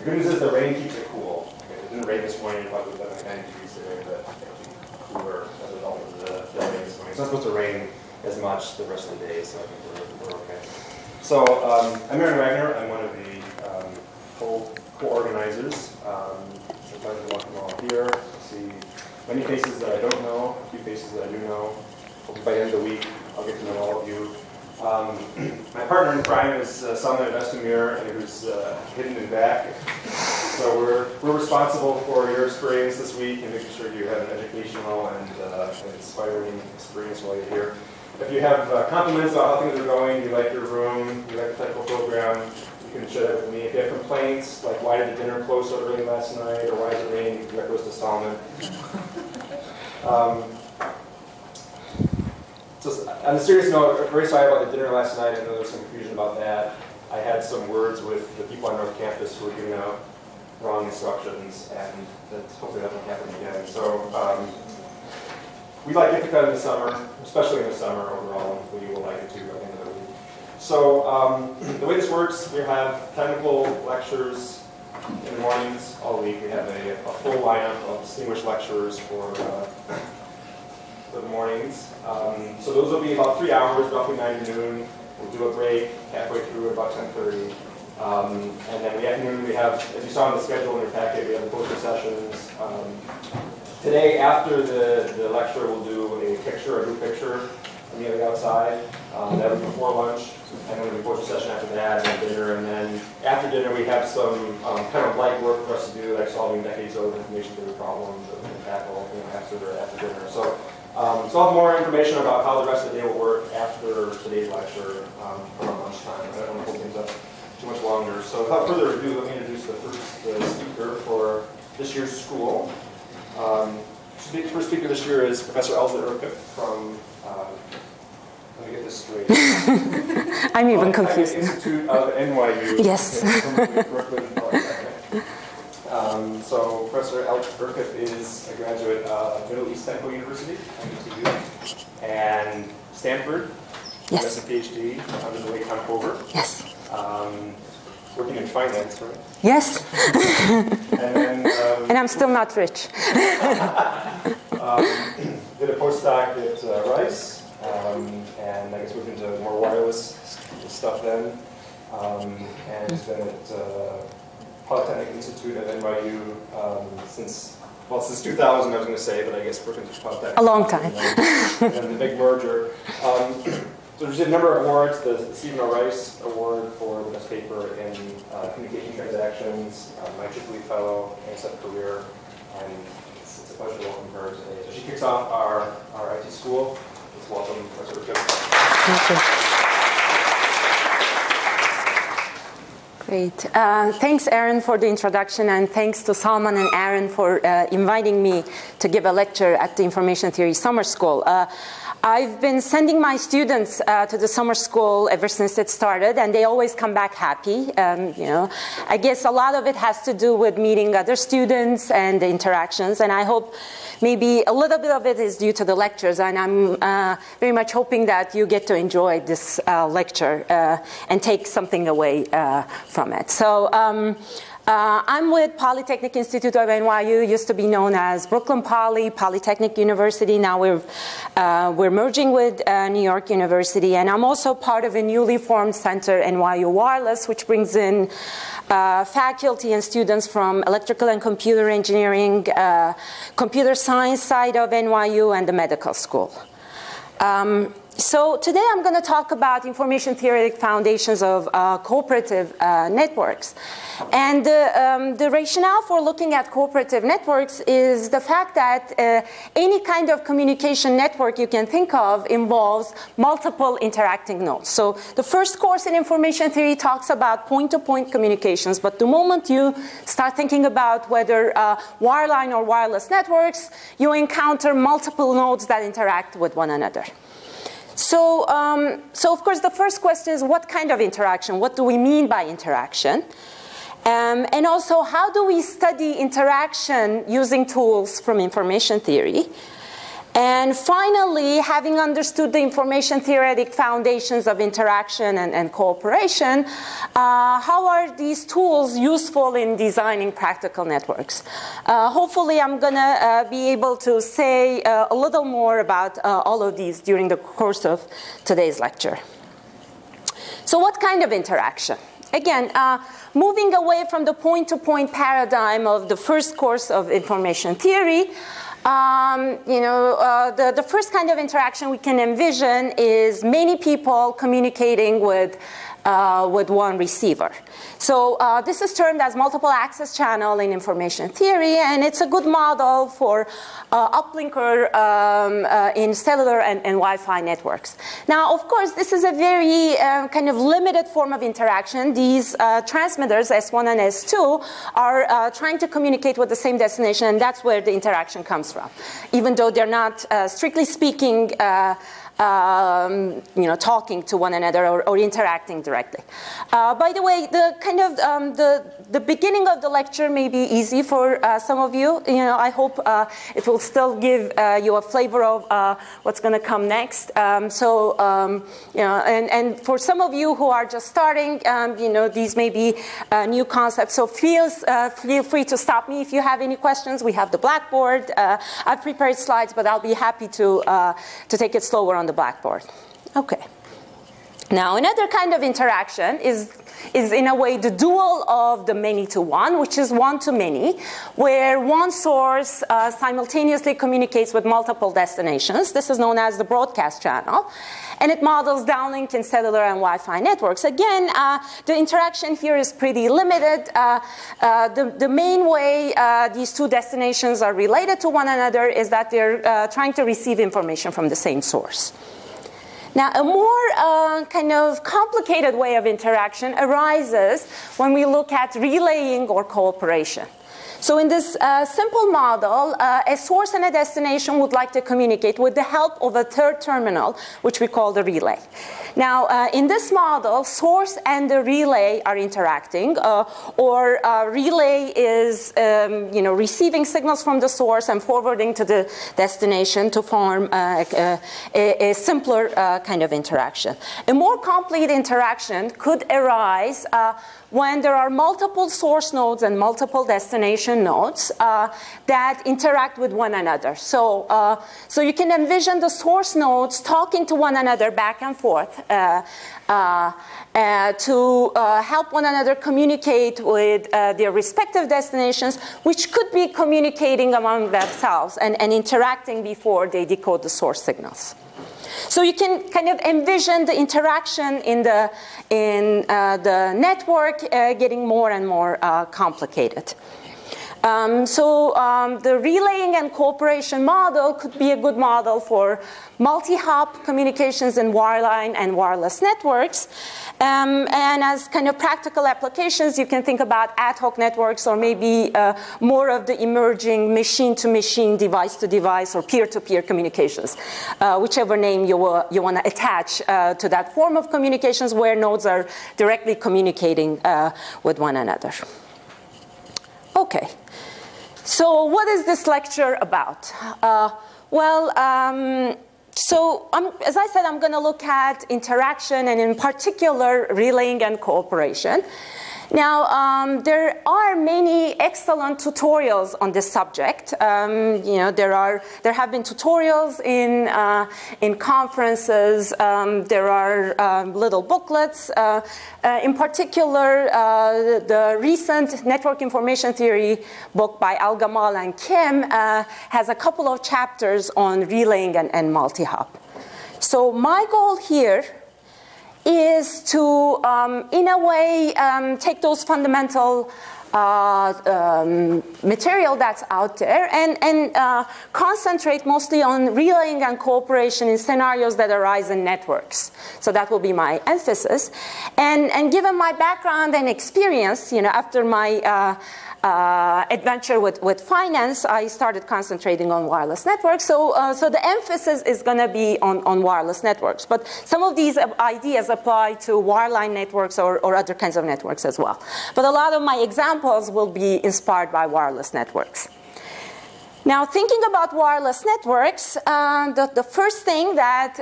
The good news is the rain keeps it cool. Okay, it didn't rain this morning, probably 90 degrees today, but it'll be cooler as a result of the rain this morning. It's not supposed to rain as much the rest of the day, so I think we're okay. So I'm Aaron Wagner. I'm one of the co-organizers. It's a pleasure to welcome you all here. I see many faces that I don't know, a few faces that I do know. Hopefully by the end of the week, I'll get to know all of you. My partner in crime is Salman Vestamir, who's hidden in back. So we're responsible for your experience this week and making sure you have an educational and inspiring experience while you're here. If you have compliments about how things are going, you like your room, you like the technical program, you can share that with me. If you have complaints, like why did the dinner close so early last night, or why is it raining, you can direct those to Salman. So on a serious note, I'm very sorry about the dinner last night. I know there was some confusion about that. I had some words with the people on North Campus who were giving out wrong instructions, and that hopefully that won't happen again. So we like Ithaca in the summer, especially in the summer overall, and hopefully you will like it too by the end of the week. So the way this works, we have technical lectures in the mornings all week. We have a full lineup of distinguished lecturers for the mornings. So those will be about 3 hours, roughly 9 to noon. We'll do a break halfway through at about 10:30. And then in the afternoon we have, as you saw in the schedule in your packet, we have the poster sessions. Today, after the lecture, we'll do a group picture immediately outside. That will be before lunch, and then we'll do a poster session after that, and dinner. And then after dinner, we have some kind of light work for us to do, like solving decades-old information theory problems that we can tackle after dinner. So I'll have more information about how the rest of the day will work after today's lecture around lunchtime. I don't want to hold things up too much longer. So without further ado, let me introduce the first speaker for this year's school. The first speaker this year is Professor Elza Erkip from, let me get this straight. I'm even confused. Institute of NYU. Yes. Brooklyn Polytechnic. So Professor Erkip is a graduate of Middle East Technical University, MITU, and Stanford. Yes. Has a PhD under the late Tom Cover. Yes. Working in finance, right? Yes. And I'm still not rich. Did a postdoc at Rice, and I guess moved into more wireless stuff then. And has been at Polytechnic Institute at NYU since 2000, I was going to say, but I guess working at Polytechnic. A long time. And then the big merger. So there's a number of awards, the Stephen O. Rice Award for the best paper in communication transactions, my IEEE Fellow, ANSET career, and it's a pleasure to welcome her today. So she kicks off our IT school. Let's welcome Professor Erkip. Thank you. Great. Thanks, Aaron, for the introduction, and thanks to Salman and Aaron for inviting me to give a lecture at the Information Theory Summer School. I've been sending my students to the summer school ever since it started, and they always come back happy. I guess a lot of it has to do with meeting other students and the interactions, and I hope maybe a little bit of it is due to the lectures, and I'm very much hoping that you get to enjoy this lecture and take something away from it. So I'm with Polytechnic Institute of NYU, used to be known as Brooklyn Polytechnic University. Now we're merging with New York University, and I'm also part of a newly formed center, NYU Wireless, which brings in faculty and students from electrical and computer engineering, computer science side of NYU, and the medical school. So today I'm going to talk about information theoretic foundations of cooperative networks. And the rationale for looking at cooperative networks is the fact that any kind of communication network you can think of involves multiple interacting nodes. So the first course in information theory talks about point-to-point communications, but the moment you start thinking about whether wireline or wireless networks, you encounter multiple nodes that interact with one another. So of course, the first question is what kind of interaction? What do we mean by interaction? And also, how do we study interaction using tools from information theory? And finally, having understood the information theoretic foundations of interaction and cooperation, how are these tools useful in designing practical networks? Hopefully, I'm going to be able to say a little more about all of these during the course of today's lecture. So what kind of interaction? Again, moving away from the point-to-point paradigm of the first course of information theory, the first kind of interaction we can envision is many people communicating with one receiver. So this is termed as multiple access channel in information theory, and it's a good model for uplinker in cellular and Wi-Fi networks. Now, of course, this is a very kind of limited form of interaction. These transmitters, S1 and S2, are trying to communicate with the same destination, and that's where the interaction comes from, even though they're not, strictly speaking, talking to one another or interacting directly. By the way, the kind of the beginning of the lecture may be easy for some of you. I hope it will still give you a flavor of what's going to come next. And for some of you who are just starting, these may be new concepts. So feel free to stop me if you have any questions. We have the blackboard. I've prepared slides, but I'll be happy to take it slower on the blackboard. Okay. Now, another kind of interaction is in a way the dual of the many-to-one, which is one-to-many, where one source simultaneously communicates with multiple destinations. This is known as the broadcast channel, and it models downlink in cellular and Wi-Fi networks. Again, the interaction here is pretty limited. The main way these two destinations are related to one another is that they're trying to receive information from the same source. Now, a more kind of complicated way of interaction arises when we look at relaying or cooperation. So in this simple model, a source and a destination would like to communicate with the help of a third terminal, which we call the relay. Now, in this model, source and the relay are interacting, or relay is receiving signals from the source and forwarding to the destination to form a simpler kind of interaction. A more complete interaction could arise when there are multiple source nodes and multiple destination nodes that interact with one another. So you can envision the source nodes talking to one another back and forth to help one another communicate with their respective destinations, which could be communicating among themselves and interacting before they decode the source signals. So you can kind of envision the interaction in the network getting more and more complicated. The relaying and cooperation model could be a good model for multi-hop communications in wireline and wireless networks. And as kind of practical applications, you can think about ad hoc networks or maybe more of the emerging machine-to-machine, device-to-device, or peer-to-peer communications, whichever name you want to attach to that form of communications where nodes are directly communicating with one another. Okay. So what is this lecture about? As I said, I'm going to look at interaction and in particular relaying and cooperation. Now, there are many excellent tutorials on this subject. There have been tutorials in conferences. There are little booklets. In particular, the recent Network Information Theory book by Al-Gamal and Kim has a couple of chapters on relaying and multi-hop. So my goal here is to, in a way, take those fundamental material that's out there and concentrate mostly on relaying and cooperation in scenarios that arise in networks. So that will be my emphasis. And given my background and experience, after my adventure with finance, I started concentrating on wireless networks. So the emphasis is going to be on wireless networks. But some of these ideas apply to wireline networks or other kinds of networks as well. But a lot of my examples will be inspired by wireless networks. Now, thinking about wireless networks, the first thing that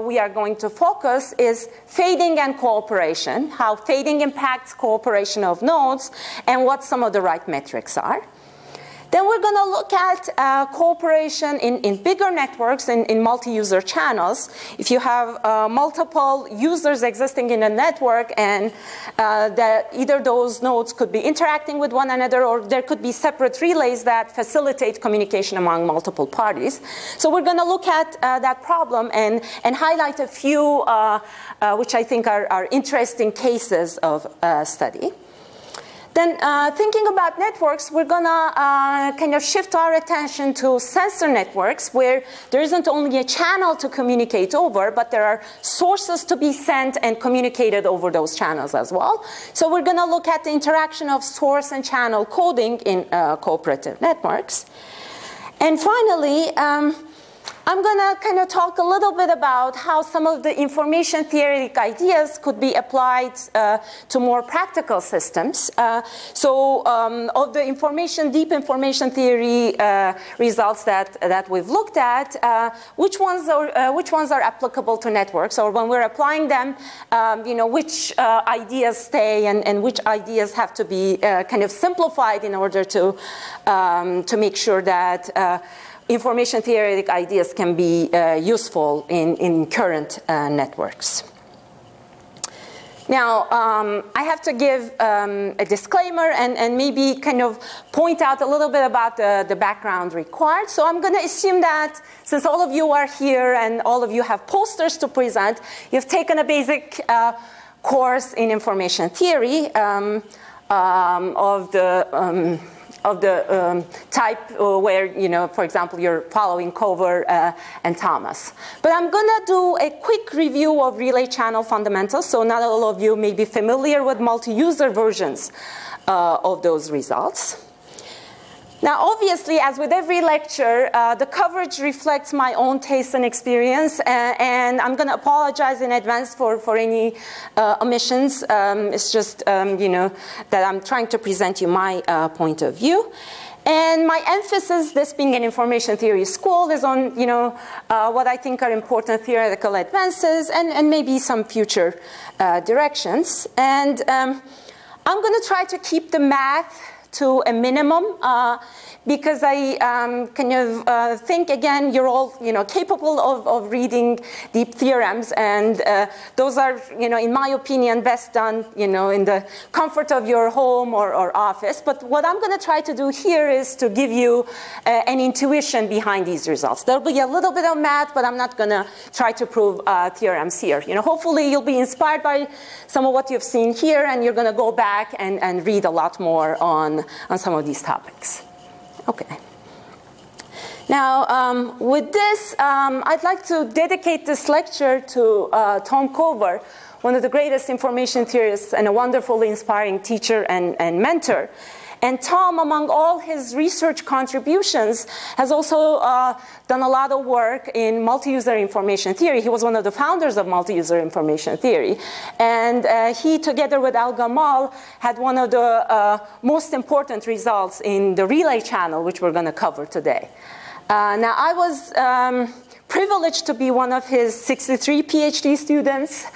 we are going to focus is fading and cooperation, how fading impacts cooperation of nodes, and what some of the right metrics are. Then we're going to look at cooperation in bigger networks, in multi-user channels. If you have multiple users existing in a network and that either those nodes could be interacting with one another, or there could be separate relays that facilitate communication among multiple parties. So we're going to look at that problem and highlight a few which I think are interesting cases of study. Then thinking about networks, we're going to kind of shift our attention to sensor networks, where there isn't only a channel to communicate over, but there are sources to be sent and communicated over those channels as well. So we're going to look at the interaction of source and channel coding in cooperative networks. And finally, I'm going to kind of talk a little bit about how some of the information theoretic ideas could be applied to more practical systems. Of the deep information theory results that we've looked at, which ones are applicable to networks, or when we're applying them, which ideas stay and which ideas have to be kind of simplified in order to make sure that information theoretic ideas can be useful in current networks. Now, I have to give a disclaimer and maybe kind of point out a little bit about the background required. So I'm going to assume that since all of you are here and all of you have posters to present, you've taken a basic course in information theory of the type where, for example, you're following Cover and Thomas. But I'm going to do a quick review of relay channel fundamentals, so not all of you may be familiar with multi-user versions of those results. Now, obviously, as with every lecture, the coverage reflects my own taste and experience, and I'm going to apologize in advance for any omissions. It's just, that I'm trying to present you my point of view. And my emphasis, this being an information theory school, is on, what I think are important theoretical advances and maybe some future directions. And I'm going to try to keep the math to a minimum, because I kind of think, again, you're all capable of reading deep theorems, and those are, in my opinion, best done in the comfort of your home or office. But what I'm going to try to do here is to give you an intuition behind these results. There'll be a little bit of math, but I'm not going to try to prove theorems here. Hopefully you'll be inspired by some of what you've seen here, and you're going to go back and read a lot more on some of these topics. Okay. Now, with this, I'd like to dedicate this lecture to Tom Cover, one of the greatest information theorists and a wonderfully inspiring teacher and mentor. And Tom, among all his research contributions, has also done a lot of work in multi-user information theory. He was one of the founders of multi-user information theory. And he, together with Al Gamal, had one of the most important results in the relay channel, which we're going to cover today. Now, I was privileged to be one of his 63 PhD students.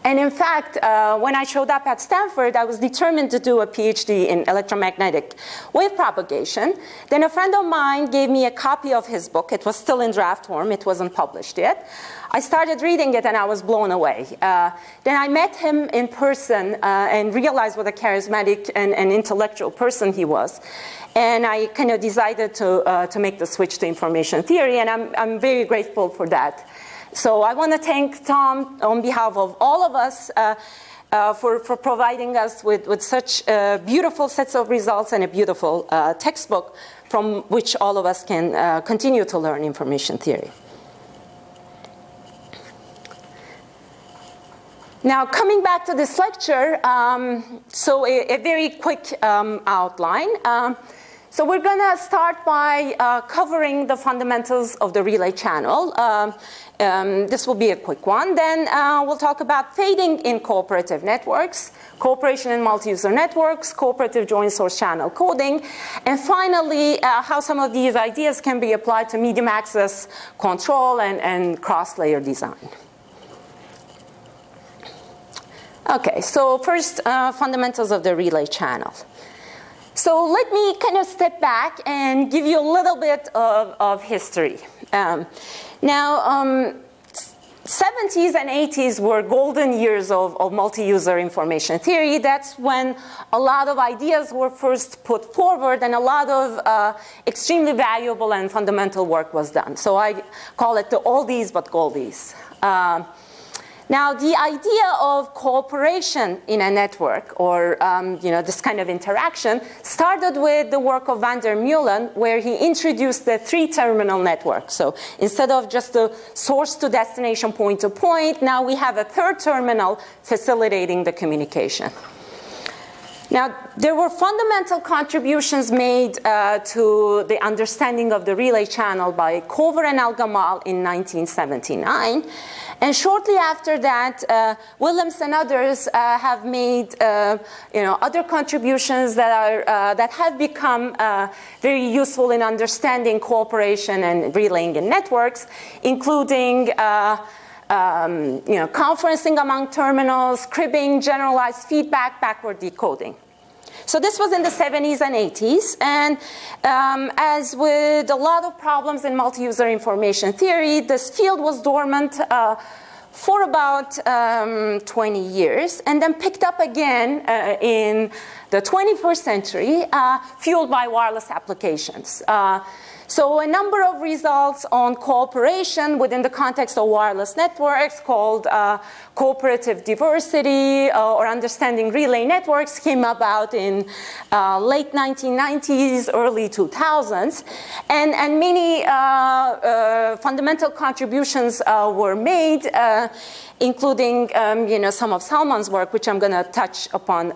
And in fact, when I showed up at Stanford, I was determined to do a PhD in electromagnetic wave propagation. Then a friend of mine gave me a copy of his book. It was still in draft form. It wasn't published yet. I started reading it, and I was blown away. Then I met him in person and realized what a charismatic and intellectual person he was. And I kind of decided to make the switch to information theory, and I'm very grateful for that. So I want to thank Tom on behalf of all of us for providing us with such beautiful sets of results and a beautiful textbook from which all of us can continue to learn information theory. Now, coming back to this lecture, so a very quick outline. So we're going to start by covering the fundamentals of the relay channel. This will be a quick one. Then we'll talk about fading in cooperative networks, cooperation in multi-user networks, cooperative joint source channel coding, and finally, how some of these ideas can be applied to medium access control and cross-layer design. Okay, so first, fundamentals of the relay channel. So let me kind of step back and give you a little bit of history. Now, 70s and 80s were golden years of multi-user information theory. That's when a lot of ideas were first put forward and a lot of extremely valuable and fundamental work was done. So I call it the oldies but goldies. Now, the idea of cooperation in a network or this kind of interaction started with the work of van der Meulen, where he introduced the three-terminal network. So instead of just the source to destination point to point, now we have a third terminal facilitating the communication. Now, there were fundamental contributions made to the understanding of the relay channel by Cover and Al-Gamal in 1979. And shortly after that, Willems and others have made other contributions that have become very useful in understanding cooperation and relaying in networks, including conferencing among terminals, cribbing, generalized feedback, backward decoding. So this was in the 70s and 80s, and as with a lot of problems in multi-user information theory, this field was dormant for about 20 years, and then picked up again in the 21st century, fueled by wireless applications. So a number of results on cooperation within the context of wireless networks called cooperative diversity or understanding relay networks came about in late 1990s, early 2000s. And many fundamental contributions were made, including some of Salman's work, which I'm going to touch upon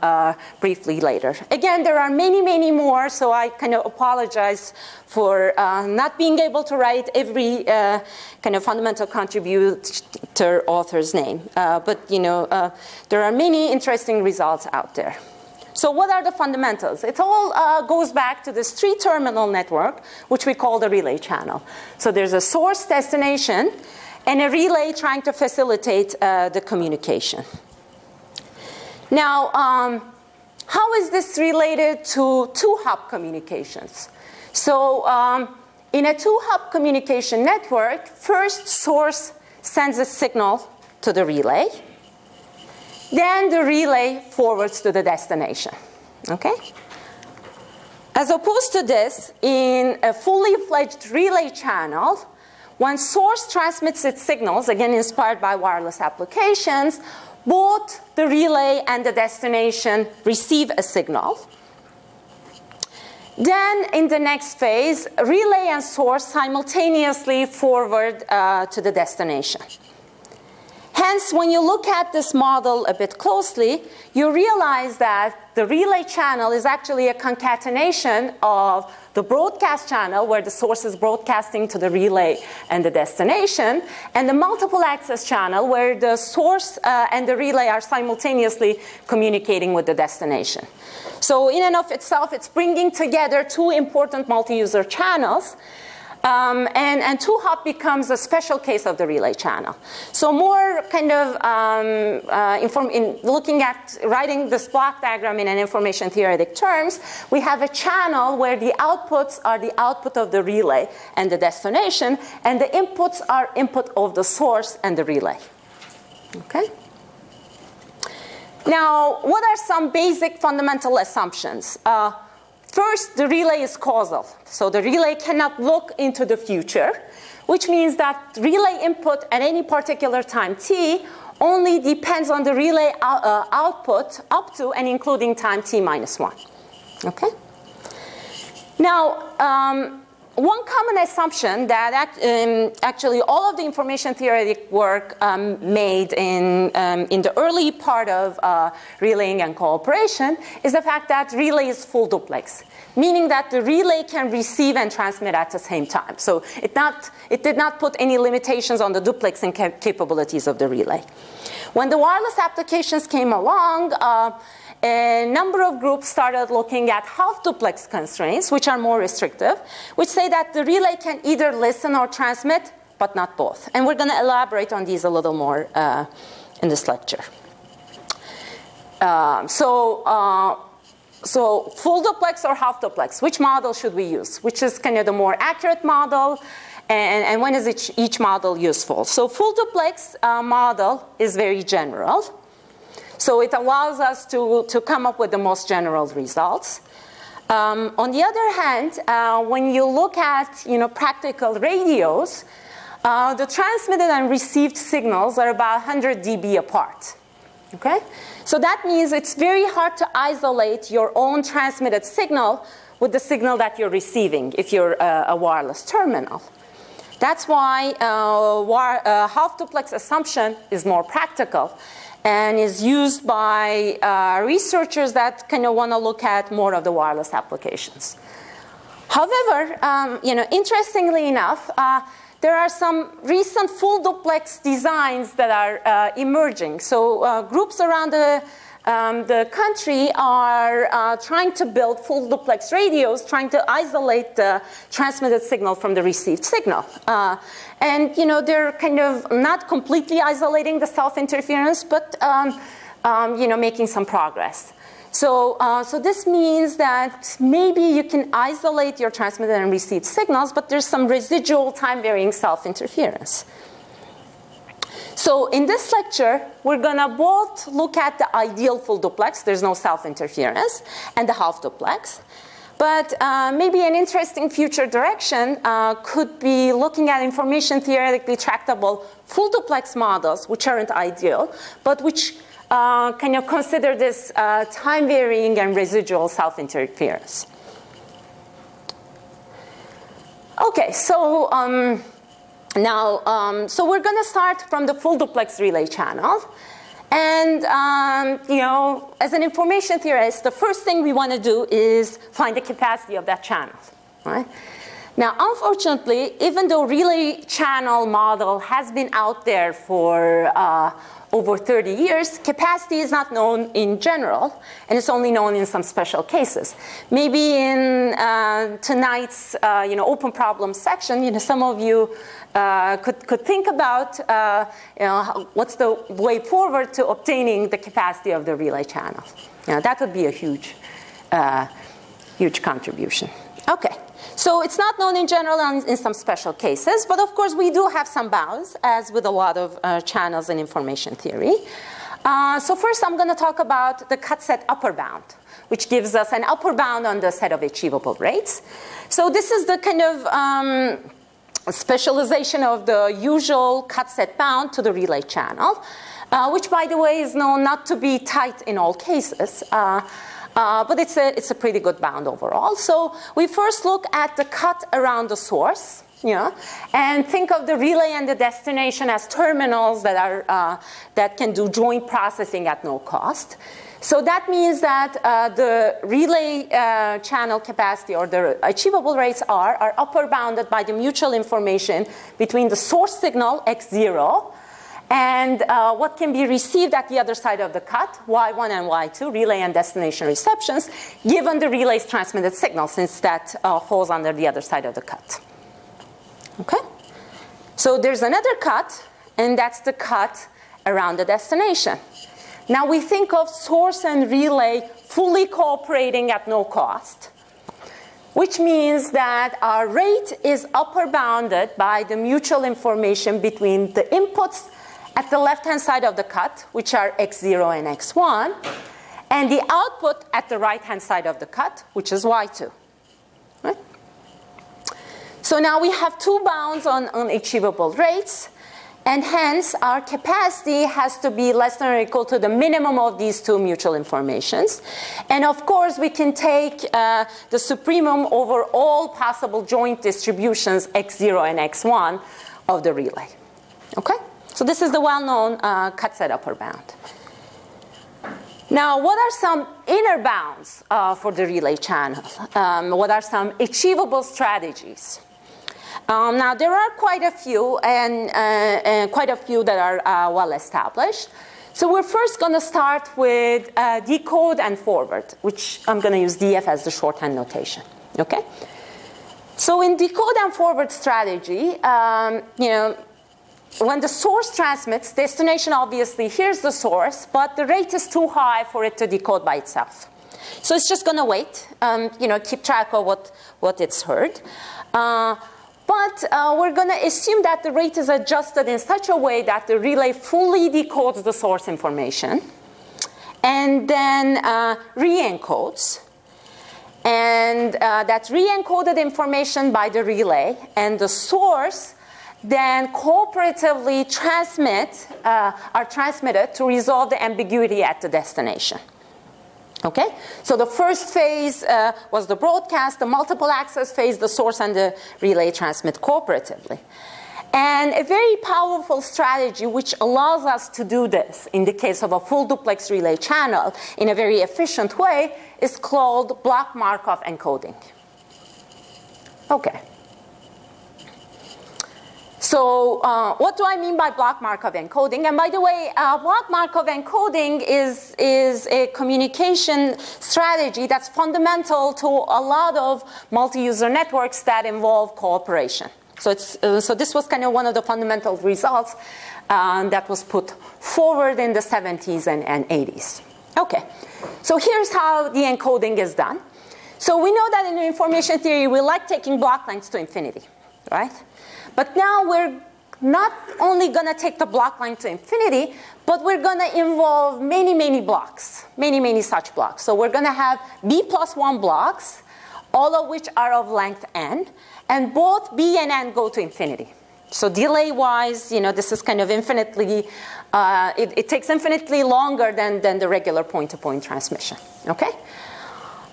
briefly later. Again, there are many, many more, so I kind of apologize for not being able to write every kind of fundamental contributor author's name. But there are many interesting results out there. So what are the fundamentals? It all goes back to this three-terminal network, which we call the relay channel. So there's a source destination and a relay trying to facilitate the communication. Now, how is this related to two-hop communications? So in a two-hop communication network, first source sends a signal to the relay. Then the relay forwards to the destination. Okay? As opposed to this, in a fully fledged relay channel, when source transmits its signals, again inspired by wireless applications, both the relay and the destination receive a signal. Then in the next phase, relay and source simultaneously forward to the destination. Hence, when you look at this model a bit closely, you realize that the relay channel is actually a concatenation of the broadcast channel, where the source is broadcasting to the relay and the destination, and the multiple access channel, where the source and the relay are simultaneously communicating with the destination. So in and of itself, it's bringing together two important multi-user channels. And two-hop becomes a special case of the relay channel. So more kind of in looking at writing this block diagram in an information theoretic terms, we have a channel where the outputs are the output of the relay and the destination, and the inputs are input of the source and the relay. Okay? Now, what are some basic fundamental assumptions? First, the relay is causal. So the relay cannot look into the future, which means that relay input at any particular time t only depends on the relay output up to and including time t minus 1. Okay? Now, one common assumption that actually all of the information theoretic work made in the early part of relaying and cooperation is the fact that relay is full duplex, meaning that the relay can receive and transmit at the same time. So it did not put any limitations on the duplexing capabilities of the relay. When the wireless applications came along, a number of groups started looking at half-duplex constraints, which are more restrictive, which say that the relay can either listen or transmit, but not both. And we're going to elaborate on these a little more in this lecture. So full duplex or half duplex, which model should we use? Which is kind of the more accurate model, and when is each model useful? So full duplex model is very general. So it allows us to come up with the most general results. On the other hand, when you look at practical radios, the transmitted and received signals are about 100 dB apart. Okay? So that means it's very hard to isolate your own transmitted signal with the signal that you're receiving if you're a wireless terminal. That's why half-duplex assumption is more practical and is used by researchers that kind of want to look at more of the wireless applications. However, interestingly enough, there are some recent full duplex designs that are emerging. So groups around the country are trying to build full duplex radios, trying to isolate the transmitted signal from the received signal. And they're kind of not completely isolating the self-interference, but making some progress. So this means that maybe you can isolate your transmitted and received signals, but there's some residual time-varying self-interference. So in this lecture, we're going to both look at the ideal full duplex, there's no self-interference, and the half duplex. But maybe an interesting future direction could be looking at information theoretically tractable full duplex models, which aren't ideal, but which kind of consider this time-varying and residual self-interference. Okay, so so we're going to start from the full duplex relay channel. And, as an information theorist, the first thing we want to do is find the capacity of that channel, right? Now, unfortunately, even though relay channel model has been out there for over 30 years, capacity is not known in general, and it's only known in some special cases. Maybe in tonight's open problem section, some of you could think about what's the way forward to obtaining the capacity of the relay channel. That would be a huge contribution. Okay. So it's not known in general in some special cases, but of course we do have some bounds, as with a lot of channels in information theory. So first I'm going to talk about the cut set upper bound, which gives us an upper bound on the set of achievable rates. So this is the kind of specialization of the usual cut set bound to the relay channel, which by the way is known not to be tight in all cases. But it's a pretty good bound overall. So we first look at the cut around the source, and think of the relay and the destination as terminals that can do joint processing at no cost. So that means that the relay channel capacity or the achievable rates are upper bounded by the mutual information between the source signal x0 and what can be received at the other side of the cut, Y1 and Y2, relay and destination receptions, given the relay's transmitted signal, since that falls under the other side of the cut. Okay? So there's another cut, and that's the cut around the destination. Now we think of source and relay fully cooperating at no cost, which means that our rate is upper bounded by the mutual information between the inputs at the left-hand side of the cut, which are x0 and x1, and the output at the right-hand side of the cut, which is y2. Right? So now we have two bounds on achievable rates, And hence, our capacity has to be less than or equal to the minimum of these two mutual informations. And of course, we can take the supremum over all possible joint distributions x0 and x1 of the relay. Okay? So this is the well-known cut-set upper bound. Now, what are some inner bounds for the relay channel? What are some achievable strategies? Now, there are quite a few, and quite a few that are well established. So we're first going to start with decode and forward, which I'm going to use DF as the shorthand notation. Okay? So in decode and forward strategy, when the source transmits, destination obviously hears the source, but the rate is too high for it to decode by itself. So it's just going to wait, keep track of what it's heard. But we're going to assume that the rate is adjusted in such a way that the relay fully decodes the source information and then re-encodes. And that re-encoded information by the relay and the source then cooperatively are transmitted to resolve the ambiguity at the destination. Okay? So the first phase was the broadcast, the multiple access phase, the source and the relay transmit cooperatively. And a very powerful strategy which allows us to do this in the case of a full duplex relay channel in a very efficient way is called block Markov encoding. Okay. So what do I mean by block Markov encoding? And by the way, block Markov encoding is a communication strategy that's fundamental to a lot of multi-user networks that involve cooperation. So this was kind of one of the fundamental results that was put forward in the 70s and 80s. Okay, so here's how the encoding is done. So we know that in information theory, we like taking block lengths to infinity, right? But now we're not only going to take the block length to infinity, but we're going to involve many, many blocks, many such blocks. So we're going to have b plus 1 blocks, all of which are of length n, and both b and n go to infinity. So delay-wise, this is kind of infinitely, it takes infinitely longer than the regular point-to-point transmission, okay?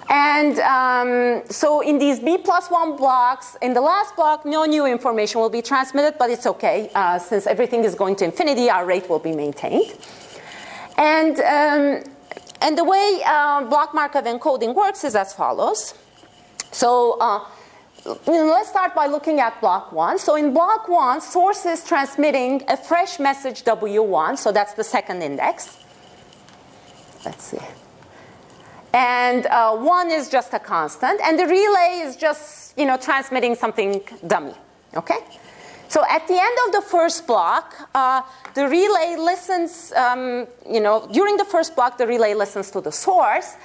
And so in these b plus 1 blocks, in the last block, no new information will be transmitted, but it's okay. Since everything is going to infinity, our rate will be maintained. And the way block Markov encoding works is as follows. So let's start by looking at block 1. So in block 1, source is transmitting a fresh message W1, so that's the second index. Let's see. And 1 is just a constant, and the relay is just, transmitting something dummy, okay? So at the end of the first block, the relay listens, during the first block, the relay listens to the source,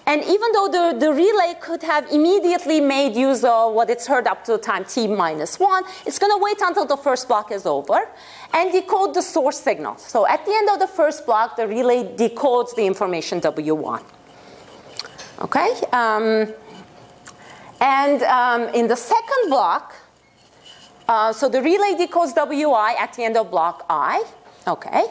and even though the relay could have immediately made use of what it's heard up to time t minus 1, it's going to wait until the first block is over and decode the source signal. So at the end of the first block, the relay decodes the information W1. Okay, in the second block, so the relay decodes WI at the end of block I, okay,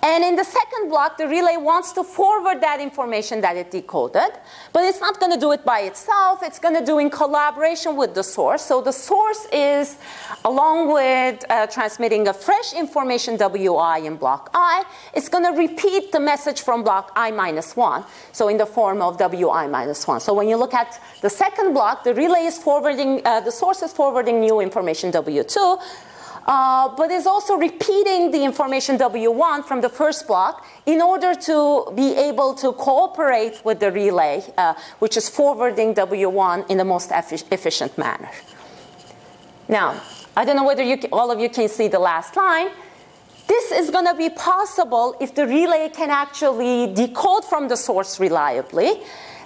and in the second block, the relay wants to forward that information that it decoded, but it's not going to do it by itself. It's going to do in collaboration with the source. So the source is, along with transmitting a fresh information WI in block I, it's going to repeat the message from block I minus 1, so in the form of WI minus 1. So when you look at the second block, the relay is forwarding, the source is forwarding new information W2, but is also repeating the information W1 from the first block in order to be able to cooperate with the relay, which is forwarding W1 in the most efficient manner. Now, I don't know whether all of you can see the last line. This is going to be possible if the relay can actually decode from the source reliably.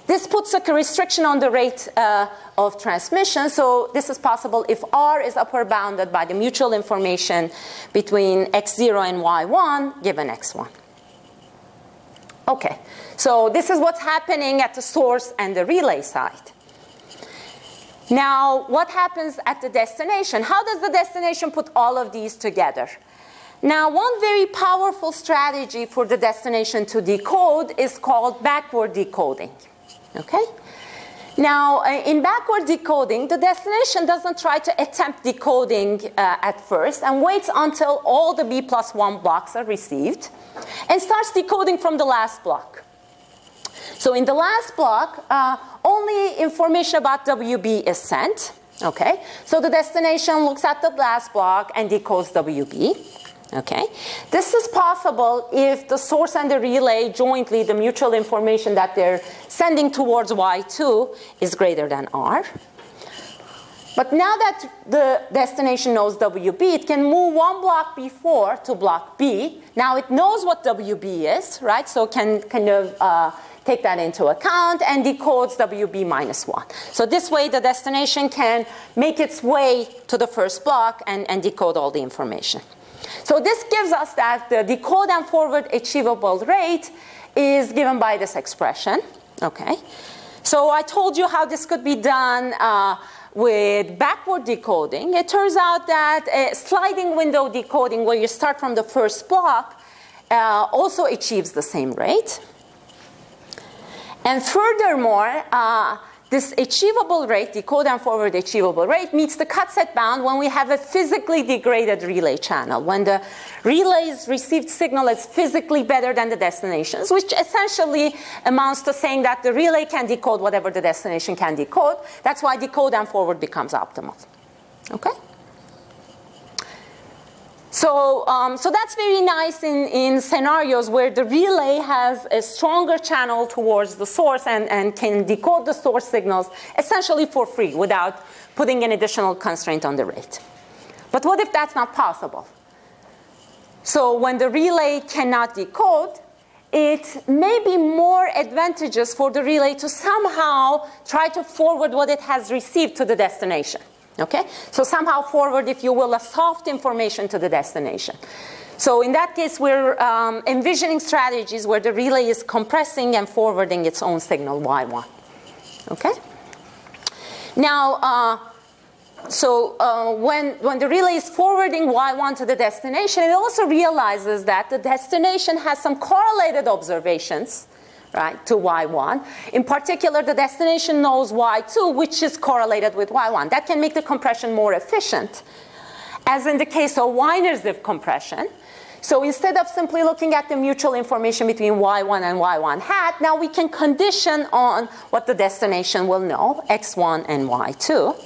This puts a restriction on the rate of transmission. So this is possible if R is upper bounded by the mutual information between X0 and Y1 given X1. Okay, so this is what's happening at the source and the relay side. Now, what happens at the destination? How does the destination put all of these together? Now, one very powerful strategy for the destination to decode is called backward decoding. Okay? Now, in backward decoding, the destination doesn't try to attempt decoding at first and waits until all the B+1 blocks are received and starts decoding from the last block. So in the last block, only information about WB is sent. Okay? So the destination looks at the last block and decodes WB. Okay? This is possible if the source and the relay jointly, the mutual information that they're sending towards Y2 is greater than R. But now that the destination knows WB, it can move one block before to block B. Now it knows what WB is, right? So it can kind of take that into account and decodes WB minus 1. So this way the destination can make its way to the first block and decode all the information. So this gives us that the decode and forward achievable rate is given by this expression. Okay. So I told you how this could be done with backward decoding. It turns out that sliding window decoding, where you start from the first block, also achieves the same rate. And furthermore, this achievable rate, decode and forward achievable rate, meets the cut-set bound when we have a physically degraded relay channel, when the relay's received signal is physically better than the destination's, which essentially amounts to saying that the relay can decode whatever the destination can decode. That's why decode and forward becomes optimal. Okay? So that's very nice in scenarios where the relay has a stronger channel towards the source and can decode the source signals essentially for free without putting an additional constraint on the rate. But what if that's not possible? So when the relay cannot decode, it may be more advantageous for the relay to somehow try to forward what it has received to the destination. Okay? So somehow forward, if you will, a soft information to the destination. So in that case, we're envisioning strategies where the relay is compressing and forwarding its own signal Y1. Okay? Now, when the relay is forwarding Y1 to the destination, it also realizes that the destination has some correlated observations, right, to Y1. In particular, the destination knows Y2, which is correlated with Y1. That can make the compression more efficient, as in the case of Wiener-Ziv compression. So instead of simply looking at the mutual information between Y1 and Y1 hat, now we can condition on what the destination will know, X1 and Y2.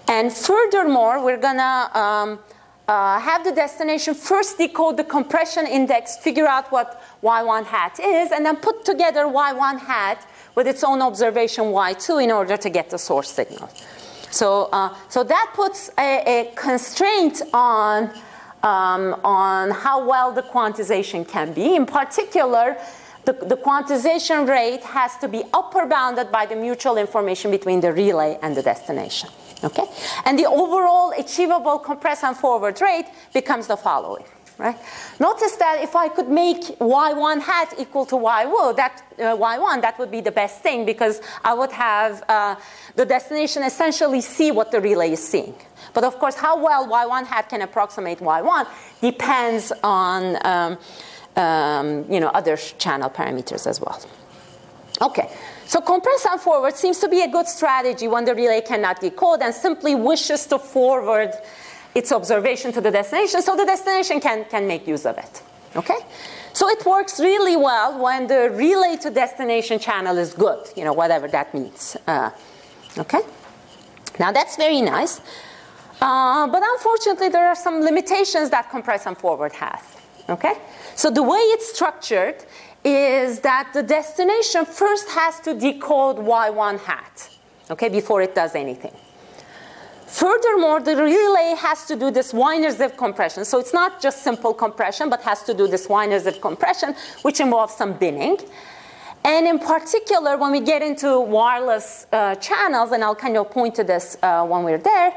And furthermore, we're going to have the destination first decode the compression index, figure out what Y1 hat is, and then put together Y1 hat with its own observation Y2 in order to get the source signal. So that puts a constraint on how well the quantization can be. In particular, the quantization rate has to be upper bounded by the mutual information between the relay and the destination. Okay? And the overall achievable compress and forward rate becomes the following. Right? Notice that if I could make Y1 hat equal to Y1, that would be the best thing, because I would have the destination essentially see what the relay is seeing. But of course, how well Y1 hat can approximate Y1 depends on other channel parameters as well. Okay, so compress and forward seems to be a good strategy when the relay cannot decode and simply wishes to forward its observation to the destination, so the destination can make use of it. Okay? So it works really well when the relay to destination channel is good, whatever that means. Okay? Now that's very nice. But unfortunately, there are some limitations that compress and forward has. Okay? So the way it's structured is that the destination first has to decode Y1 hat, okay, before it does anything. Furthermore, the relay has to do this Wiener-Ziv compression. So it's not just simple compression, but has to do this Wiener-Ziv compression, which involves some binning. And in particular, when we get into wireless channels, and I'll kind of point to this when we're there,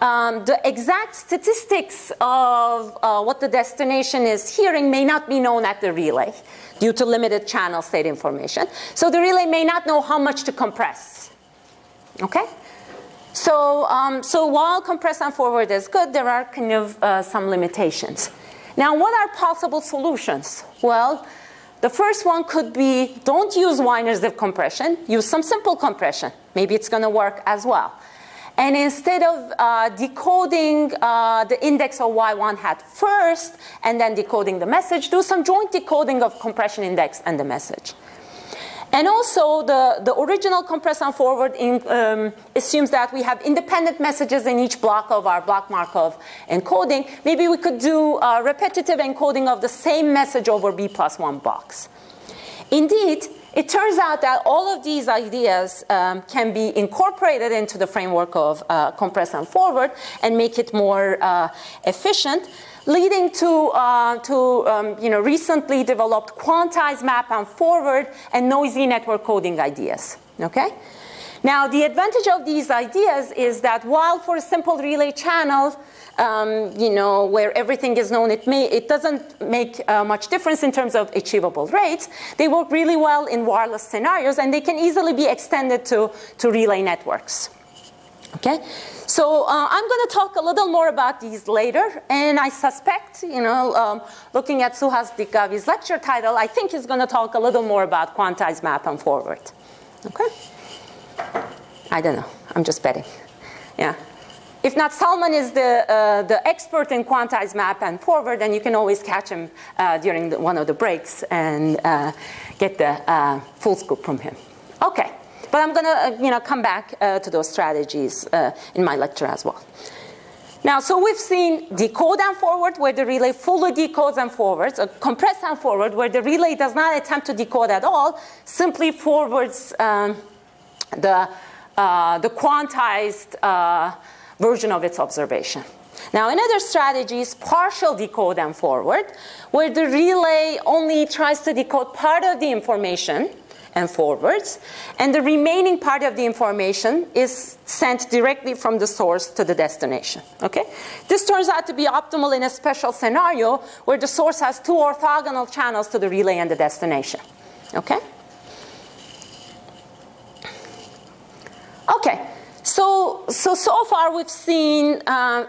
the exact statistics of what the destination is hearing may not be known at the relay due to limited channel state information. So the relay may not know how much to compress. Okay? So while compress and forward is good, there are kind of some limitations. Now, what are possible solutions? Well, the first one could be, don't use Wiener-Ziv compression, use some simple compression. Maybe it's going to work as well. And instead of decoding the index of Y1 hat first and then decoding the message, do some joint decoding of compression index and the message. And also, the original compress and forward assumes that we have independent messages in each block of our block Markov encoding. Maybe we could do repetitive encoding of the same message over B+1 blocks. Indeed, it turns out that all of these ideas can be incorporated into the framework of compress and forward and make it more efficient, leading to recently developed quantized map and forward and noisy network coding ideas. Okay? Now, the advantage of these ideas is that while for a simple relay channel, where everything is known, it doesn't make much difference in terms of achievable rates. They work really well in wireless scenarios, and they can easily be extended to relay networks. Okay, so I'm going to talk a little more about these later, and I suspect, looking at Suhas Dikgavi's lecture title, I think he's going to talk a little more about quantized map and forward. Okay, I don't know. I'm just betting. Yeah. If not, Salman is the expert in quantized map and forward, and you can always catch him during one of the breaks and get the full scoop from him. Okay. But I'm going to come back to those strategies in my lecture as well. Now, so we've seen decode and forward, where the relay fully decodes and forwards, compress and forward, where the relay does not attempt to decode at all, simply forwards the quantized version of its observation. Now, another strategy is partial decode and forward, where the relay only tries to decode part of the information and forwards, and the remaining part of the information is sent directly from the source to the destination. Okay? This turns out to be optimal in a special scenario where the source has two orthogonal channels to the relay and the destination. Okay? Okay. So far we've seen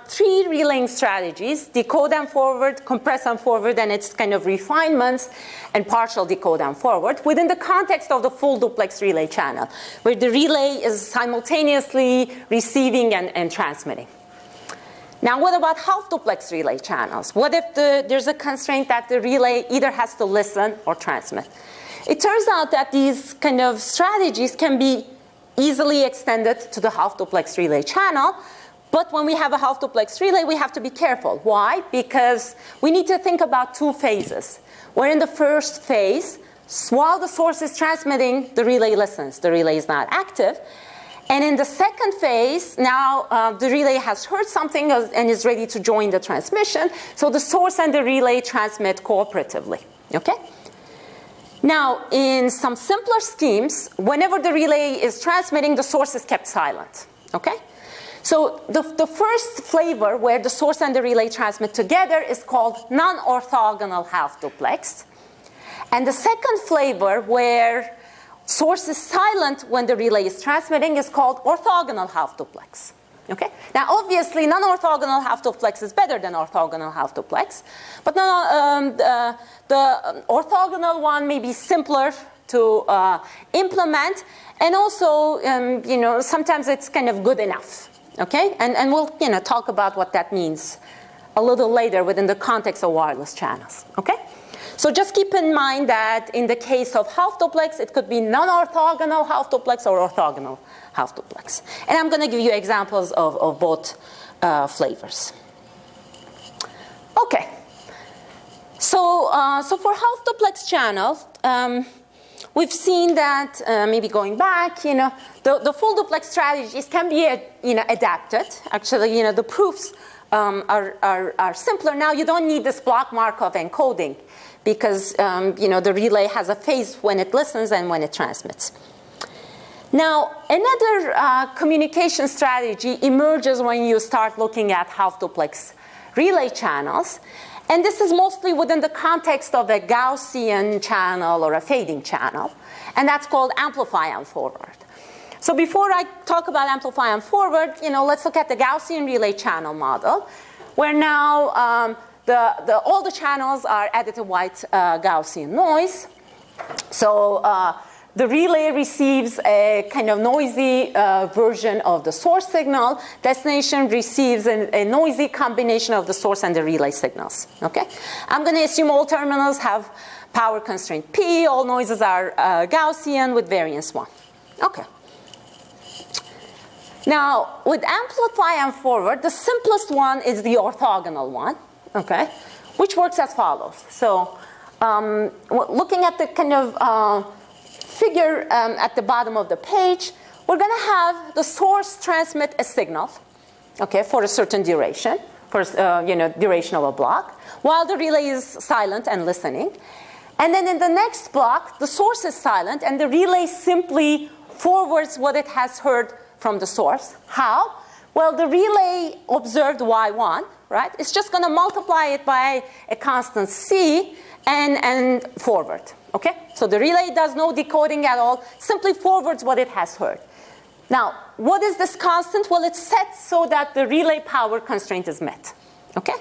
three relaying strategies: decode and forward, compress and forward, and its kind of refinements, and partial decode and forward within the context of the full duplex relay channel, where the relay is simultaneously receiving and transmitting. Now, what about half duplex relay channels? What if there's a constraint that the relay either has to listen or transmit? It turns out that these kind of strategies can be easily extended to the half duplex relay channel, but when we have a half duplex relay, we have to be careful. Why? Because we need to think about two phases, where in the first phase, while the source is transmitting, the relay listens. The relay is not active. And in the second phase, now the relay has heard something and is ready to join the transmission, so the source and the relay transmit cooperatively. Okay? Now, in some simpler schemes, whenever the relay is transmitting, the source is kept silent. Okay? So the first flavor, where the source and the relay transmit together, is called non-orthogonal half-duplex. And the second flavor, where source is silent when the relay is transmitting, is called orthogonal half-duplex. Okay? Now, obviously, non-orthogonal half-duplex is better than orthogonal half-duplex, but the orthogonal one may be simpler to implement, and also, sometimes it's kind of good enough. Okay? And we'll, talk about what that means a little later within the context of wireless channels. Okay? So just keep in mind that in the case of half-duplex, it could be non-orthogonal half-duplex or orthogonal half-duplex. And I'm going to give you examples of both flavors. Okay. So for half-duplex channels, we've seen that, maybe going back, the full duplex strategies can be, adapted. Actually, the proofs are simpler. Now you don't need this block Markov encoding, because the relay has a phase when it listens and when it transmits. Now, another communication strategy emerges when you start looking at half-duplex relay channels, and this is mostly within the context of a Gaussian channel or a fading channel, and that's called amplify and forward. So before I talk about amplify and forward, let's look at the Gaussian relay channel model, where now all the channels are additive white Gaussian noise. So the relay receives a kind of noisy version of the source signal. Destination receives a noisy combination of the source and the relay signals. Okay? I'm going to assume all terminals have power constraint P. All noises are Gaussian with variance 1. Okay. Now, with amplify and forward, the simplest one is the orthogonal one, okay, which works as follows. So, looking at the kind of figure at the bottom of the page, we're going to have the source transmit a signal, okay, for a certain duration, for duration of a block, while the relay is silent and listening. And then in the next block, the source is silent, and the relay simply forwards what it has heard from the source. How? Well, the relay observed Y1, right? It's just going to multiply it by a constant C and forward, okay? So the relay does no decoding at all, simply forwards what it has heard. Now, what is this constant? Well, it's set so that the relay power constraint is met, okay?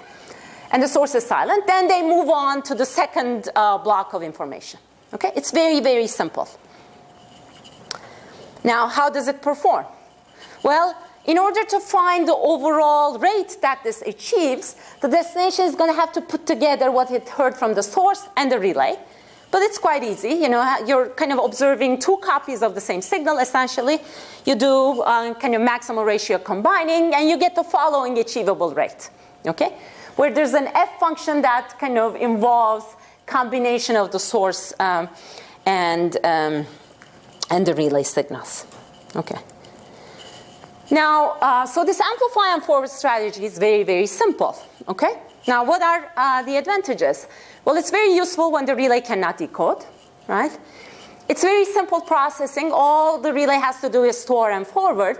And the source is silent. Then they move on to the second block of information, okay? It's very, very simple. Now, how does it perform? Well, in order to find the overall rate that this achieves, the destination is going to have to put together what it heard from the source and the relay. But it's quite easy. You know, you're kind of observing two copies of the same signal, essentially. You do kind of maximal ratio combining, and you get the following achievable rate, okay? Where there's an F function that kind of involves combination of the source and the relay signals, okay? Now, so this amplify and forward strategy is very, very simple, okay? Now, what are the advantages? Well, it's very useful when the relay cannot decode, right? It's very simple processing. All the relay has to do is store and forward,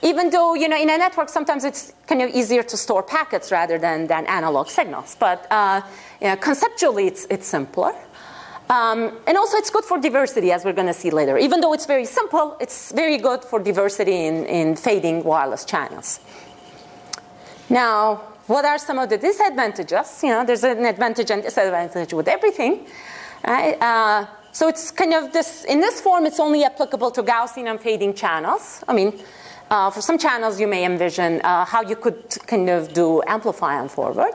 even though, you know, in a network, sometimes it's kind of easier to store packets rather than analog signals. But conceptually, it's simpler. And also, it's good for diversity, as we're going to see later. Even though it's very simple, it's very good for diversity in fading wireless channels. Now, what are some of the disadvantages? You know, there's an advantage and disadvantage with everything, right? So it's kind of this, in this form, it's only applicable to Gaussian and fading channels. I mean, for some channels, you may envision how you could kind of do amplify and forward.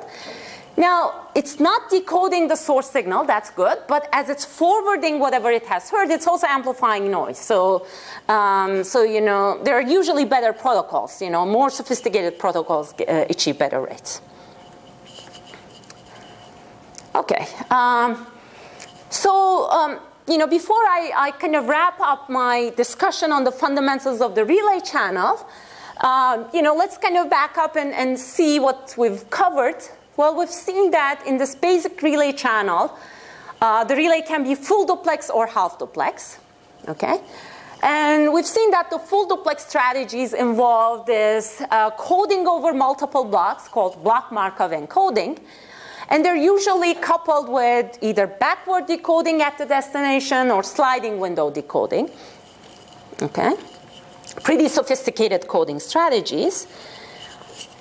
Now, it's not decoding the source signal, that's good, but as it's forwarding whatever it has heard, it's also amplifying noise. So you know, there are usually better protocols, you know, more sophisticated protocols achieve better rates. Okay, you know, before I kind of wrap up my discussion on the fundamentals of the relay channel, you know, let's kind of back up and see what we've covered. Well, we've seen that in this basic relay channel, the relay can be full duplex or half duplex, okay? And we've seen that the full duplex strategies involve this coding over multiple blocks called block Markov encoding. And they're usually coupled with either backward decoding at the destination or sliding window decoding, okay? Pretty sophisticated coding strategies.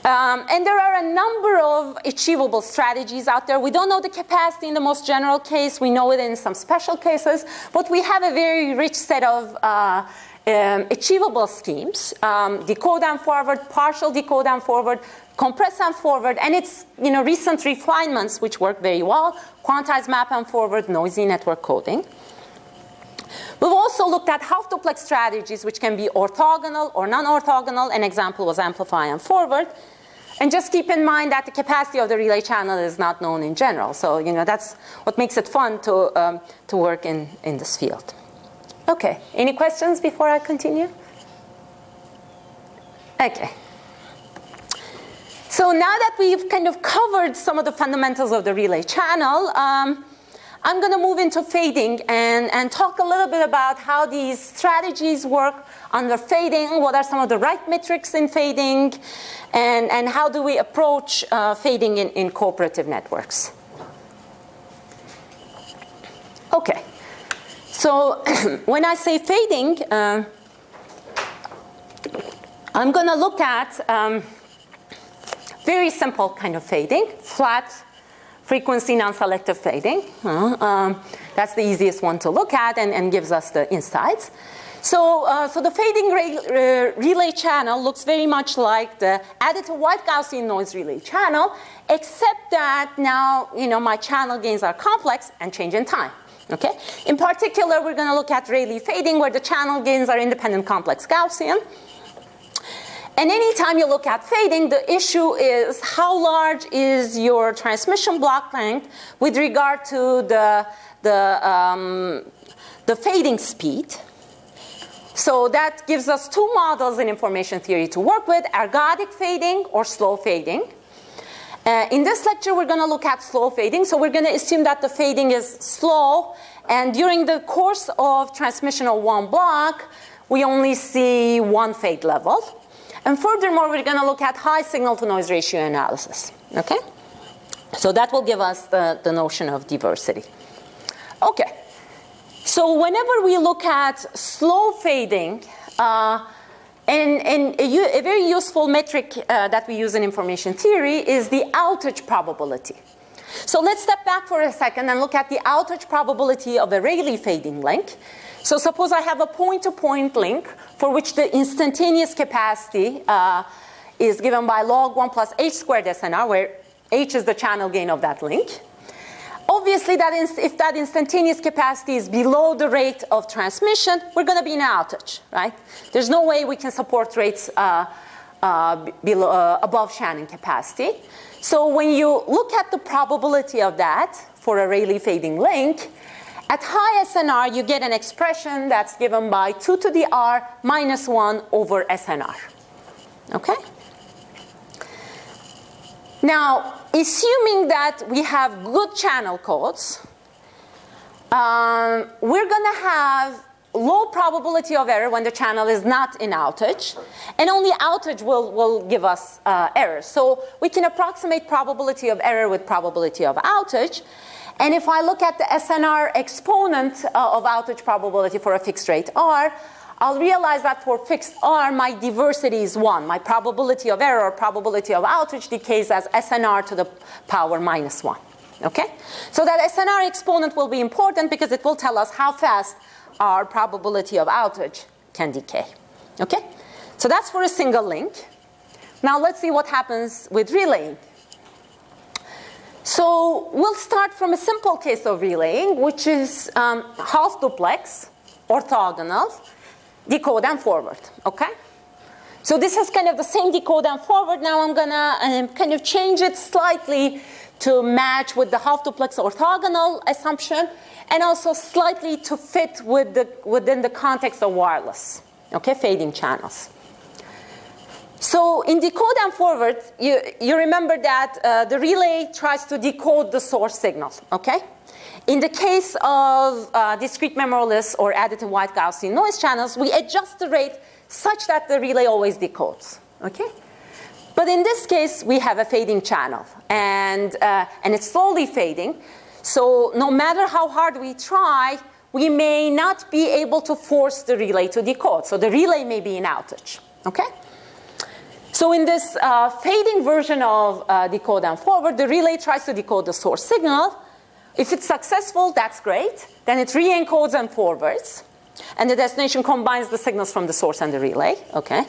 And there are a number of achievable strategies out there. We don't know the capacity in the most general case. We know it in some special cases. But we have a very rich set of achievable schemes. Decode and forward, partial decode and forward, compress and forward. And it's, you know, recent refinements which work very well. Quantized map and forward, noisy network coding. We've also looked at half duplex strategies which can be orthogonal or non-orthogonal. An example was amplify and forward. And just keep in mind that the capacity of the relay channel is not known in general. So, you know, that's what makes it fun to work in this field. Okay, any questions before I continue? Okay. So now that we've kind of covered some of the fundamentals of the relay channel, I'm going to move into fading and talk a little bit about how these strategies work under fading, what are some of the right metrics in fading, and how do we approach fading in cooperative networks. Okay, so when I say fading, I'm going to look at very simple kind of fading, flat frequency non-selective fading. That's the easiest one to look at and gives us the insights. So the fading relay channel looks very much like the additive white Gaussian noise relay channel, except that now, my channel gains are complex and change in time. Okay? In particular, we're going to look at Rayleigh fading, where the channel gains are independent complex Gaussian. And anytime you look at fading, the issue is how large is your transmission block length with regard to the fading speed. So that gives us two models in information theory to work with, ergodic fading or slow fading. In this lecture, we're going to look at slow fading. So we're going to assume that the fading is slow. And during the course of transmission of one block, we only see one fade level. And furthermore, we're going to look at high signal-to-noise ratio analysis. Okay? So that will give us the notion of diversity. Okay. So whenever we look at slow fading, and a very useful metric that we use in information theory is the outage probability. So let's step back for a second and look at the outage probability of a Rayleigh fading link. So suppose I have a point-to-point link for which the instantaneous capacity is given by log 1 plus h squared SNR, where h is the channel gain of that link. Obviously, if that instantaneous capacity is below the rate of transmission, we're going to be in an outage, right? There's no way we can support rates above Shannon capacity. So when you look at the probability of that for a Rayleigh fading link, at high SNR, you get an expression that's given by 2 to the r minus 1 over SNR. Okay? Now, assuming that we have good channel codes, we're going to have low probability of error when the channel is not in outage, and only outage will give us errors. So we can approximate probability of error with probability of outage. And if I look at the SNR exponent of outage probability for a fixed rate R, I'll realize that for fixed R, my diversity is 1. My probability of error or probability of outage decays as SNR to the power minus 1. Okay? So that SNR exponent will be important because it will tell us how fast our probability of outage can decay. Okay? So that's for a single link. Now let's see what happens with relaying. So we'll start from a simple case of relaying, which is half duplex, orthogonal, decode and forward, okay? So this is kind of the same decode and forward. Now I'm gonna kind of change it slightly to match with the half duplex orthogonal assumption, and also slightly to fit within the context of wireless, okay, fading channels. So in decode and forward, you remember that the relay tries to decode the source signal, okay? In the case of discrete memoryless or additive white Gaussian noise channels, we adjust the rate such that the relay always decodes, okay? But in this case, we have a fading channel, and it's slowly fading. So no matter how hard we try, we may not be able to force the relay to decode. So the relay may be in outage, okay? So in this fading version of decode and forward, the relay tries to decode the source signal. If it's successful, that's great. Then it re-encodes and forwards. And the destination combines the signals from the source and the relay, okay?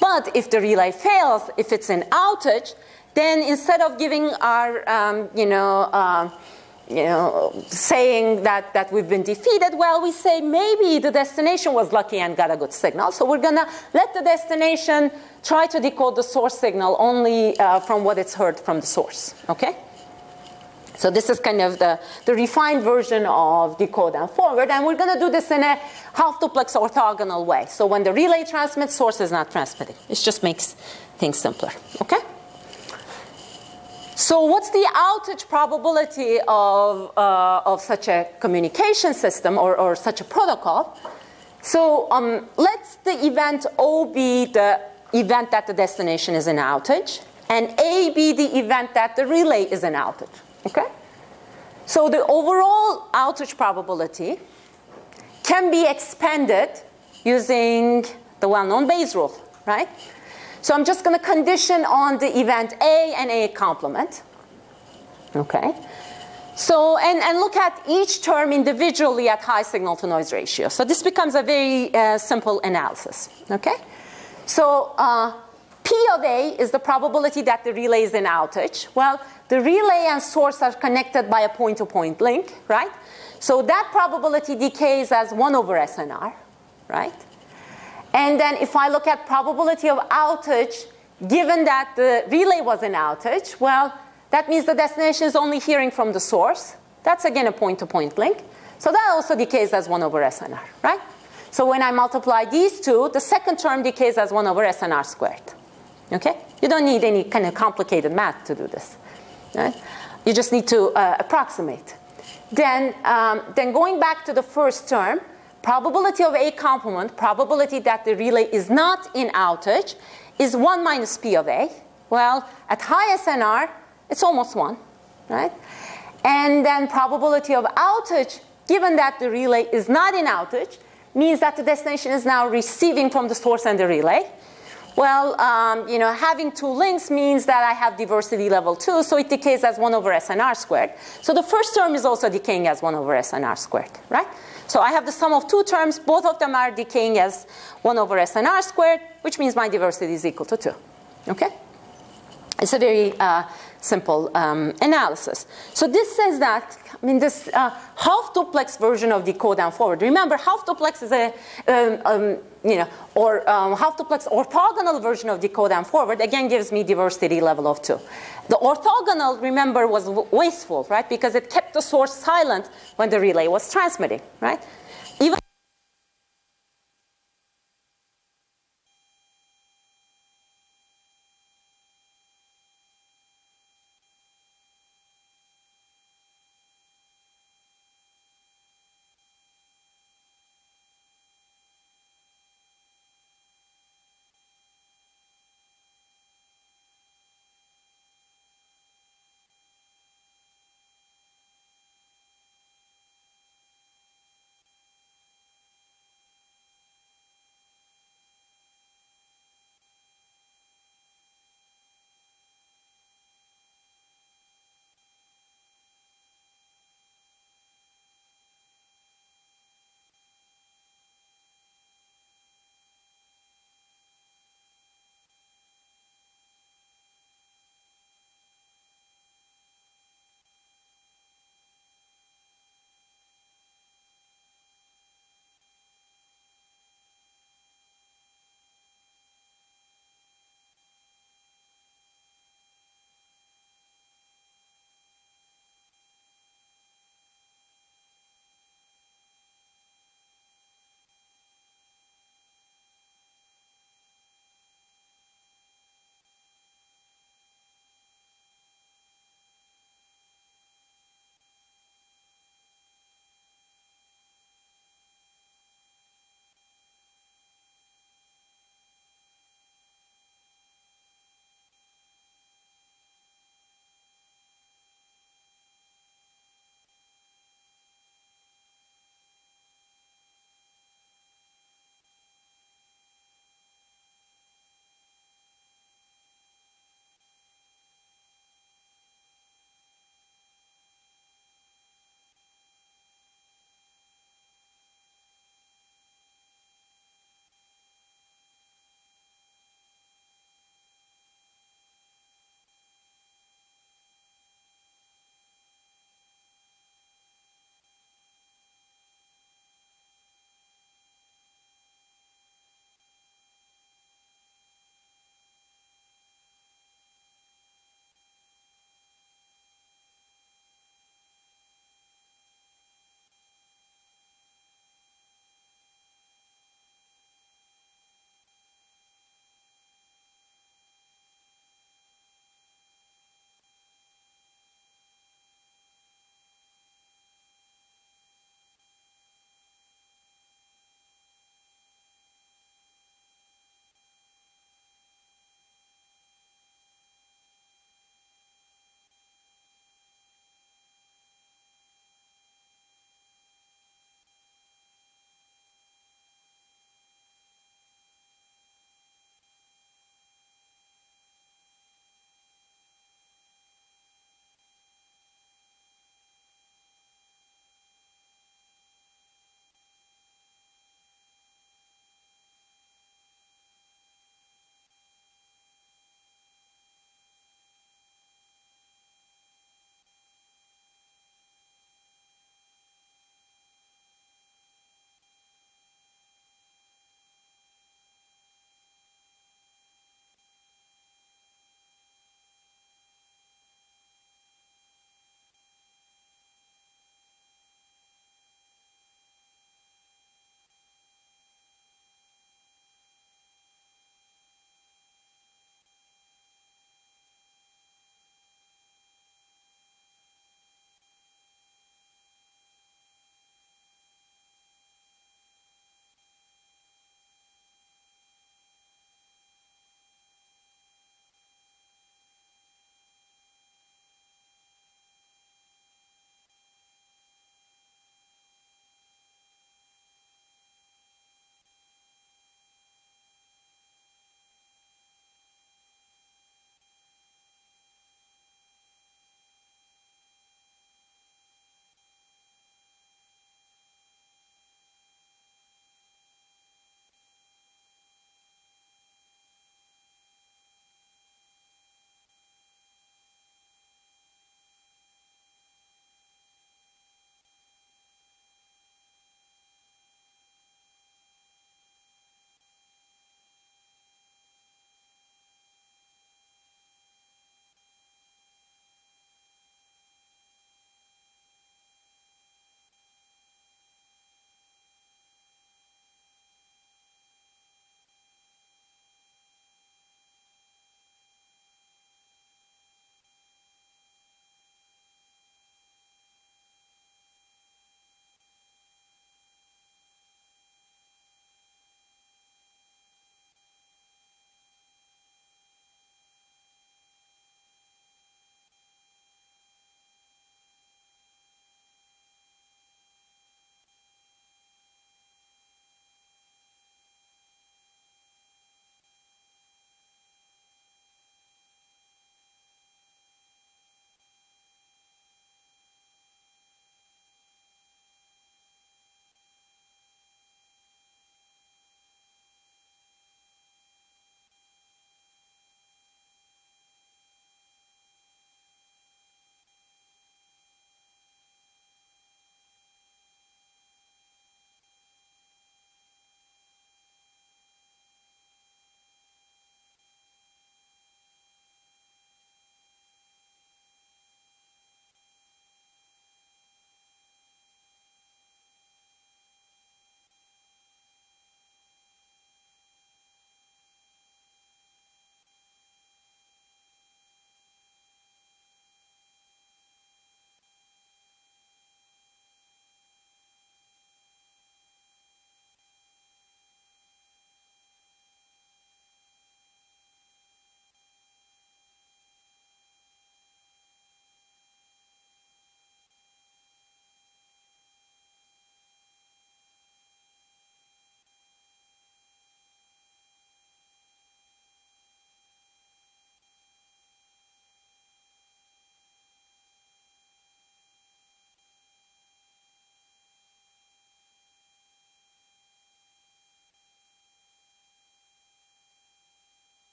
But if the relay fails, if it's an outage, then instead of giving our, saying that we've been defeated, well, we say maybe the destination was lucky and got a good signal. So we're going to let the destination try to decode the source signal only from what it's heard from the source, okay? So this is kind of the refined version of decode and forward, and we're going to do this in a half-duplex orthogonal way. So when the relay transmits, source is not transmitting. It just makes things simpler, okay? So what's the outage probability of such a communication system or such a protocol? So let the event O be the event that the destination is in outage, and A be the event that the relay is in outage. Okay? So the overall outage probability can be expanded using the well-known Bayes rule, right? So I'm just going to condition on the event A and A complement. Okay? So, and look at each term individually at high signal to noise ratio. So this becomes a very simple analysis, okay? So P of A is the probability that the relay is in outage. Well, the relay and source are connected by a point-to-point link, right? So that probability decays as 1 over SNR, right? And then if I look at probability of outage, given that the relay was in outage, well, that means the destination is only hearing from the source. That's again a point-to-point link. So that also decays as 1 over SNR, right? So when I multiply these two, the second term decays as 1 over SNR squared. Okay? You don't need any kind of complicated math to do this. Right? You just need to approximate. Then going back to the first term, probability of A complement, probability that the relay is not in outage, is 1 minus P of A. Well, at high SNR, it's almost 1, right? And then probability of outage, given that the relay is not in outage, means that the destination is now receiving from the source and the relay. Well, having two links means that I have diversity level 2, so it decays as 1 over SNR squared. So the first term is also decaying as 1 over SNR squared, right? So I have the sum of two terms. Both of them are decaying as 1 over SNR squared, which means my diversity is equal to 2, okay? It's a very simple analysis. So this says that, this half duplex version of decode and forward. Remember, half duplex is a, half duplex orthogonal version of decode and forward, again gives me diversity level of 2. The orthogonal, remember, was wasteful, right? Because it kept the source silent when the relay was transmitting, right? Even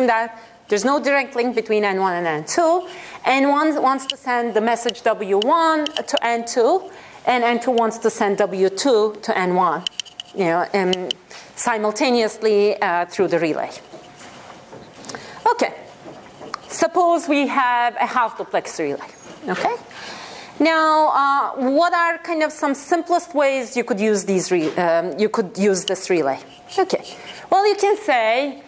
that there's no direct link between N1 and N2. N1 wants to send the message W1 to N2, and N2 wants to send W2 to N1, simultaneously through the relay. Okay, suppose we have a half duplex relay, okay? Now, what are kind of some simplest ways you could use this relay? Okay, well, you can say,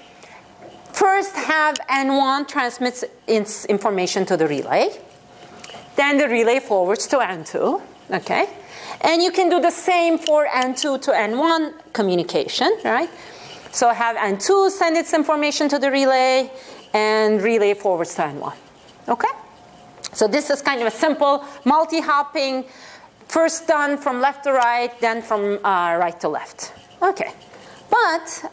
first have N1 transmits its information to the relay, then the relay forwards to N2, okay? And you can do the same for N2 to N1 communication, right? So have N2 send its information to the relay, and relay forwards to N1, okay? So this is kind of a simple multi-hopping, first done from left to right, then from right to left. Okay, but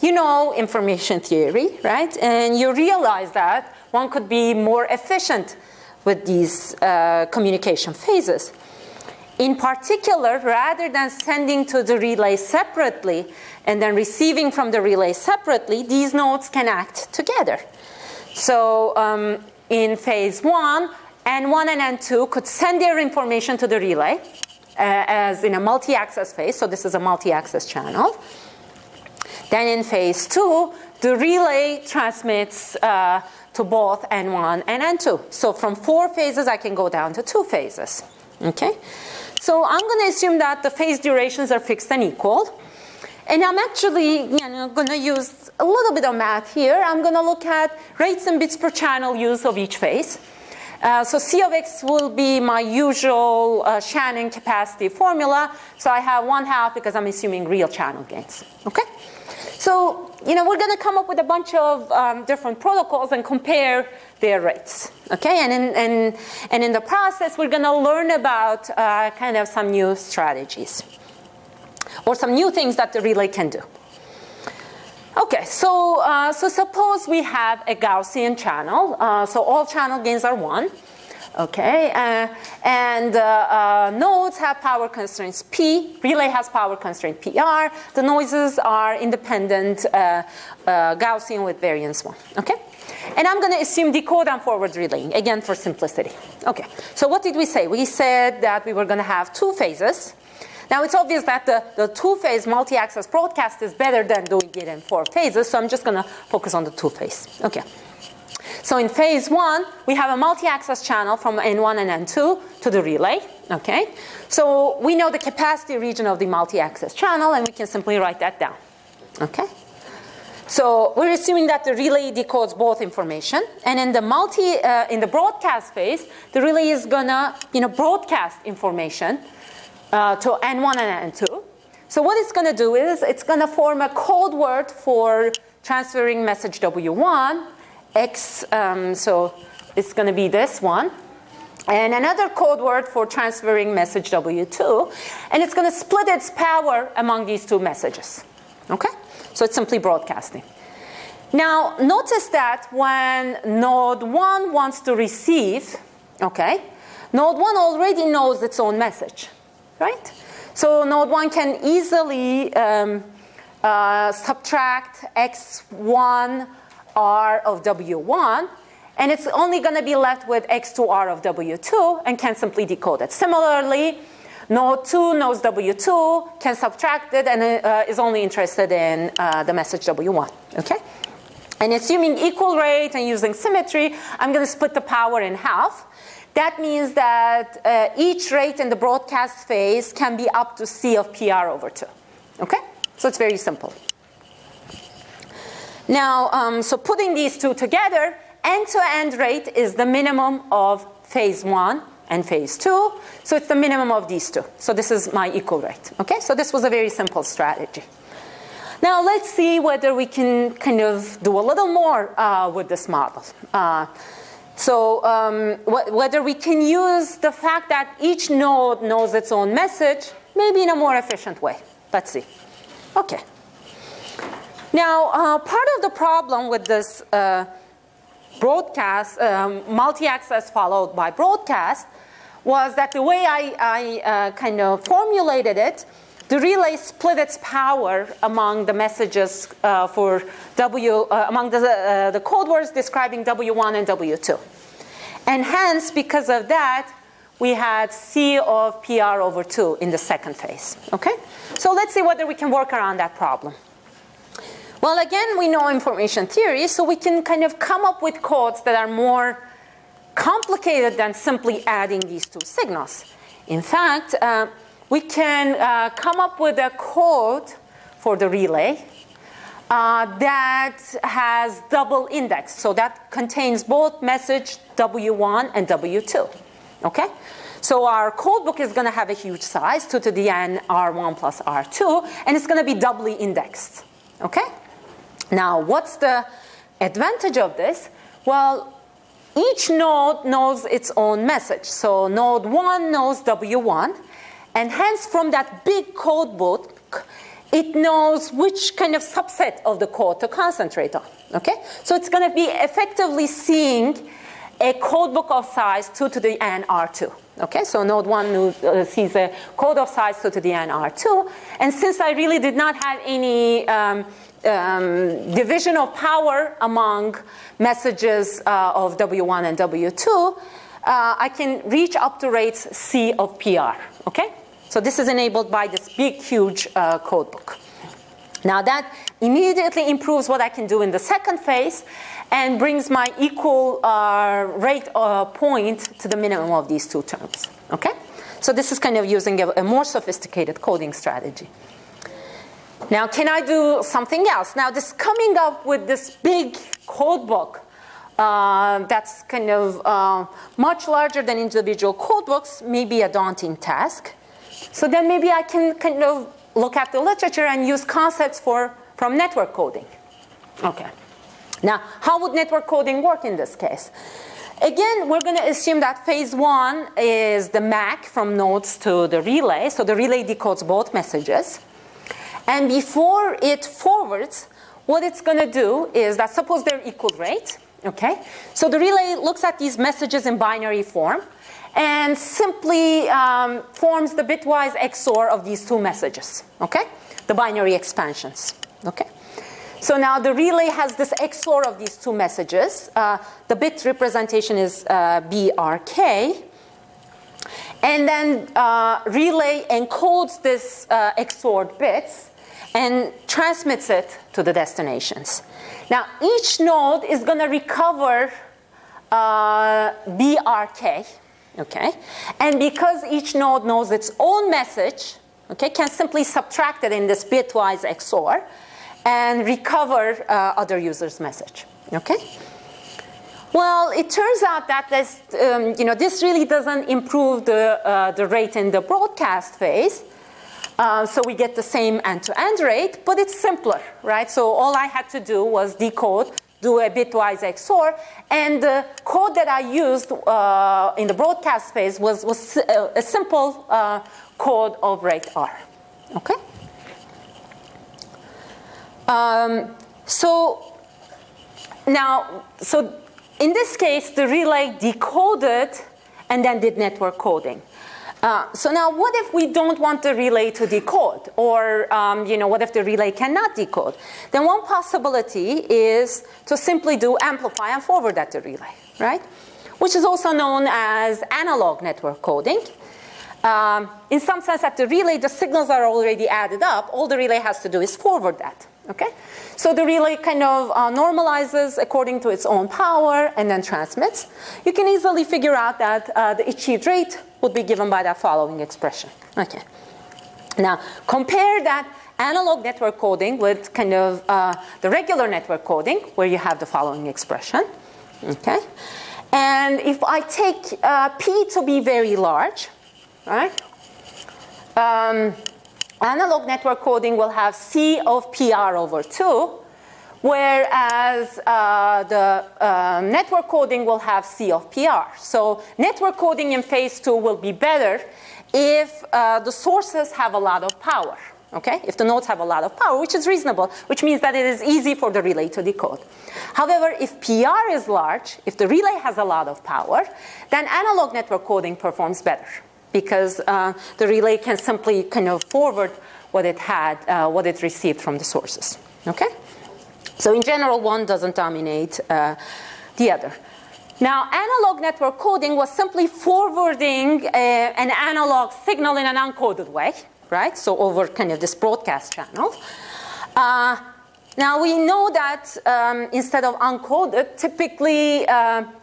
you know information theory, right? And you realize that one could be more efficient with these communication phases. In particular, rather than sending to the relay separately and then receiving from the relay separately, these nodes can act together. So in phase 1, N1 and N2 could send their information to the relay as in a multi-access phase. So this is a multi-access channel. Then in phase 2, the relay transmits to both N1 and N2. So from 4 phases, I can go down to 2 phases. Okay? So I'm going to assume that the phase durations are fixed and equal. And I'm actually going to use a little bit of math here. I'm going to look at rates and bits per channel use of each phase. So C of x will be my usual Shannon capacity formula. So I have 1/2 because I'm assuming real channel gains. Okay? So, we're going to come up with a bunch of different protocols and compare their rates. Okay? And in the process, we're going to learn about kind of some new strategies or some new things that the relay can do. Okay, so suppose we have a Gaussian channel. So all channel gains are 1. Okay, and nodes have power constraints P. Relay has power constraint PR. The noises are independent Gaussian with variance 1. Okay, and I'm going to assume decode and forward relaying, again for simplicity. Okay, so what did we say? We said that we were going to have 2 phases. Now, it's obvious that the 2-phase multi-access broadcast is better than doing it in 4 phases, so I'm just going to focus on the 2-phase. Okay. So in phase 1, we have a multi-access channel from N1 and N2 to the relay. Okay. So we know the capacity region of the multi-access channel, and we can simply write that down. Okay. So we're assuming that the relay decodes both information, and in the broadcast phase, the relay is going to broadcast information to N1 and N2. So what it's going to do is it's going to form a code word for transferring message W1, X, so it's going to be this one, and another code word for transferring message W2, and it's going to split its power among these 2 messages. Okay? So it's simply broadcasting. Now, notice that when node 1 wants to receive, okay, node 1 already knows its own message. Right? So node 1 can easily subtract x1 r of w1, and it's only going to be left with x2 r of w2 and can simply decode it. Similarly, node 2 knows w2, can subtract it, and is only interested in the message w1. Okay? And assuming equal rate and using symmetry, I'm going to split the power in half. That means that each rate in the broadcast phase can be up to C of PR over 2. Okay? So it's very simple. Now, so putting these 2 together, end-to-end rate is the minimum of phase 1 and phase 2. So it's the minimum of these 2. So this is my equal rate. Okay? So this was a very simple strategy. Now let's see whether we can kind of do a little more with this model. So whether we can use the fact that each node knows its own message, maybe in a more efficient way. Let's see. Okay. Now, part of the problem with this broadcast, multi-access followed by broadcast, was that the way I kind of formulated it, the relay split its power among the messages among the code words describing W1 and W2. And hence, because of that, we had C of PR over 2 in the second phase. Okay? So let's see whether we can work around that problem. Well, again, we know information theory, so we can kind of come up with codes that are more complicated than simply adding these two signals. In fact, we can come up with a code for the relay that has double index. So that contains both message W1 and W2. Okay? So our code book is going to have a huge size, 2 to the n R1 plus R2, and it's going to be doubly indexed. Okay? Now, what's the advantage of this? Well, each node knows its own message. So node 1 knows W1, and hence from that big code book, it knows which kind of subset of the code to concentrate on. Okay? So it's going to be effectively seeing a code book of size 2 to the n R2. Okay? So node 1 sees a code of size 2 to the n R2. And since I really did not have any division of power among messages of W1 and W2, I can reach up to rates C of PR. Okay? So this is enabled by this big, huge code book. Now that immediately improves what I can do in the second phase and brings my equal rate point to the minimum of these two terms. Okay? So this is kind of using a more sophisticated coding strategy. Now, can I do something else? Now, this coming up with this big code book that's kind of much larger than individual code books may be a daunting task. So then maybe I can kind of look at the literature and use concepts from network coding. Okay. Now, how would network coding work in this case? Again, we're going to assume that phase 1 is the MAC from nodes to the relay. So the relay decodes both messages. And before it forwards, what it's going to do is that suppose they're equal rate. Okay? So the relay looks at these messages in binary form and simply forms the bitwise XOR of these two messages. Okay? The binary expansions. Okay? So now the relay has this XOR of these two messages. The bit representation is BRK. And then relay encodes this XORed bits and transmits it to the destinations. Now, each node is going to recover BRK, okay? And because each node knows its own message, okay, can simply subtract it in this bitwise XOR and recover other user's message, okay? Well, it turns out that this, this really doesn't improve the rate in the broadcast phase. So we get the same end-to-end rate, but it's simpler, right? So all I had to do was decode, do a bitwise XOR, and the code that I used in the broadcast phase was a simple code of rate R, okay? So in this case, the relay decoded and then did network coding. So now what if we don't want the relay to decode? Or what if the relay cannot decode? Then one possibility is to simply do amplify and forward at the relay, right? Which is also known as analog network coding. In some sense, at the relay, the signals are already added up. All the relay has to do is forward that. Okay? So the relay kind of normalizes according to its own power and then transmits. You can easily figure out that the achieved rate would be given by that following expression. Okay. Now, compare that analog network coding with kind of the regular network coding, where you have the following expression. Okay? And if I take P to be very large, right? Analog network coding will have C of PR over 2, whereas the network coding will have C of PR. So network coding in phase 2 will be better if the sources have a lot of power. Okay? If the nodes have a lot of power, which is reasonable, which means that it is easy for the relay to decode. However, if PR is large, if the relay has a lot of power, then analog network coding performs better, because the relay can simply kind of forward what it had, what it received from the sources. Okay? So in general, one doesn't dominate the other. Now, analog network coding was simply forwarding an analog signal in an uncoded way, right? So over kind of this broadcast channel. Now, we know that instead of uncoded, typically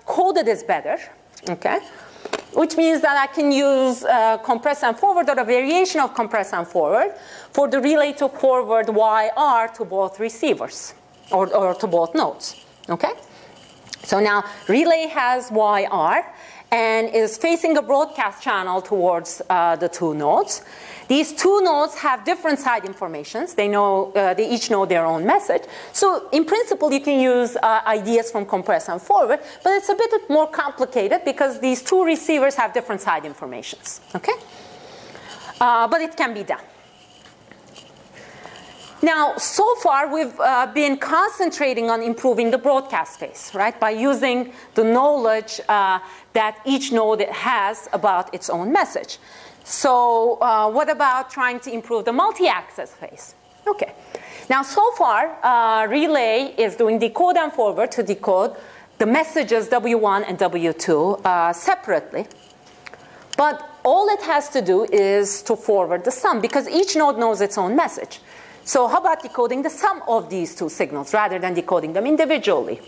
coded is better, okay? Which means that I can use compress and forward or a variation of compress and forward for the relay to forward YR to both receivers or to both nodes, okay? So now relay has YR and is facing a broadcast channel towards the two nodes. These two nodes have different side informations. They each know their own message. So in principle, you can use ideas from compress and forward, but it's a bit more complicated because these two receivers have different side informations, okay? But it can be done. Now, so far, we've been concentrating on improving the broadcast space, right, by using the knowledge that each node has about its own message. So what about trying to improve the multi-access phase? Okay. Now, so far, relay is doing decode and forward to decode the messages W1 and W2 separately. But all it has to do is to forward the sum, because each node knows its own message. So how about decoding the sum of these two signals rather than decoding them individually?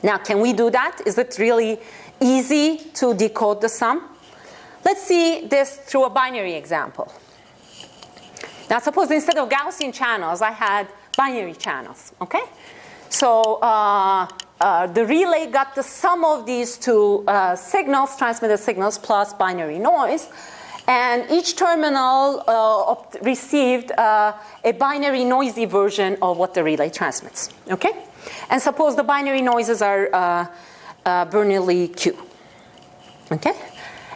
Now, can we do that? Is it really easy to decode the sum? Let's see this through a binary example. Now, suppose instead of Gaussian channels, I had binary channels, okay? So the relay got the sum of these two signals, transmitted signals, plus binary noise. And each terminal received a binary noisy version of what the relay transmits, okay? And suppose the binary noises are Bernoulli Q, okay?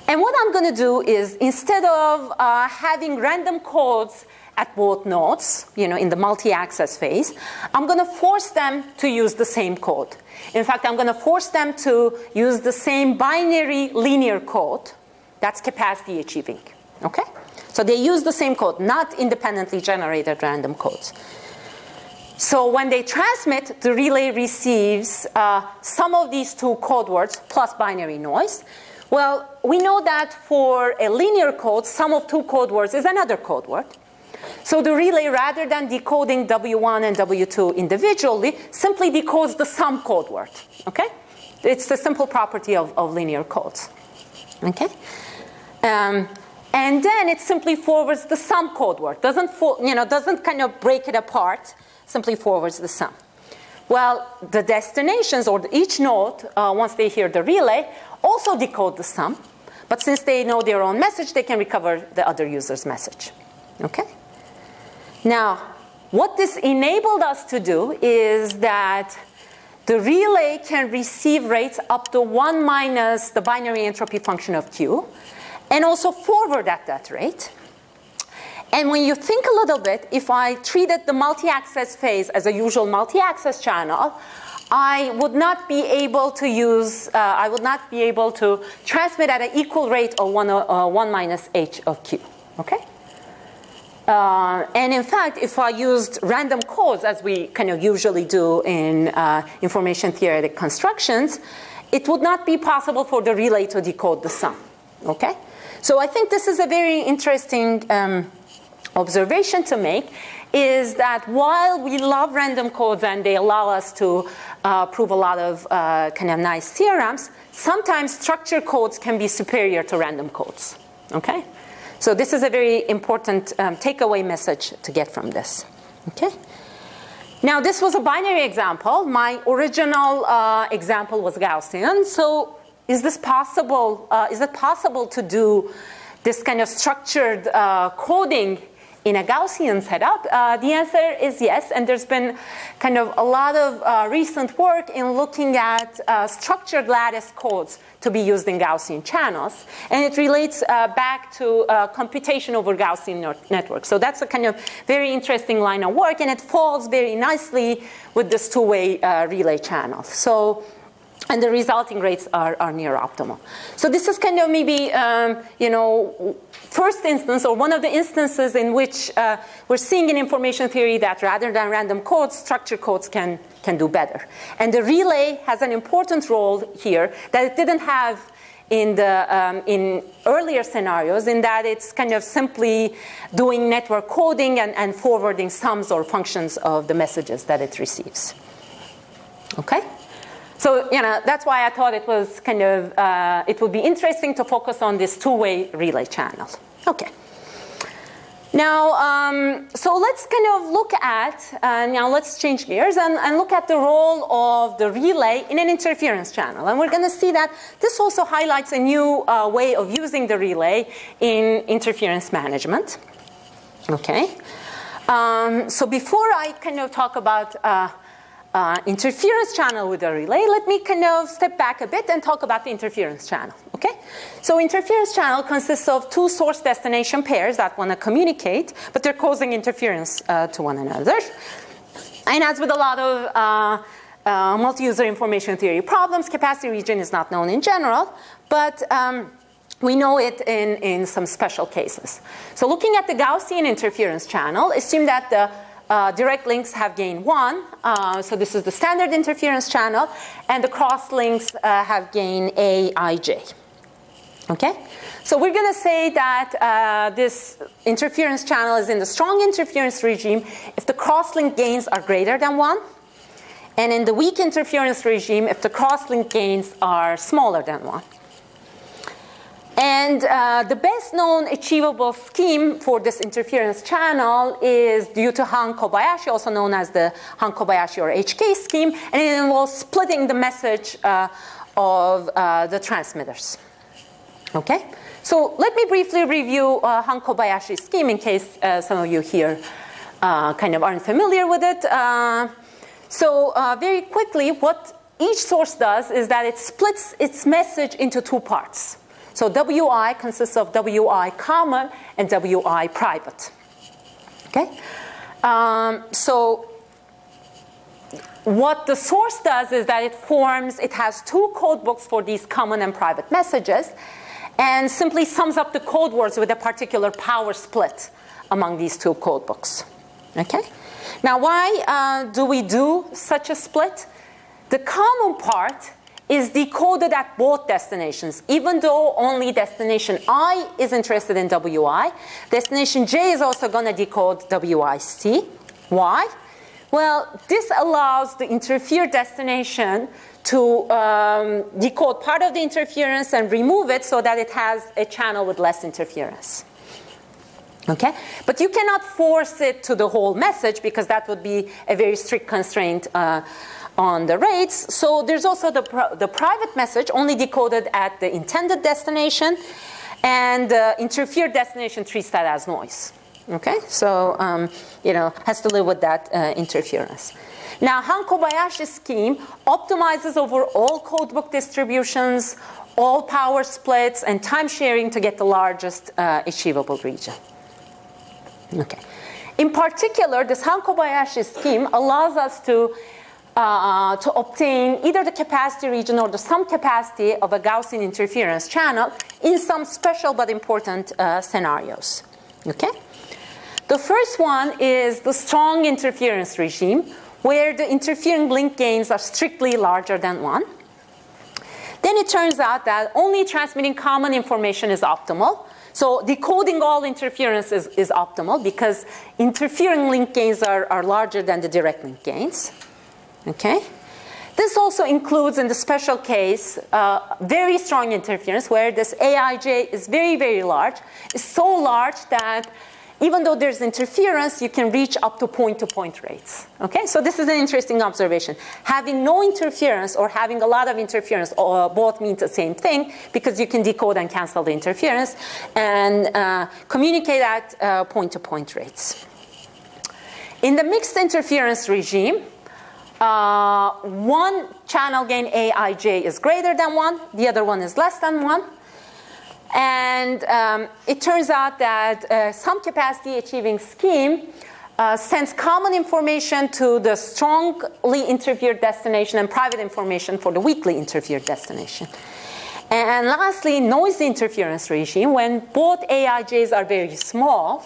And what I'm going to do is, instead of having random codes at both nodes, in the multi-access phase, I'm going to force them to use the same code. In fact, I'm going to force them to use the same binary linear code. That's capacity achieving, okay? So they use the same code, not independently generated random codes. So when they transmit, the relay receives some of these two code words plus binary noise. Well, we know that for a linear code, sum of two code words is another code word. So the relay, rather than decoding W1 and W2 individually, simply decodes the sum code word, okay? It's the simple property of linear codes, okay? And then it simply forwards the sum code word. Doesn't kind of break it apart, simply forwards the sum. Well, the destinations, or each node, once they hear the relay, also decode the sum. But since they know their own message, they can recover the other user's message. Okay? Now, what this enabled us to do is that the relay can receive rates up to 1 minus the binary entropy function of Q, and also forward at that rate. And when you think a little bit, if I treated the multi-access phase as a usual multi-access channel, I would not be able to transmit at an equal rate of 1 minus h of Q, okay? And in fact, if I used random codes, as we kind of usually do in information theoretic constructions, it would not be possible for the relay to decode the sum, okay? So I think this is a very interesting observation to make, is that while we love random codes and they allow us to prove a lot of kind of nice theorems, sometimes structured codes can be superior to random codes, okay? So this is a very important takeaway message to get from this, okay? Now, this was a binary example. My original example was Gaussian. So is this possible? Is it possible to do this kind of structured coding in a Gaussian setup? The answer is yes, and there's been kind of a lot of recent work in looking at structured lattice codes to be used in Gaussian channels, and it relates back to computation over Gaussian networks. So that's a kind of very interesting line of work, and it falls very nicely with this two-way relay channel. So and the resulting rates are near optimal. So this is kind of maybe, you know, first instance or one of the instances in which we're seeing in information theory that rather than random codes, structured codes can do better. And the relay has an important role here that it didn't have in earlier scenarios, in that it's kind of simply doing network coding and forwarding sums or functions of the messages that it receives. Okay? So, you know, that's why I thought it was kind of, it would be interesting to focus on this two-way relay channel. Okay. Now, so let's kind of look at, now let's change gears and look at the role of the relay in an interference channel. And we're going to see that this also highlights a new way of using the relay in interference management. Okay. So before I kind of talk about interference channel with a relay, let me kind of step back a bit and talk about the interference channel, okay? So interference channel consists of two source destination pairs that want to communicate, but they're causing interference to one another. And as with a lot of multi-user information theory problems, capacity region is not known in general, but we know it in some special cases. So looking at the Gaussian interference channel, assume that the direct links have gain 1, so this is the standard interference channel, and the cross links have gain Aij. Okay? So we're going to say that this interference channel is in the strong interference regime if the cross-link gains are greater than 1, and in the weak interference regime if the cross-link gains are smaller than 1. And the best known achievable scheme for this interference channel is due to Hahn-Kobayashi, also known as the Hahn-Kobayashi or HK scheme, and it involves splitting the message of the transmitters. Okay? So let me briefly review Hahn-Kobayashi scheme in case some of you here kind of aren't familiar with it. So very quickly, what each source does is that it splits its message into two parts. So WI consists of WI common and WI private. Okay? So what the source does is that it has two code books for these common and private messages, and simply sums up the code words with a particular power split among these two code books. Okay? Now, why do we do such a split? The common part is decoded at both destinations, even though only destination I is interested in WI. Destination J is also going to decode WIC. Why? Well, this allows the interfered destination to decode part of the interference and remove it so that it has a channel with less interference. Okay? But you cannot force it to the whole message because that would be a very strict constraint on the rates. So there's also the private message only decoded at the intended destination, and the interfered destination treats that as noise. Okay? So, you know, has to live with that interference. Now, Hahn-Kobayashi scheme optimizes over all codebook distributions, all power splits, and time sharing to get the largest achievable region. Okay. In particular, this Hahn-Kobayashi scheme allows us to obtain either the capacity region or the sum capacity of a Gaussian interference channel in some special but important scenarios. Okay? The first one is the strong interference regime, where the interfering link gains are strictly larger than 1. Then it turns out that only transmitting common information is optimal. So decoding all interference is optimal because interfering link gains are larger than the direct link gains. Okay? This also includes, in the special case, very strong interference where this Aij is very, very large. It's so large that even though there's interference, you can reach up to point-to-point rates. Okay? So this is an interesting observation. Having no interference or having a lot of interference both mean the same thing because you can decode and cancel the interference and communicate at point-to-point rates. In the mixed interference regime, one channel gain Aij is greater than 1, the other one is less than 1. And it turns out that some capacity achieving scheme sends common information to the strongly interfered destination and private information for the weakly interfered destination. And lastly, noise interference regime. When both AIJs are very small,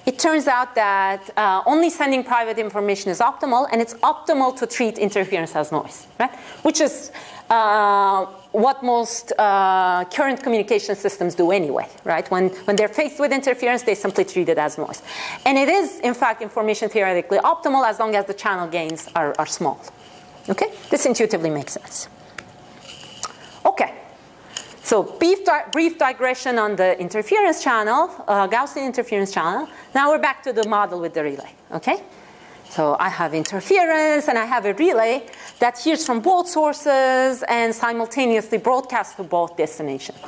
it turns out that only sending private information is optimal, and it's optimal to treat interference as noise, right? Which is what most current communication systems do anyway, right? When they're faced with interference, they simply treat it as noise. And it is, in fact, information theoretically optimal as long as the channel gains are small. Okay? This intuitively makes sense. Okay. So brief digression on the interference channel, Gaussian interference channel. Now we're back to the model with the relay, okay? So I have interference and I have a relay that hears from both sources and simultaneously broadcasts to both destinations.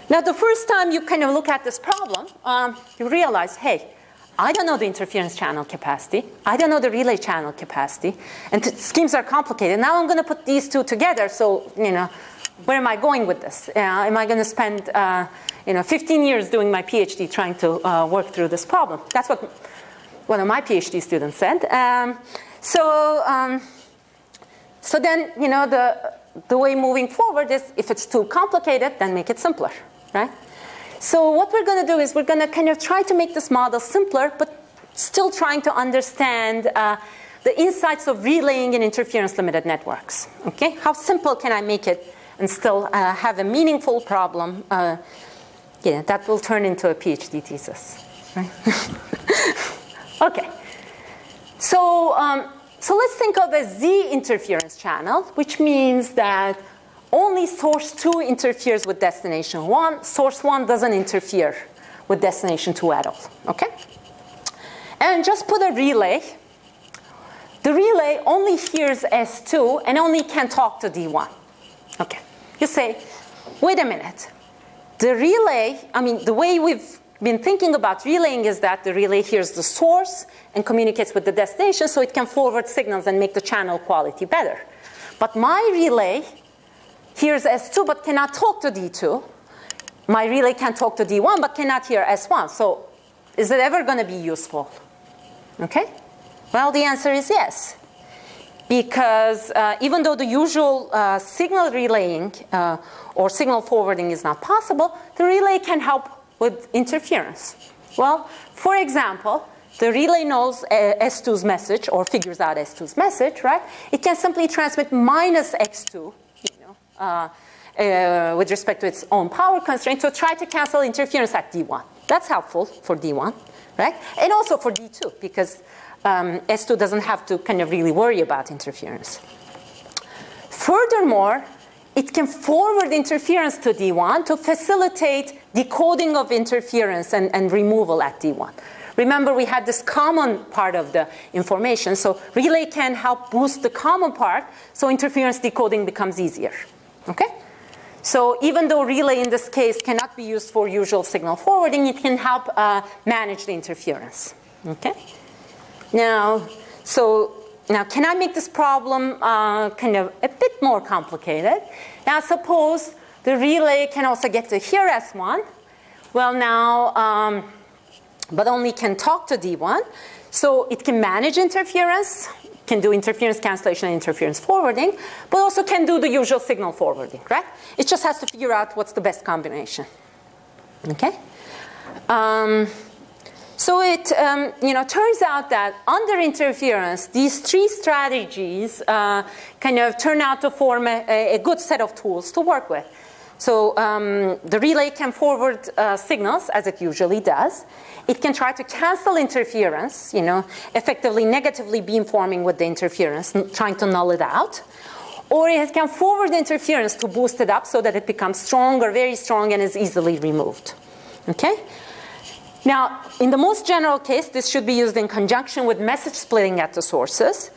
Now the first time you kind of look at this problem, you realize, hey, I don't know the interference channel capacity. I don't know the relay channel capacity. And schemes are complicated. Now I'm going to put these two together so, you know, where am I going with this? Am I going to spend 15 years doing my PhD trying to work through this problem? That's what one of my PhD students said. So then, you know, the way moving forward is if it's too complicated, then make it simpler, right? So what we're going to do is we're going to kind of try to make this model simpler, but still trying to understand the insights of relaying in interference-limited networks. Okay, how simple can I make it and still have a meaningful problem that will turn into a PhD thesis, right? Okay, so let's think of a Z interference channel, which means that only source 2 interferes with destination 1. Source 1 doesn't interfere with destination 2 at all, okay? And just put a relay. The relay only hears S2 and only can talk to D1. Okay, you say, wait a minute. The relay, I mean, the way we've been thinking about relaying is that the relay hears the source and communicates with the destination so it can forward signals and make the channel quality better. But my relay hears S2 but cannot talk to D2. My relay can talk to D1 but cannot hear S1. So is it ever going to be useful? Okay? Well, the answer is yes. Because even though the usual signal relaying or signal forwarding is not possible, the relay can help with interference. Well, for example, the relay knows S2's message or figures out S2's message, right? It can simply transmit minus X2, with respect to its own power constraint, so try to cancel interference at D1. That's helpful for D1, right? And also for D2, because S2 doesn't have to kind of really worry about interference. Furthermore, it can forward interference to D1 to facilitate decoding of interference and removal at D1. Remember, we had this common part of the information, so relay can help boost the common part, so interference decoding becomes easier. Okay? So even though relay in this case cannot be used for usual signal forwarding, it can help manage the interference. Okay? Now, can I make this problem kind of a bit more complicated? Now, suppose the relay can also get to hear S1. Well, now, but only can talk to D1. So it can manage interference, can do interference cancellation and interference forwarding, but also can do the usual signal forwarding, right? It just has to figure out what's the best combination. Okay? So it turns out that under interference, these three strategies kind of turn out to form a good set of tools to work with. So the relay can forward signals, as it usually does. It can try to cancel interference, effectively negatively beamforming with the interference, trying to null it out. Or it can forward interference to boost it up so that it becomes stronger, very strong, and is easily removed. Okay? Now, in the most general case, this should be used in conjunction with message splitting at the sources.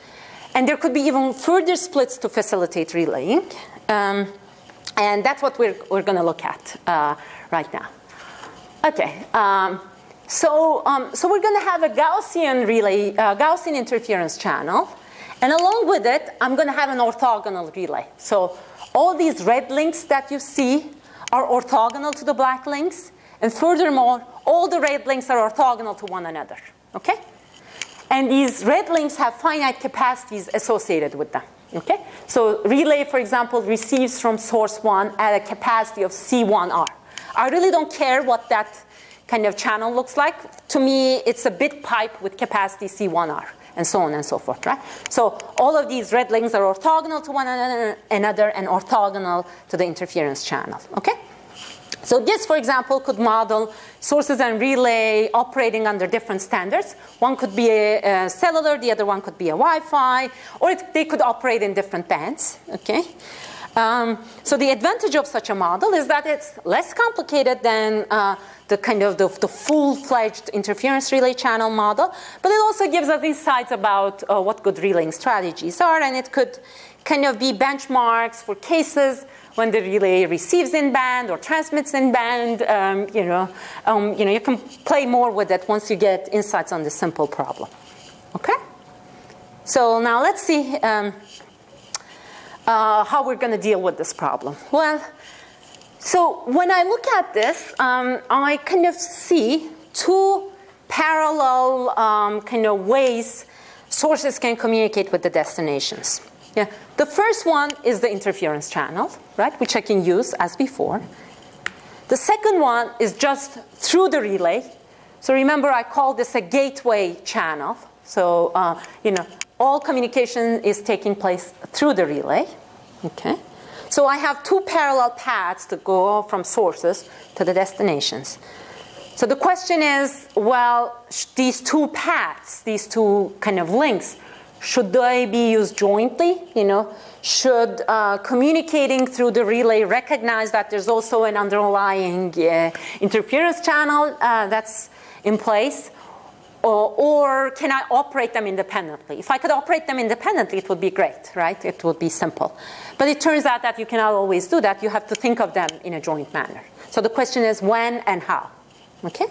And there could be even further splits to facilitate relaying. And that's what we're going to look at right now. Okay. So we're going to have a Gaussian relay, Gaussian interference channel. And along with it, I'm going to have an orthogonal relay. So all these red links that you see are orthogonal to the black links. And furthermore, all the red links are orthogonal to one another. Okay? And these red links have finite capacities associated with them. Okay? So relay, for example, receives from source 1 at a capacity of C1R. I really don't care what that kind of channel looks like. To me, it's a bit pipe with capacity C1R, and so on and so forth, right? So all of these red links are orthogonal to one another and orthogonal to the interference channel, okay? So this, for example, could model sources and relay operating under different standards. One could be a cellular, the other one could be a Wi-Fi, or they could operate in different bands, okay? So the advantage of such a model is that it's less complicated than the kind of the full-fledged interference relay channel model, but it also gives us insights about what good relaying strategies are, and it could kind of be benchmarks for cases when the relay receives in band or transmits in band. You can play more with it once you get insights on this simple problem. Okay? So now let's see how we're going to deal with this problem. Well, so when I look at this, I kind of see two parallel kind of ways sources can communicate with the destinations. Yeah. The first one is the interference channel, right, which I can use as before. The second one is just through the relay. So remember, I call this a gateway channel. So, all communication is taking place through the relay. Okay. So I have two parallel paths to go from sources to the destinations. So the question is, well, these two paths, these two kind of links, should they be used jointly? Should communicating through the relay recognize that there's also an underlying interference channel that's in place? Or can I operate them independently? If I could operate them independently, it would be great, right? It would be simple. But it turns out that you cannot always do that. You have to think of them in a joint manner. So the question is when and how, okay?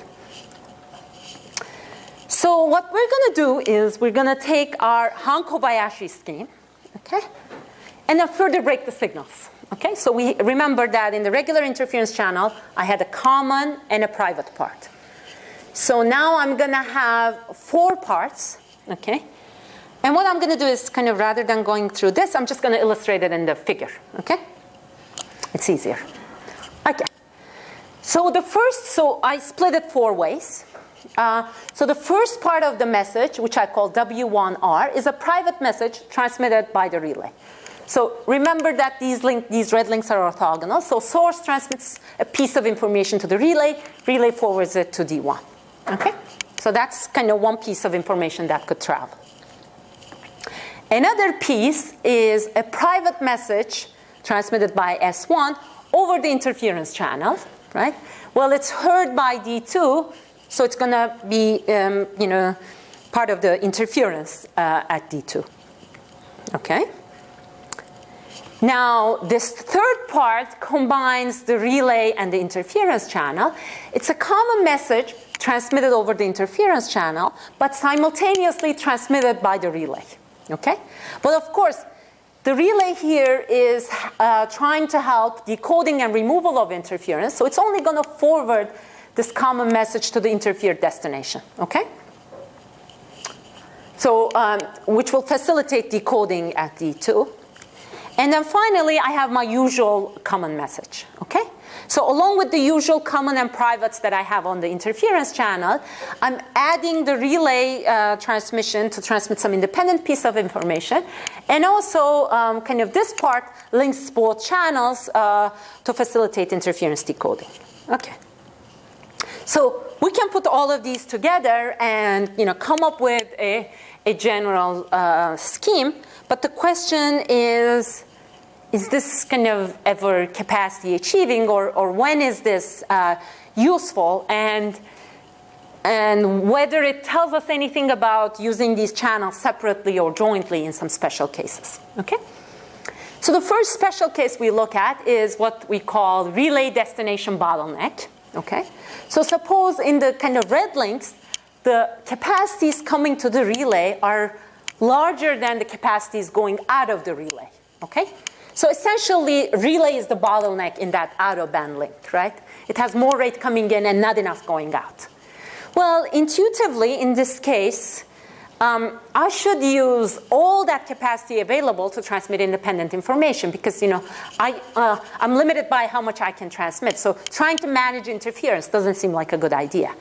So what we're going to do is we're going to take our Han-Kobayashi scheme, okay, and then further break the signals, okay? So we remember that in the regular interference channel, I had a common and a private part. So now I'm going to have 4 parts, okay? And what I'm going to do is kind of, rather than going through this, I'm just going to illustrate it in the figure, okay? It's easier. Okay. So I split it 4 ways. So the first part of the message, which I call W1R, is a private message transmitted by the relay. So remember that these red links are orthogonal. So source transmits a piece of information to the relay forwards it to D1. Okay? So that's kind of one piece of information that could travel. Another piece is a private message transmitted by S1 over the interference channel, right? Well, it's heard by D2, so it's going to be, part of the interference at D2. Okay? Now, this third part combines the relay and the interference channel. It's a common message transmitted over the interference channel, but simultaneously transmitted by the relay. Okay? But of course, the relay here is trying to help decoding and removal of interference, so it's only going to forward this common message to the interfered destination. Okay? So, which will facilitate decoding at D2. And then finally, I have my usual common message, okay? So along with the usual common and privates that I have on the interference channel, I'm adding the relay transmission to transmit some independent piece of information. And also, kind of this part links both channels to facilitate interference decoding. Okay. So we can put all of these together and, come up with a general scheme. But the question is this kind of ever capacity achieving, or when is this useful, and whether it tells us anything about using these channels separately or jointly in some special cases. Okay? So the first special case we look at is what we call relay destination bottleneck. Okay? So suppose in the kind of red links, the capacities coming to the relay are larger than the capacities going out of the relay. Okay? So essentially, relay is the bottleneck in that out-of-band link, right? It has more rate coming in and not enough going out. Well, intuitively, in this case, I should use all that capacity available to transmit independent information because, I'm limited by how much I can transmit. So trying to manage interference doesn't seem like a good idea.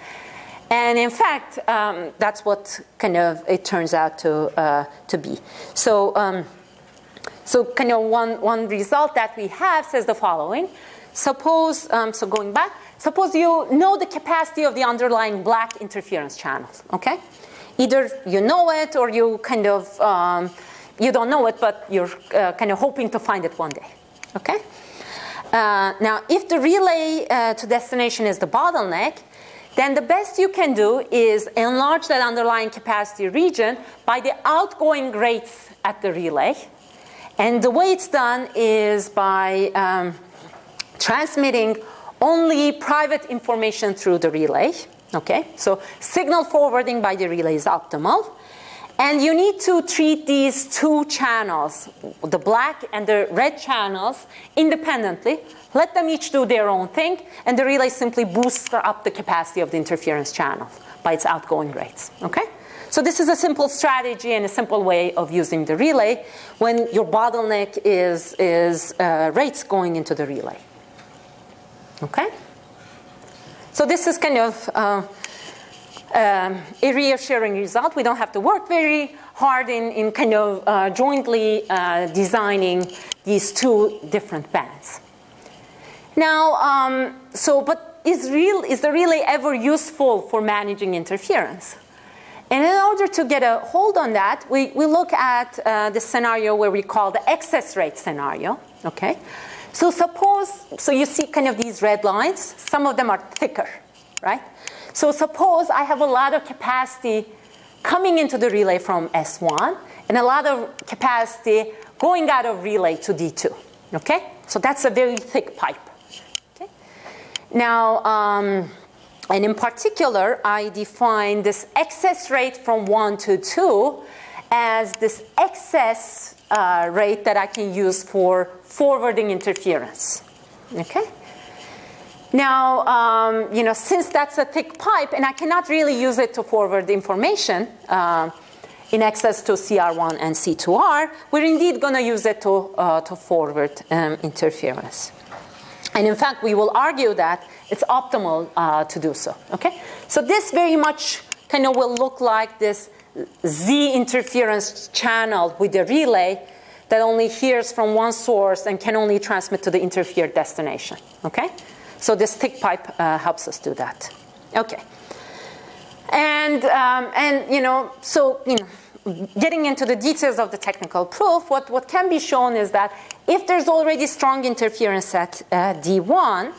And in fact, that's what kind of it turns out to be. So kind of one result that we have says the following. Suppose, so going back, suppose you know the capacity of the underlying black interference channels, okay? Either you know it or you kind of, you don't know it, but you're kind of hoping to find it one day, okay? Now, if the relay to destination is the bottleneck, then the best you can do is enlarge that underlying capacity region by the outgoing rates at the relay. And the way it's done is by transmitting only private information through the relay. Okay, so signal forwarding by the relay is optimal. And you need to treat these two channels, the black and the red channels, independently. Let them each do their own thing, and the relay simply boosts up the capacity of the interference channel by its outgoing rates. Okay? So this is a simple strategy and a simple way of using the relay when your bottleneck is rates going into the relay. Okay? So this is kind of a reassuring result. We don't have to work very hard in kind of jointly designing these two different bands. Now, but is the relay ever useful for managing interference? And in order to get a hold on that, we look at the scenario where we call the excess rate scenario. Okay. So so you see kind of these red lines. Some of them are thicker, right? So suppose I have a lot of capacity coming into the relay from S1 and a lot of capacity going out of relay to D2, okay? So that's a very thick pipe, okay? Now, and in particular, I define this excess rate from 1 to 2 as this excess rate that I can use for forwarding interference, okay? Now, since that's a thick pipe and I cannot really use it to forward information in excess to CR1 and C2R, we're indeed going to use it to forward interference. And in fact, we will argue that it's optimal to do so, okay? So this very much kind of will look like this Z interference channel with the relay that only hears from one source and can only transmit to the interfered destination, okay? So this thick pipe helps us do that. Okay. And getting into the details of the technical proof, what can be shown is that if there's already strong interference at D1,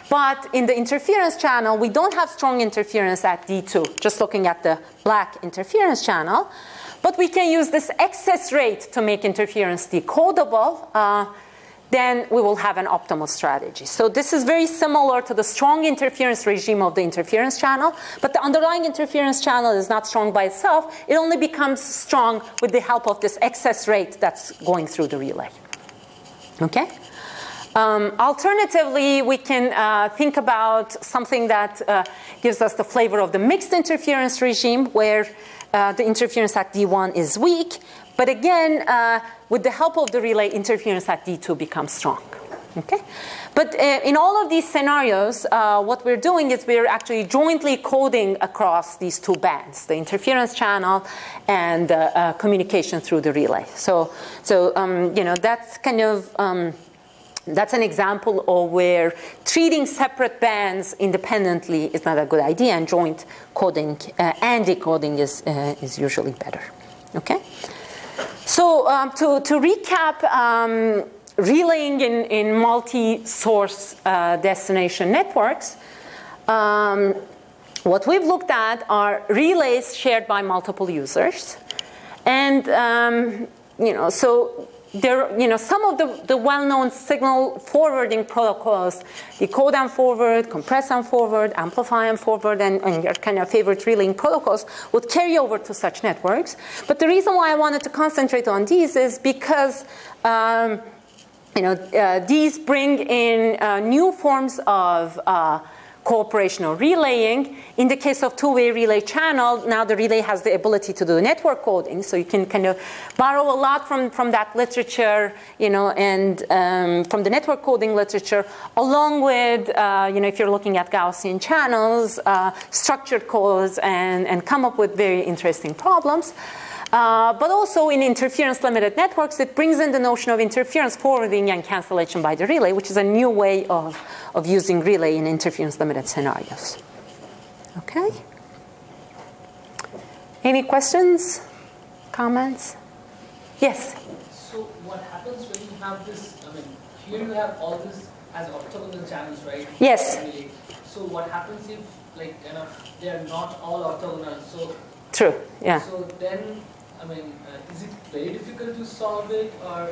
but in the interference channel, we don't have strong interference at D2, just looking at the black interference channel, but we can use this excess rate to make interference decodable, then we will have an optimal strategy. So this is very similar to the strong interference regime of the interference channel, but the underlying interference channel is not strong by itself. It only becomes strong with the help of this excess rate that's going through the relay. Okay? Alternatively, we can think about something that gives us the flavor of the mixed interference regime, where the interference at D1 is weak, but again, with the help of the relay, interference at D2 becomes strong. Okay? But in all of these scenarios, what we're doing is we're actually jointly coding across these two bands, the interference channel and communication through the relay. So that's kind of that's an example of where treating separate bands independently is not a good idea, and joint coding and decoding is usually better. Okay. So to recap, relaying in multi-source destination networks, what we've looked at are relays shared by multiple users, and so there, some of the well-known signal forwarding protocols, decode and forward, compress and forward, amplify and forward, and your kind of favorite relaying protocols would carry over to such networks. But the reason why I wanted to concentrate on these is because these bring in new forms of cooperation or relaying. In the case of two-way relay channel, now the relay has the ability to do network coding, so you can kind of borrow a lot from that literature, and from the network coding literature, along with, if you're looking at Gaussian channels, structured codes, and come up with very interesting problems. But also in interference-limited networks, it brings in the notion of interference forwarding and cancellation by the relay, which is a new way of using relay in interference-limited scenarios. Okay? Any questions? Comments? Yes? So what happens when you have this, here you have all this as orthogonal channels, right? Yes. So what happens if, they are not all orthogonal? So true, yeah. So then, is it very difficult to solve it, or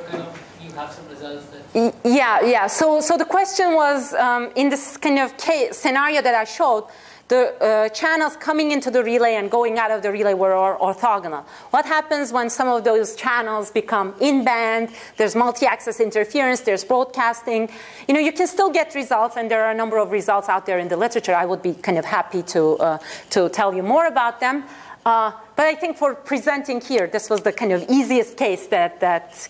you have some results that? Yeah. So the question was, in this kind of scenario that I showed, the channels coming into the relay and going out of the relay were orthogonal. What happens when some of those channels become in-band? There's multi-access interference, there's broadcasting. You can still get results, and there are a number of results out there in the literature. I would be kind of happy to tell you more about them. But I think for presenting here, this was the kind of easiest case that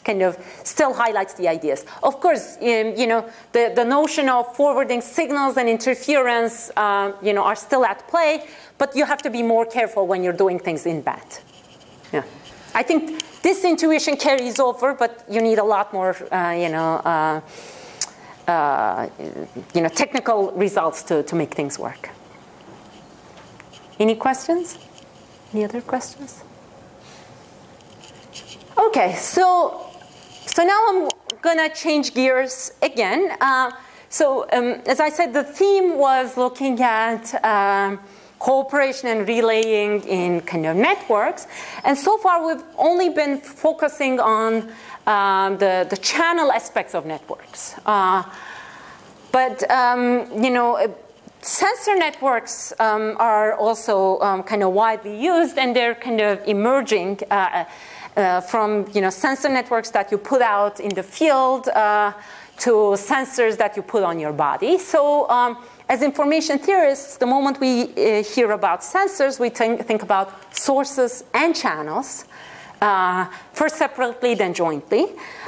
kind of still highlights the ideas. Of course, the notion of forwarding signals and interference, are still at play, but you have to be more careful when you're doing things in band. Yeah, I think this intuition carries over, but you need a lot more, technical results to make things work. Any questions? Any other questions? Okay, so now I'm gonna change gears again. As I said, the theme was looking at cooperation and relaying in kind of networks, and so far we've only been focusing on the channel aspects of networks. Sensor networks are also kind of widely used, and they're kind of emerging from sensor networks that you put out in the field to sensors that you put on your body. So as information theorists, the moment we hear about sensors, we think about sources and channels, first separately, then jointly.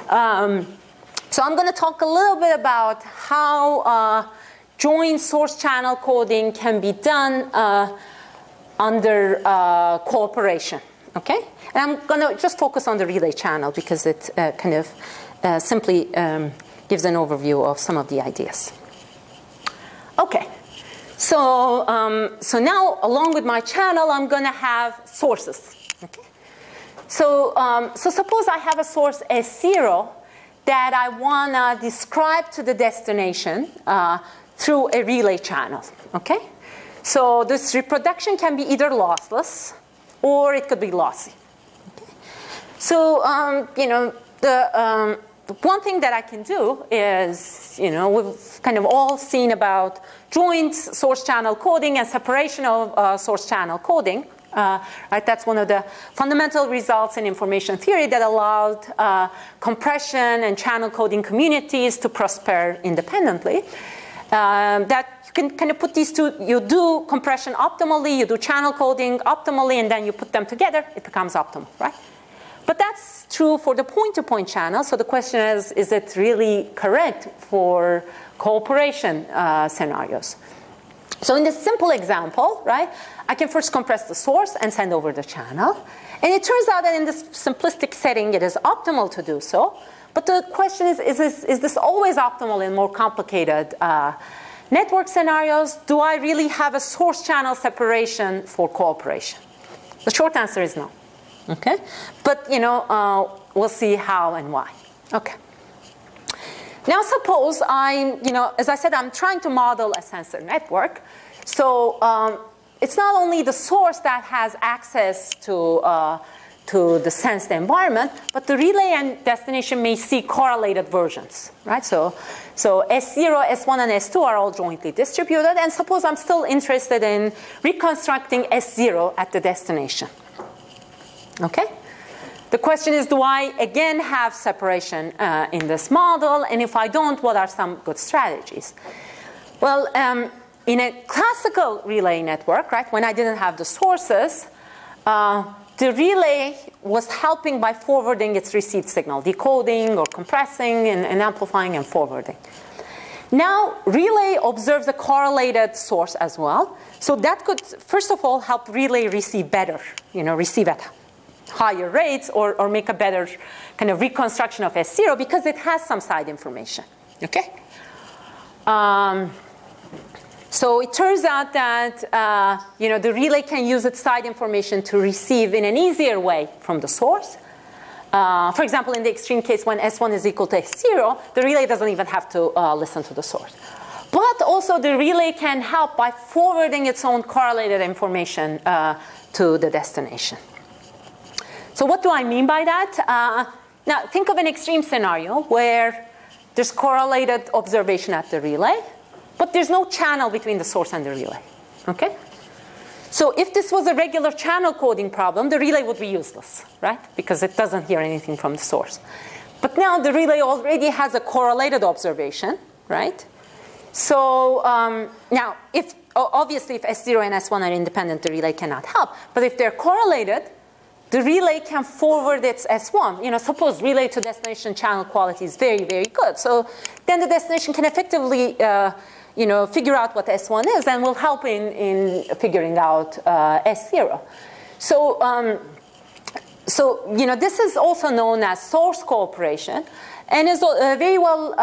So I'm going to talk a little bit about how joint source channel coding can be done under cooperation, okay? And I'm going to just focus on the relay channel because it kind of simply gives an overview of some of the ideas. Okay, so now along with my channel, I'm going to have sources, okay? So suppose I have a source S0 that I want to describe to the destination through a relay channel, okay? So this reproduction can be either lossless or it could be lossy. Okay? So, the one thing that I can do is, we've kind of all seen about joint source channel coding and separation of source channel coding. Right? That's one of the fundamental results in information theory that allowed compression and channel coding communities to prosper independently. That you can kind of put these two, you do compression optimally, you do channel coding optimally, and then you put them together, it becomes optimal, right? But that's true for the point-to-point channel. So the question is it really correct for cooperation scenarios? So in this simple example, right, I can first compress the source and send over the channel. And it turns out that in this simplistic setting, it is optimal to do so. But the question is this always optimal in more complicated network scenarios? Do I really have a source channel separation for cooperation? The short answer is no. Okay? But, we'll see how and why. Okay. Now suppose as I said, I'm trying to model a sensor network. So it's not only the source that has access to the sensed environment, but the relay and destination may see correlated versions, right? So S0, S1, and S2 are all jointly distributed, and suppose I'm still interested in reconstructing S0 at the destination. Okay? The question is, do I again have separation in this model? And if I don't, what are some good strategies? Well, in a classical relay network, right, when I didn't have the sources, the relay was helping by forwarding its received signal, decoding or compressing and amplifying and forwarding. Now, relay observes a correlated source as well. So that could, first of all, help relay receive better, receive at higher rates or make a better kind of reconstruction of S0 because it has some side information, okay? So it turns out that, the relay can use its side information to receive in an easier way from the source. For example, in the extreme case, when S1 is equal to S0, the relay doesn't even have to listen to the source. But also the relay can help by forwarding its own correlated information to the destination. So what do I mean by that? Now, think of an extreme scenario where there's correlated observation at the relay, but there's no channel between the source and the relay, okay? So if this was a regular channel coding problem, the relay would be useless, right? Because it doesn't hear anything from the source. But now the relay already has a correlated observation, right? So now, obviously if S0 and S1 are independent, the relay cannot help. But if they're correlated, the relay can forward its S1. Suppose relay to destination channel quality is very, very good. So then the destination can effectively figure out what S1 is and will help in figuring out S0. So, this is also known as source cooperation and is very well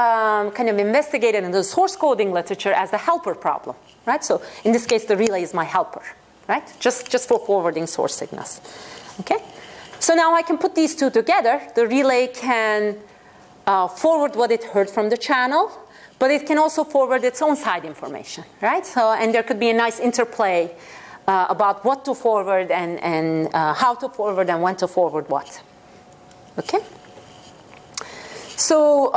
kind of investigated in the source coding literature as the helper problem, right? So in this case, the relay is my helper, right? Just for forwarding source signals, okay? So now I can put these two together. The relay can forward what it heard from the channel, but it can also forward its own side information, right? So, and there could be a nice interplay about what to forward and how to forward and when to forward what, okay? So,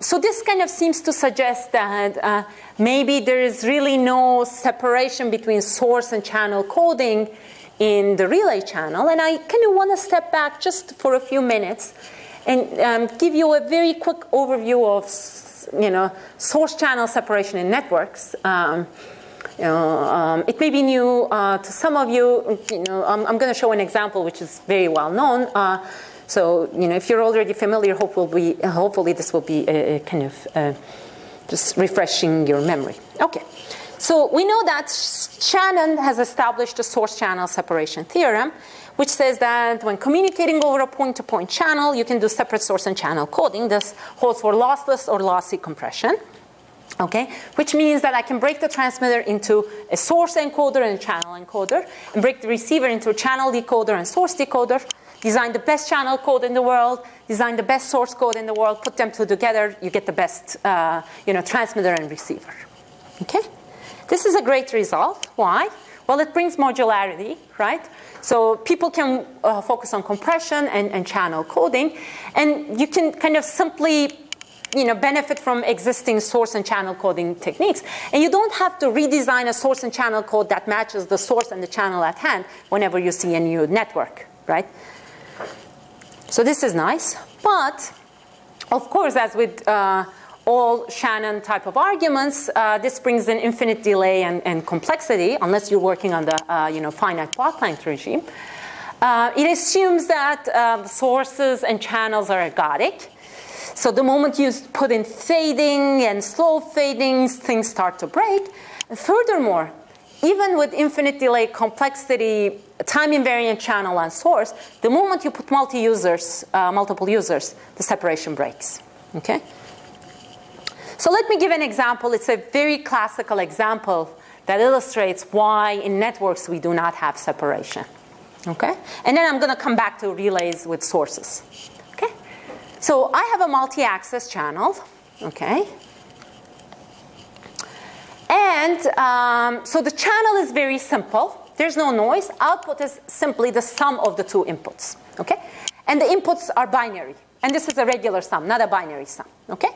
so this kind of seems to suggest that maybe there is really no separation between source and channel coding in the relay channel. And I kind of want to step back just for a few minutes and give you a very quick overview of source channel separation in networks. It may be new to some of you. I'm going to show an example which is very well known. So, if you're already familiar, hopefully this will be a kind of just refreshing your memory. Okay. So we know that Shannon has established a source channel separation theorem, which says that when communicating over a point-to-point channel, you can do separate source and channel coding. This holds for lossless or lossy compression, okay? Which means that I can break the transmitter into a source encoder and a channel encoder, and break the receiver into a channel decoder and source decoder, design the best channel code in the world, design the best source code in the world, put them two together, you get the best transmitter and receiver, okay? This is a great result. Why? Well, it brings modularity, right? So people can focus on compression and channel coding, and you can kind of simply benefit from existing source and channel coding techniques. And you don't have to redesign a source and channel code that matches the source and the channel at hand whenever you see a new network, right? So this is nice. But, of course, as with all Shannon type of arguments, this brings in infinite delay and complexity, unless you're working on the finite block length regime. It assumes that sources and channels are ergodic. So the moment you put in fading and slow fadings, things start to break. And furthermore, even with infinite delay, complexity, time invariant channel and source, the moment you put multiple users, the separation breaks. Okay? So let me give an example. It's a very classical example that illustrates why in networks we do not have separation. Okay? And then I'm going to come back to relays with sources. Okay? So I have a multi-access channel. Okay? And so the channel is very simple. There's no noise. Output is simply the sum of the two inputs. Okay? And the inputs are binary. And this is a regular sum, not a binary sum. Okay?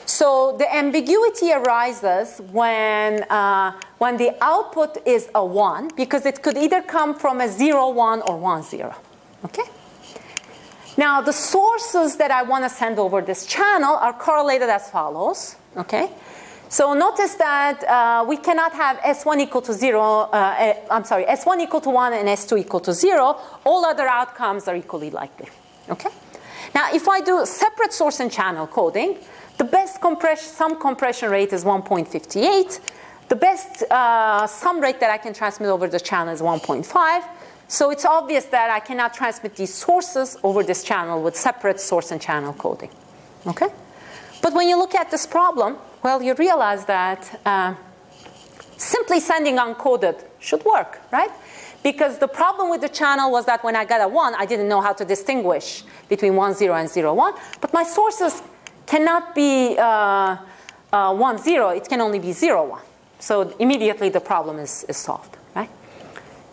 So the ambiguity arises when the output is a 1, because it could either come from a 0, 1 or 1, 0. Okay? Now, the sources that I want to send over this channel are correlated as follows. Okay? So notice that we cannot have S1 equal to 0, S1 equal to 1 and S2 equal to 0. All other outcomes are equally likely. Okay? Now, if I do separate source and channel coding, the best sum compression rate is 1.58. The best sum rate that I can transmit over the channel is 1.5. So it's obvious that I cannot transmit these sources over this channel with separate source and channel coding. Okay? But when you look at this problem, well, you realize that simply sending uncoded should work, right? Because the problem with the channel was that when I got a 1, I didn't know how to distinguish between 1, 0 and 0, 1. But my sources cannot be 1, 0. It can only be 0, 1. So immediately the problem is solved, right?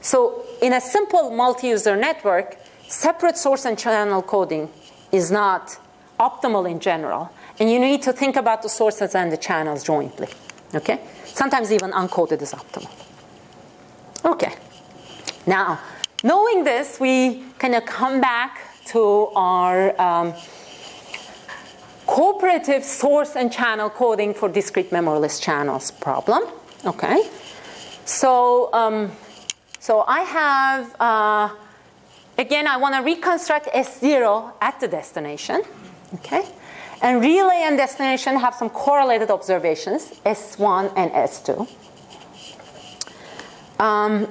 So in a simple multi-user network, separate source and channel coding is not optimal in general. And you need to think about the sources and the channels jointly. Okay? Sometimes even uncoded is optimal. Okay. Now, knowing this, we kind of come back to our cooperative source and channel coding for discrete memoryless channels problem. Okay. So, so I have, again, I want to reconstruct S0 at the destination. Okay. And relay and destination have some correlated observations, S1 and S2.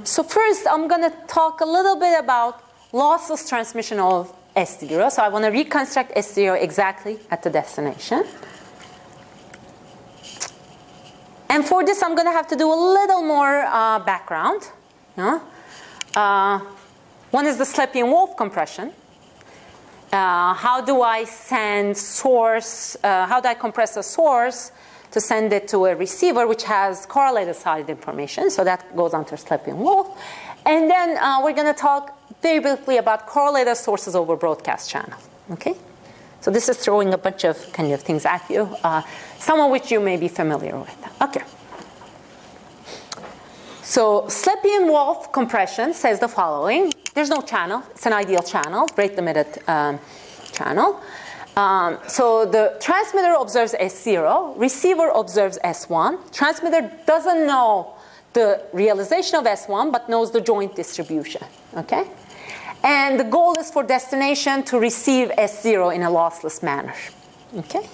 So first, I'm going to talk a little bit about lossless transmission of S0. So I want to reconstruct S0 exactly at the destination. And for this, I'm going to have to do a little more background. One is the Slepian-Wolf compression. How do I send source, how do I compress a source to send it to a receiver which has correlated side information? So that goes onto Slepian-Wolf. And then we're going to talk very briefly about correlated sources over broadcast channel. Okay? So this is throwing a bunch of kind of things at you, some of which you may be familiar with. Okay. So Slepian-Wolf compression says the following. There's no channel. It's an ideal channel, rate limited channel. So the transmitter observes S0, receiver observes S1. Transmitter doesn't know the realization of S1, but knows the joint distribution. Okay? And the goal is for destination to receive S0 in a lossless manner. Okay?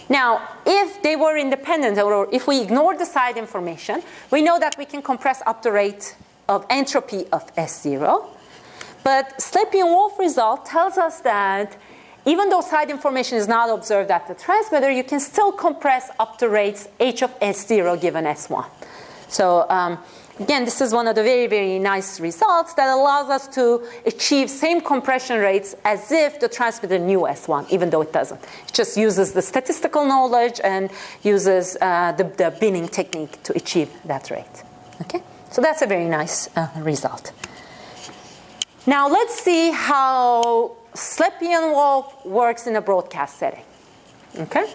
Now, if they were independent, or if we ignore the side information, we know that we can compress up the rate of entropy of S0. But Slepian-Wolf result tells us that even though side information is not observed at the transmitter, you can still compress up the rates H of S0 given S1. So again, this is one of the very, very nice results that allows us to achieve same compression rates as if the transmitter knew S1, even though it doesn't. It just uses the statistical knowledge and uses the binning technique to achieve that rate. Okay? So that's a very nice result. Now let's see how Slepian-Wolf works in a broadcast setting. Okay?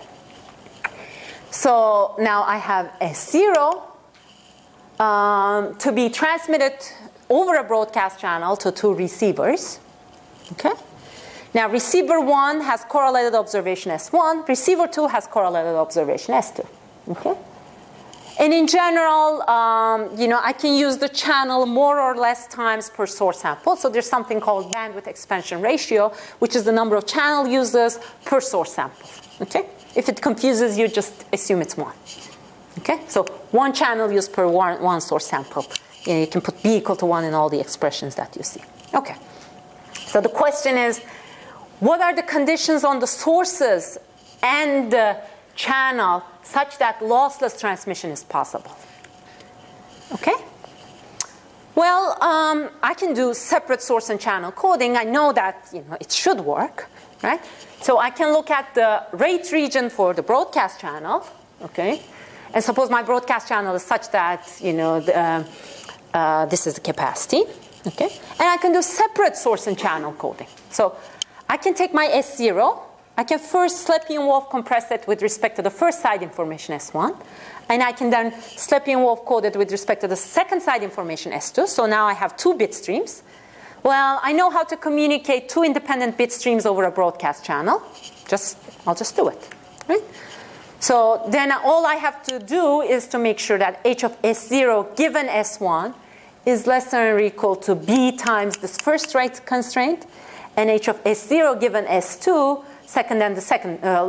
So now I have S0 to be transmitted over a broadcast channel to two receivers. Okay? Now receiver 1 has correlated observation S1. Receiver 2 has correlated observation S2. Okay? And in general, I can use the channel more or less times per source sample. So there's something called bandwidth expansion ratio, which is the number of channel uses per source sample. Okay? If it confuses you, just assume it's 1. Okay? So one channel used per one source sample. You can put B equal to 1 in all the expressions that you see. Okay. So the question is, what are the conditions on the sources and the channel such that lossless transmission is possible? Okay? Well, I can do separate source and channel coding. I know that it should work, right? So I can look at the rate region for the broadcast channel, okay? And suppose my broadcast channel is such that this is the capacity, okay? And I can do separate source and channel coding. So I can take my S0. I can first Slepian-Wolf compress it with respect to the first side information S1. And I can then Slepian-Wolf code it with respect to the second side information S2. So now I have 2 bit streams. Well, I know how to communicate 2 independent bit streams over a broadcast channel. I'll just do it. Right? So then all I have to do is to make sure that h of S0 given S1 is less than or equal to b times this first rate constraint, and h of S0 given S2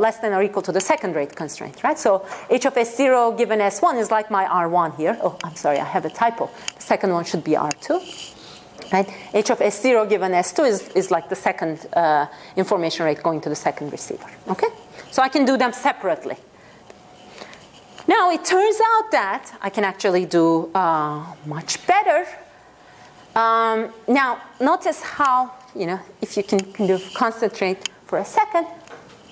less than or equal to the second rate constraint, right? So h of S0 given S1 is like my R1 here. Oh, I'm sorry, I have a typo. The second one should be R2, right? h of S0 given S2 is like the second information rate going to the second receiver, okay? So I can do them separately. Now, it turns out that I can actually do much better. Now, notice how, if you can kind of concentrate for a second,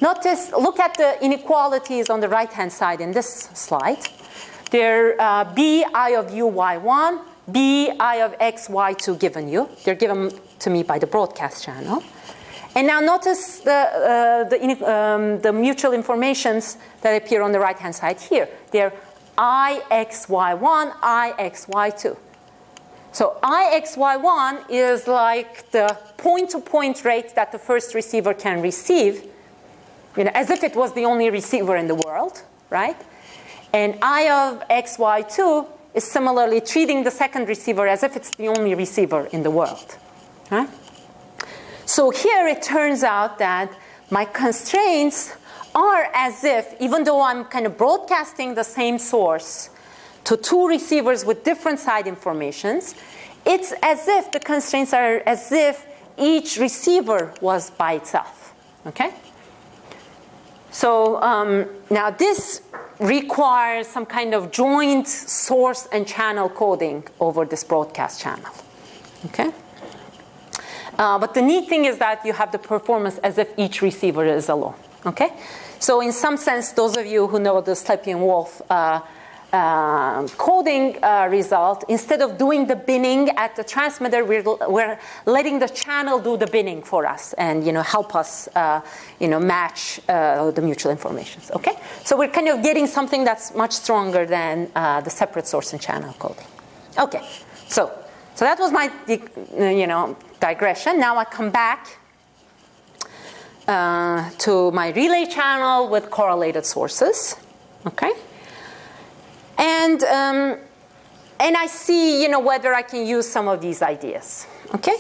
look at the inequalities on the right-hand side in this slide. They're bi of uy1, bi of xy2 given you. They're given to me by the broadcast channel. And now notice the mutual informations that appear on the right-hand side here. They're ixy1, ixy2. So ixy1 is like the point-to-point rate that the first receiver can receive, as if it was the only receiver in the world, right? And I of xy2 is similarly treating the second receiver as if it's the only receiver in the world, right? So here it turns out that my constraints are as if, even though I'm kind of broadcasting the same source to two receivers with different side informations, it's as if the constraints are as if each receiver was by itself, okay? So now this requires some kind of joint source and channel coding over this broadcast channel, okay? But the neat thing is that you have the performance as if each receiver is alone, okay? So in some sense, those of you who know the Slepian-Wolf coding result, instead of doing the binning at the transmitter, we're letting the channel do the binning for us and help us match the mutual informations, okay? So we're kind of getting something that's much stronger than the separate source and channel coding. Okay, so that was my digression. Now I come back to my relay channel with correlated sources, okay? And I see, whether I can use some of these ideas, okay?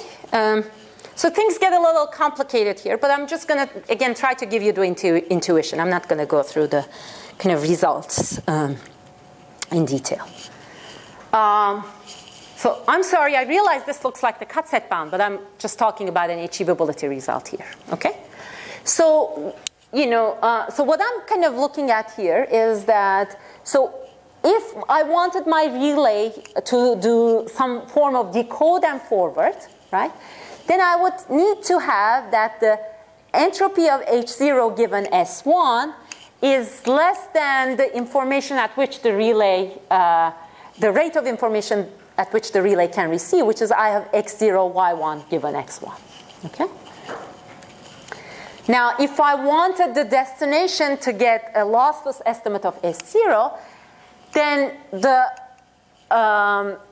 So things get a little complicated here, but I'm just going to, again, try to give you the intuition. I'm not going to go through the kind of results in detail. So I'm sorry, I realize this looks like the cut set bound, but I'm just talking about an achievability result here, okay? So, so what I'm kind of looking at here is that, so if I wanted my relay to do some form of decode and forward, right, then I would need to have that the entropy of H0 given S1 is less than the information at which the relay, the rate of information at which the relay can receive, which is I have X0, Y1 given X1, okay? Now, if I wanted the destination to get a lossless estimate of S0, then the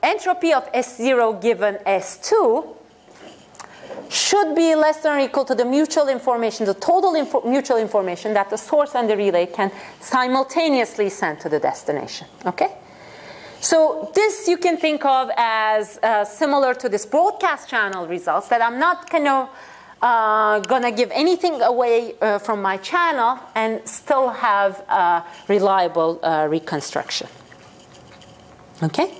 entropy of S0 given S2 should be less than or equal to the mutual information, the total mutual information that the source and the relay can simultaneously send to the destination, okay? So this you can think of as similar to this broadcast channel results, that I'm not kind of going to give anything away from my channel and still have reliable reconstruction. Okay?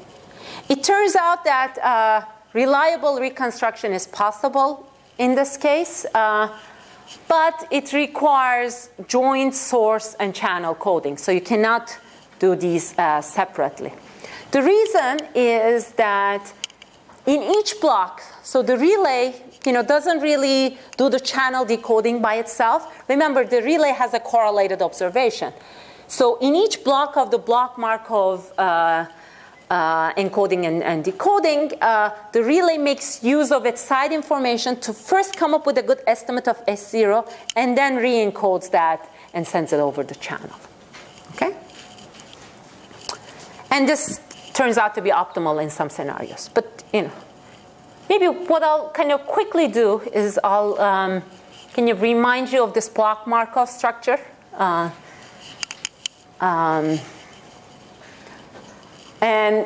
It turns out that reliable reconstruction is possible in this case, but it requires joint source and channel coding. So you cannot do these separately. The reason is that in each block, so the relay doesn't really do the channel decoding by itself. Remember, the relay has a correlated observation. So in each block of the block Markov encoding and decoding, the relay makes use of its side information to first come up with a good estimate of S0 and then re-encodes that and sends it over the channel. Okay? And this turns out to be optimal in some scenarios. But, maybe what I'll kind of quickly do is I'll kind of remind you of this block Markov structure. And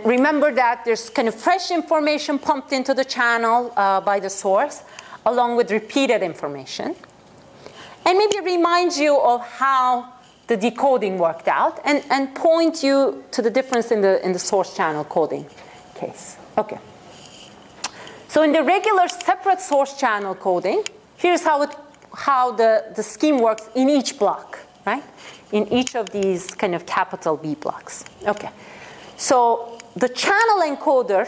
remember that there's kind of fresh information pumped into the channel by the source, along with repeated information. And maybe remind you of how the decoding worked out, and point you to the difference in the source channel coding case. Okay. So in the regular separate source channel coding, here's how the scheme works in each block, right? In each of these kind of capital B blocks. Okay. So the channel encoder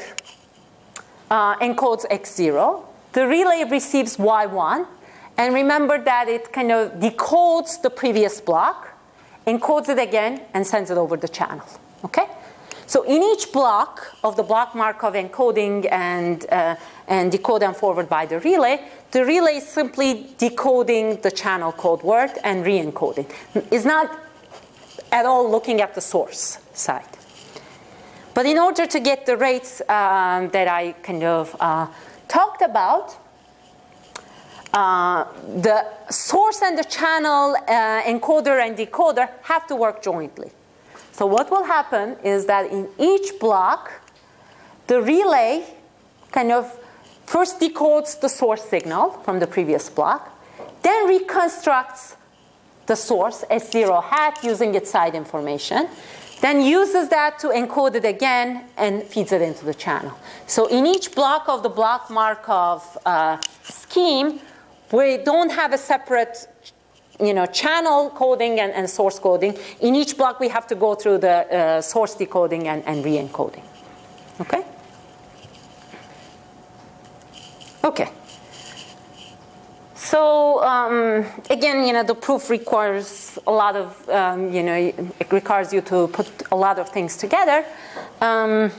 encodes X0. The relay receives Y1. And remember that it kind of decodes the previous block, encodes it again, and sends it over the channel. Okay? So in each block of the block Markov encoding and decode and forward by the relay is simply decoding the channel code word and re-encoding. It's not at all looking at the source side. But in order to get the rates that I kind of talked about, the source and the channel encoder and decoder have to work jointly. So what will happen is that in each block, the relay kind of first decodes the source signal from the previous block, then reconstructs the source S0 hat using its side information, then uses that to encode it again and feeds it into the channel. So in each block of the block Markov scheme, we don't have a separate channel coding and source coding. In each block, we have to go through the source decoding and re-encoding. Okay? Okay. So again, the proof requires a lot of, it requires you to put a lot of things together. I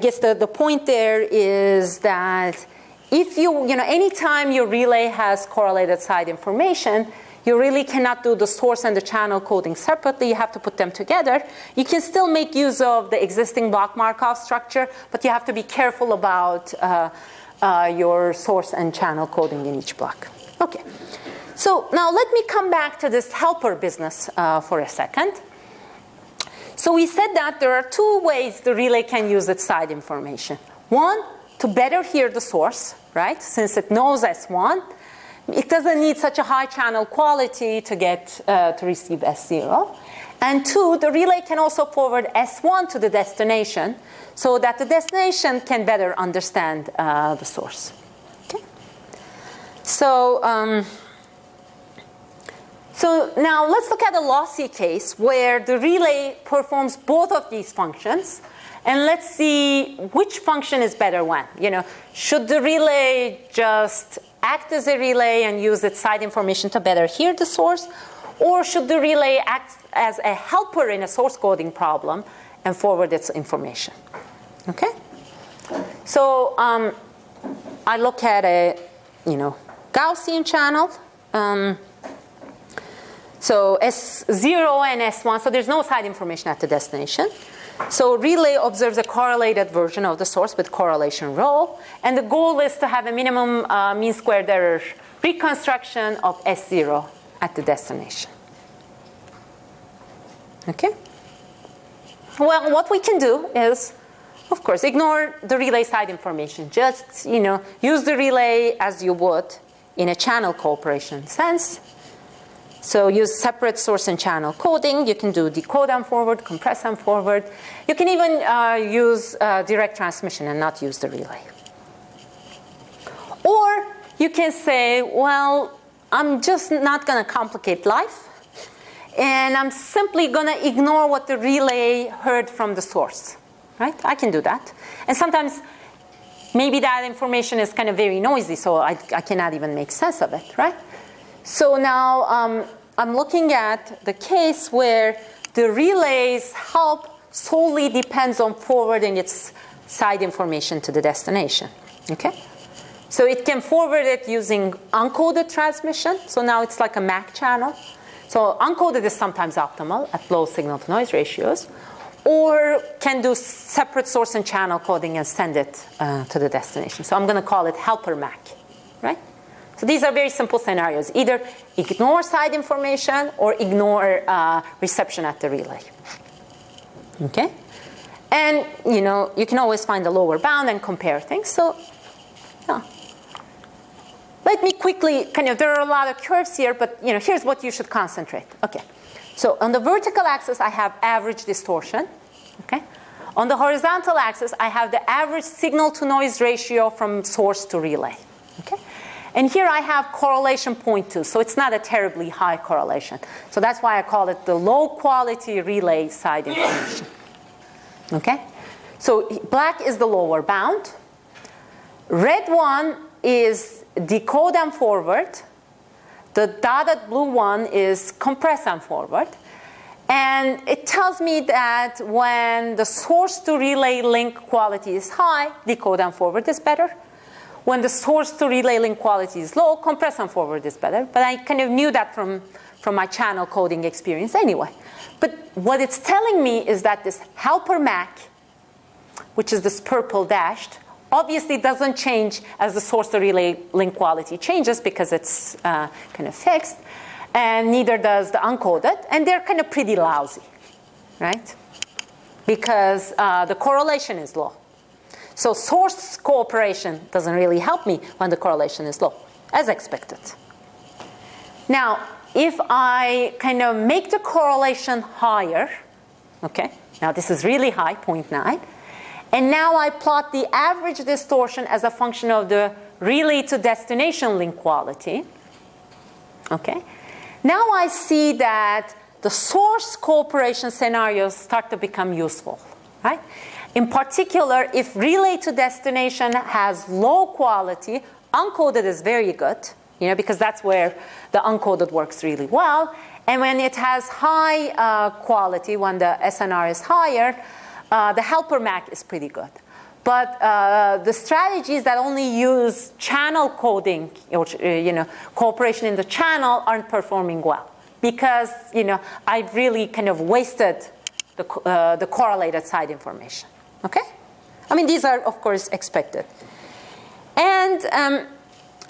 guess the point there is that if anytime your relay has correlated side information, you really cannot do the source and the channel coding separately. You have to put them together. You can still make use of the existing block Markov structure, but you have to be careful about your source and channel coding in each block. Okay. So now let me come back to this helper business for a second. So we said that there are two ways the relay can use its side information. One, to better hear the source, right? Since it knows S1, it doesn't need such a high channel quality to get to receive S0. And two, the relay can also forward S1 to the destination so that the destination can better understand the source. Okay? So now let's look at a lossy case where the relay performs both of these functions. And let's see which function is better when. Should the relay just act as a relay and use its side information to better hear the source? Or should the relay act as a helper in a source coding problem and forward its information? Okay? So I look at a Gaussian channel. So S0 and S1, so there's no side information at the destination. So relay observes a correlated version of the source with correlation rho. And the goal is to have a minimum mean squared error reconstruction of S0 at the destination. Okay? Well, what we can do is, of course, ignore the relay side information. Just, use the relay as you would in a channel cooperation sense. So use separate source and channel coding. You can do decode and forward, compress and forward. You can even use direct transmission and not use the relay. Or you can say, well, I'm just not going to complicate life. And I'm simply going to ignore what the relay heard from the source. Right? I can do that. And sometimes maybe that information is kind of very noisy, so I cannot even make sense of it. Right? So now I'm looking at the case where the relay's help solely depends on forwarding its side information to the destination. Okay? So it can forward it using uncoded transmission. So now it's like a MAC channel. So uncoded is sometimes optimal at low signal-to-noise ratios. Or can do separate source and channel coding and send it to the destination. So I'm going to call it helper MAC. Right? So these are very simple scenarios. Either ignore side information or ignore reception at the relay. Okay? And, you can always find the lower bound and compare things. So, yeah. Let me quickly, there are a lot of curves here, but, here's what you should concentrate. Okay. So on the vertical axis, I have average distortion. Okay? On the horizontal axis, I have the average signal-to-noise ratio from source to relay. Okay? And here I have correlation 0.2, so it's not a terribly high correlation. So that's why I call it the low-quality relay side information. Okay? So black is the lower bound. Red one is decode and forward. The dotted blue one is compress and forward. And it tells me that when the source to relay link quality is high, decode and forward is better. When the source to relay link quality is low, compress and forward is better. But I kind of knew that from my channel coding experience anyway. But what it's telling me is that this helper MAC, which is this purple dashed, obviously doesn't change as the source to relay link quality changes because it's kind of fixed. And neither does the uncoded. And they're kind of pretty lousy, right? Because the correlation is low. So source cooperation doesn't really help me when the correlation is low, as expected. Now, if I kind of make the correlation higher, okay, now this is really high, 0.9, and now I plot the average distortion as a function of the relay to destination link quality, okay, now I see that the source cooperation scenarios start to become useful, right? In particular, if relay to destination has low quality, uncoded is very good, because that's where the uncoded works really well. And when it has high quality, when the SNR is higher, the helper MAC is pretty good. But the strategies that only use channel coding, or cooperation in the channel, aren't performing well because I've really kind of wasted the correlated side information. Okay, I mean these are of course expected, and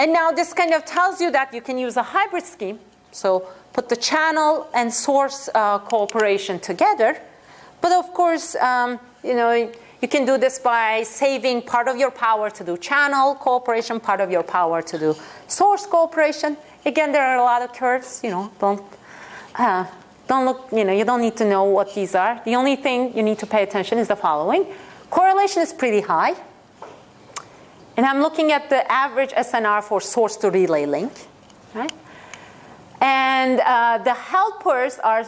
now this kind of tells you that you can use a hybrid scheme. So put the channel and source cooperation together, but of course you can do this by saving part of your power to do channel cooperation, part of your power to do source cooperation. Again, there are a lot of curves. Don't look. You don't need to know what these are. The only thing you need to pay attention is the following: correlation is pretty high, and I'm looking at the average SNR for source to relay link, right? And the helpers are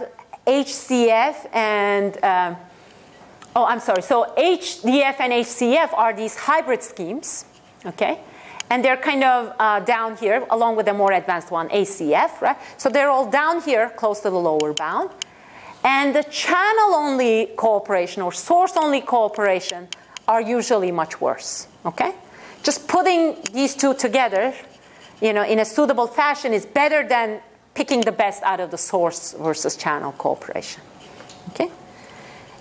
HCF and So HDF and HCF are these hybrid schemes, okay? And they're kind of down here, along with the more advanced one, ACF, right? So they're all down here, close to the lower bound. And the channel-only cooperation or source-only cooperation are usually much worse, okay? Just putting these two together, in a suitable fashion is better than picking the best out of the source versus channel cooperation, okay?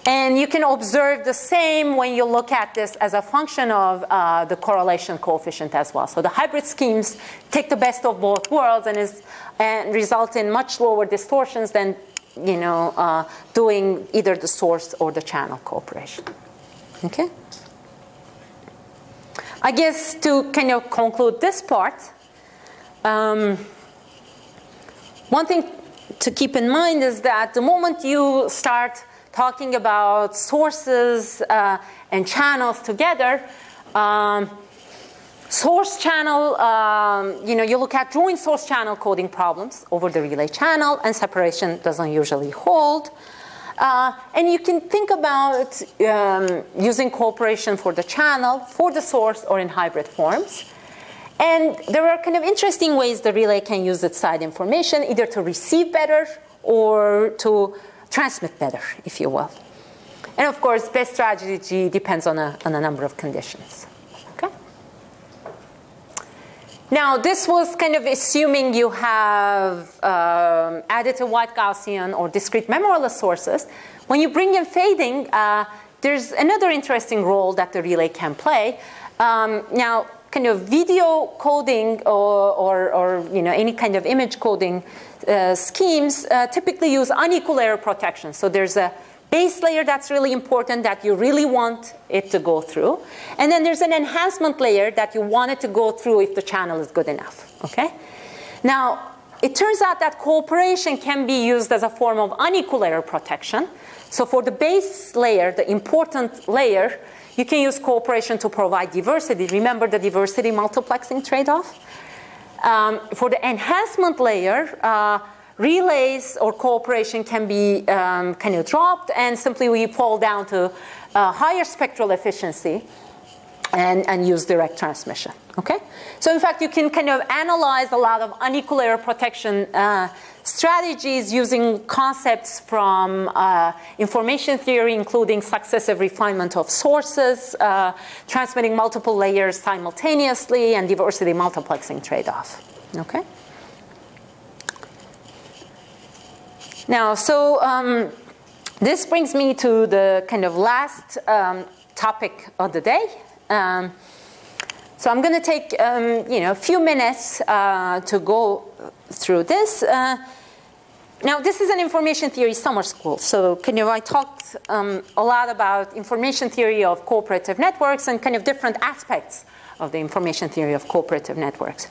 And you can observe the same when you look at this as a function of the correlation coefficient as well. So the hybrid schemes take the best of both worlds and result in much lower distortions than doing either the source or the channel cooperation. Okay. I guess to kind of conclude this part, one thing to keep in mind is that the moment you start talking about sources and channels together, source channel, you look at joint source channel coding problems over the relay channel, and separation doesn't usually hold. And you can think about using cooperation for the channel, for the source, or in hybrid forms. And there are kind of interesting ways the relay can use its side information, either to receive better or to transmit better, if you will. And of course, best strategy depends on a number of conditions. Okay? Now, this was kind of assuming you have additive white Gaussian or discrete memoryless sources. When you bring in fading, there's another interesting role that the relay can play. Now, kind of video coding or any kind of image coding schemes typically use unequal layer protection. So there's a base layer that's really important that you really want it to go through. And then there's an enhancement layer that you want it to go through if the channel is good enough. Okay? Now, it turns out that cooperation can be used as a form of unequal layer protection. So for the base layer, the important layer, you can use cooperation to provide diversity. Remember the diversity multiplexing trade-off? For the enhancement layer, relays or cooperation can be kind of dropped, and simply we fall down to higher spectral efficiency and use direct transmission. Okay? So in fact, you can kind of analyze a lot of unequal layer protection strategies using concepts from information theory, including successive refinement of sources, transmitting multiple layers simultaneously, and diversity multiplexing trade-off. Okay? Now, so this brings me to the kind of last topic of the day. So I'm going to take a few minutes to go through this. Now, this is an information theory summer school. So I talked a lot about information theory of cooperative networks and kind of different aspects of the information theory of cooperative networks.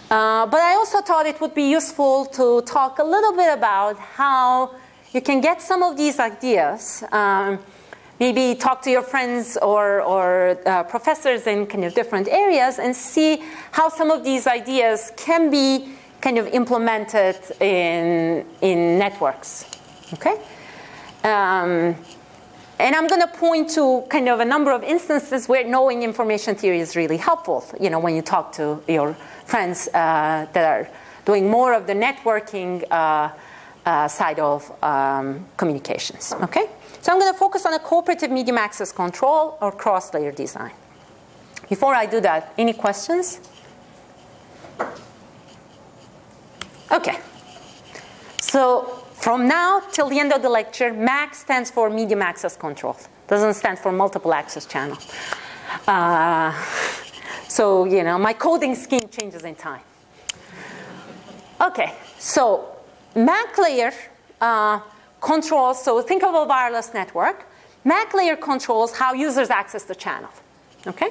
But I also thought it would be useful to talk a little bit about how you can get some of these ideas. Maybe talk to your friends or professors in kind of different areas and see how some of these ideas can be kind of implemented in networks. Okay? And I'm going to point to kind of a number of instances where knowing information theory is really helpful, when you talk to your friends that are doing more of the networking side of communications. Okay? So I'm going to focus on a cooperative medium access control or cross-layer design. Before I do that, any questions? Okay. So from now till the end of the lecture, MAC stands for medium access control. Doesn't stand for multiple access channel. So, my coding scheme changes in time. Okay, so MAC layer controls, so think of a wireless network. MAC layer controls how users access the channel. Okay?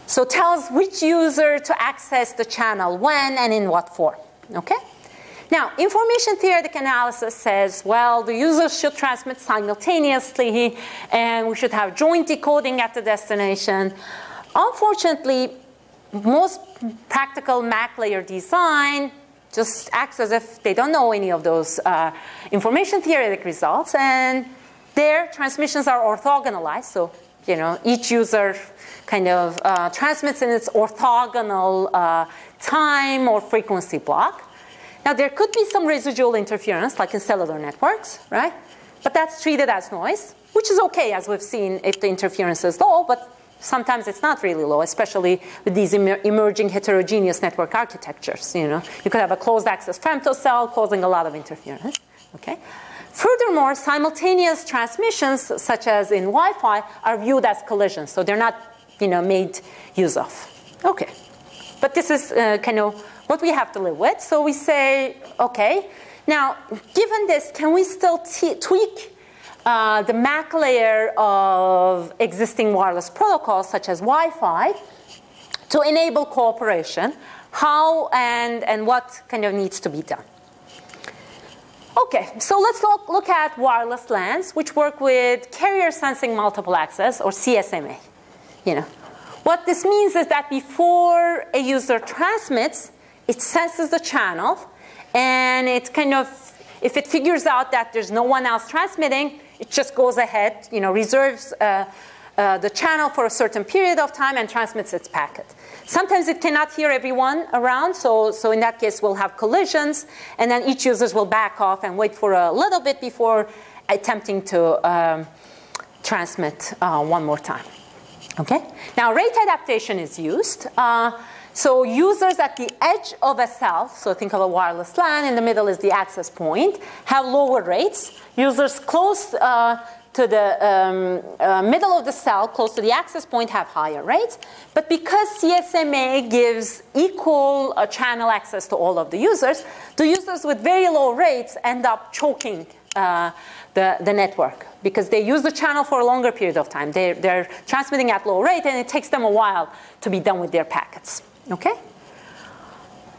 So tells which user to access the channel when and in what form. Okay? Now, information theoretic analysis says, well, the users should transmit simultaneously and we should have joint decoding at the destination. Unfortunately, most practical MAC layer design just acts as if they don't know any of those information theoretic results, and their transmissions are orthogonalized. So, each user kind of transmits in its orthogonal time or frequency block. Now, there could be some residual interference, like in cellular networks, right? But that's treated as noise, which is okay, as we've seen, if the interference is low, but sometimes it's not really low, especially with these emerging heterogeneous network architectures. You could have a closed access femtocell causing a lot of interference. Okay. Furthermore, simultaneous transmissions, such as in Wi-Fi, are viewed as collisions, so they're not, made use of. Okay. But this is kind of what we have to live with. So we say, okay, now, given this, can we still tweak the MAC layer of existing wireless protocols, such as Wi-Fi, to enable cooperation? How and what kind of needs to be done? Okay, so let's look at wireless LANs, which work with carrier sensing multiple access, or CSMA. What this means is that before a user transmits, it senses the channel, and it kind of, if it figures out that there's no one else transmitting, it just goes ahead, reserves the channel for a certain period of time and transmits its packet. Sometimes it cannot hear everyone around, so in that case we'll have collisions, and then each user will back off and wait for a little bit before attempting to transmit one more time. Okay? Now, rate adaptation is used. So users at the edge of a cell, so think of a wireless LAN, in the middle is the access point, have lower rates. Users close to the middle of the cell, close to the access point, have higher rates. But because CSMA gives equal channel access to all of the users with very low rates end up choking the network because they use the channel for a longer period of time. They're transmitting at low rate, and it takes them a while to be done with their packets. Okay?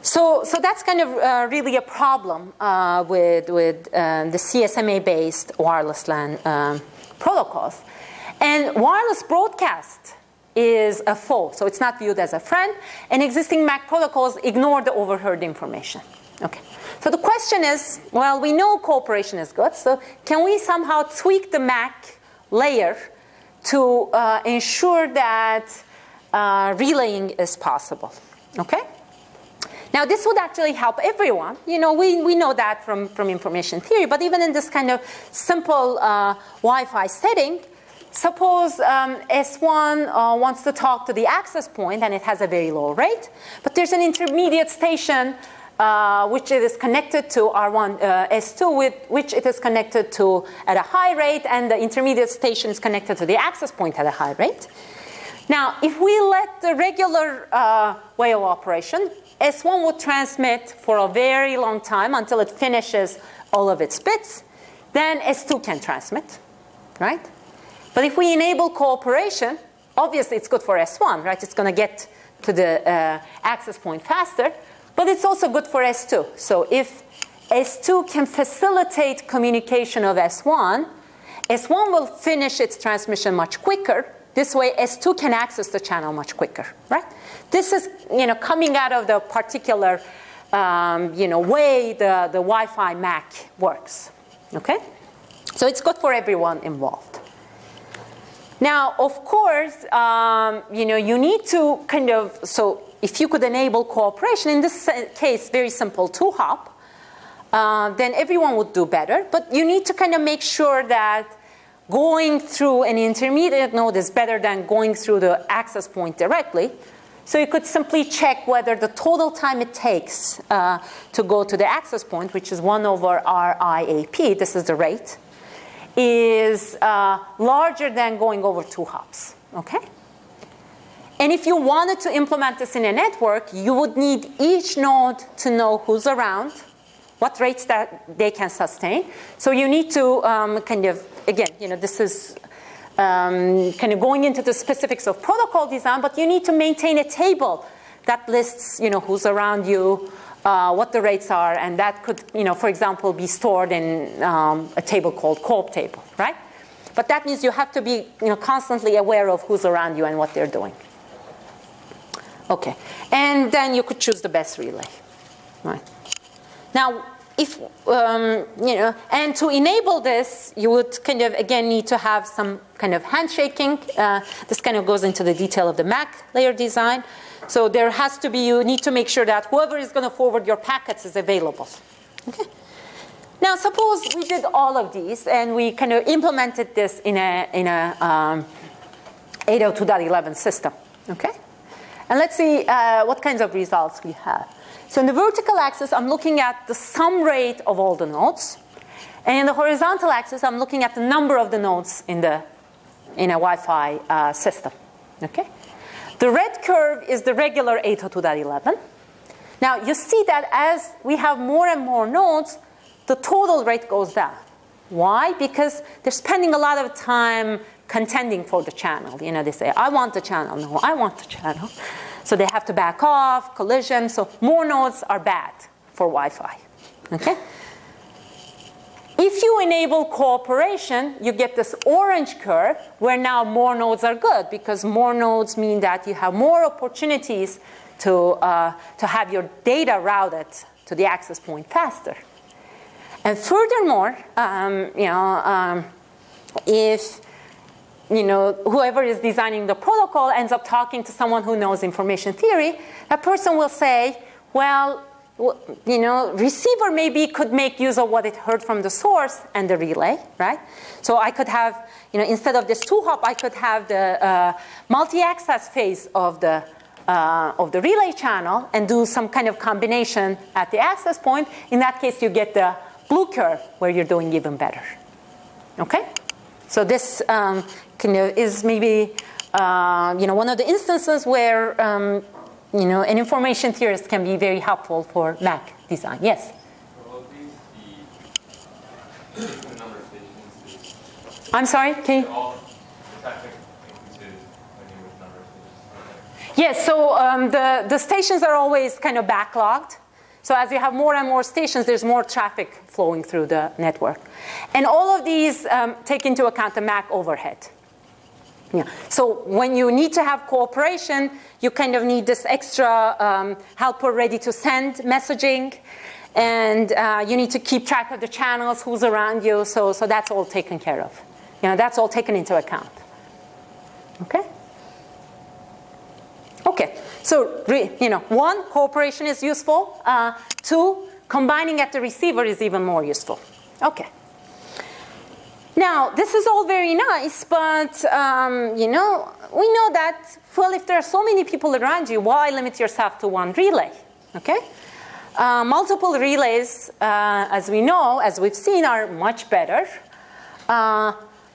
So that's kind of really a problem with the CSMA-based wireless LAN protocols. And wireless broadcast is a foe, so it's not viewed as a friend. And existing MAC protocols ignore the overheard information. Okay. So the question is, well, we know cooperation is good, so can we somehow tweak the MAC layer to ensure that relaying is possible? Okay. Now, this would actually help everyone. You know, we know that from information theory, but even in this kind of simple Wi-Fi setting, suppose S1 wants to talk to the access point, and it has a very low rate, but there's an intermediate station which it is connected to R1, S2, with which it is connected to at a high rate, and the intermediate station is connected to the access point at a high rate. Now, if we let the regular way of operation, S1 would transmit for a very long time until it finishes all of its bits. Then S2 can transmit, right? But if we enable cooperation, obviously it's good for S1, right? It's going to get to the access point faster, but it's also good for S2. So if S2 can facilitate communication of S1 will finish its transmission much quicker. This way, S2 can access the channel much quicker, right? This is, coming out of the particular, way the Wi-Fi MAC works, okay? So it's good for everyone involved. Now, of course, you need to so if you could enable cooperation, in this case, very simple 2-hop, then everyone would do better. But you need to kind of make sure that going through an intermediate node is better than going through the access point directly. So you could simply check whether the total time it takes to go to the access point, which is 1 over RIAP, this is the rate, is larger than going over 2 hops, okay? And if you wanted to implement this in a network, you would need each node to know who's around, what rates that they can sustain. So you need to this is kind of going into the specifics of protocol design, but you need to maintain a table that lists, who's around you, what the rates are, and that could, for example, be stored in a table called CORP table, right? But that means you have to be, constantly aware of who's around you and what they're doing. Okay, and then you could choose the best relay, right? Now, if, and to enable this, you would kind of, again, need to have some kind of handshaking. This kind of goes into the detail of the MAC layer design. So there has to be, you need to make sure that whoever is going to forward your packets is available. Okay. Now, suppose we did all of these, and we kind of implemented this in a 802.11 system, okay? And let's see what kinds of results we have. So in the vertical axis, I'm looking at the sum rate of all the nodes. And in the horizontal axis, I'm looking at the number of the nodes in a Wi-Fi system. Okay? The red curve is the regular 802.11. Now, you see that as we have more and more nodes, the total rate goes down. Why? Because they're spending a lot of time contending for the channel. They say, I want the channel. No, I want the channel. So they have to back off, collision. So more nodes are bad for Wi-Fi. Okay? If you enable cooperation, you get this orange curve where now more nodes are good, because more nodes mean that you have more opportunities to have your data routed to the access point faster. And furthermore, if whoever is designing the protocol ends up talking to someone who knows information theory, that person will say, well, receiver maybe could make use of what it heard from the source and the relay, right? So I could have, instead of this 2-hop, I could have the multi-access phase of the relay channel and do some kind of combination at the access point. In that case, you get the blue curve where you're doing even better. Okay? So this kind of is maybe one of the instances where an information theorist can be very helpful for Mac design. Yes. I'm sorry, can you? Yes, so the stations are always kind of backlogged. So as you have more and more stations, there's more traffic flowing through the network. And all of these take into account the MAC overhead. Yeah. So when you need to have cooperation, you kind of need this extra helper ready to send messaging. And you need to keep track of the channels, who's around you. So that's all taken care of. That's all taken into account. Okay? Okay. So, one, cooperation is useful. Two, combining at the receiver is even more useful. Okay. Now, this is all very nice, but, we know that, well, if there are so many people around you, why limit yourself to one relay? Okay? Multiple relays, as we know, as we've seen, are much better.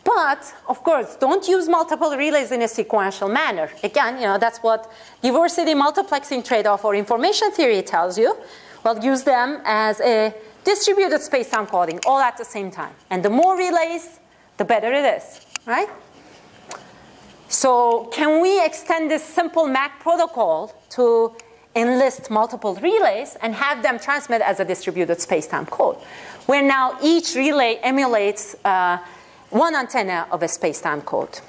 But, of course, don't use multiple relays in a sequential manner. Again, that's what diversity multiplexing trade-off or information theory tells you. Well, use them as a distributed space-time coding, all at the same time. And the more relays, the better it is, right? So can we extend this simple MAC protocol to enlist multiple relays and have them transmit as a distributed space-time code, where now each relay emulates one antenna of a space-time code?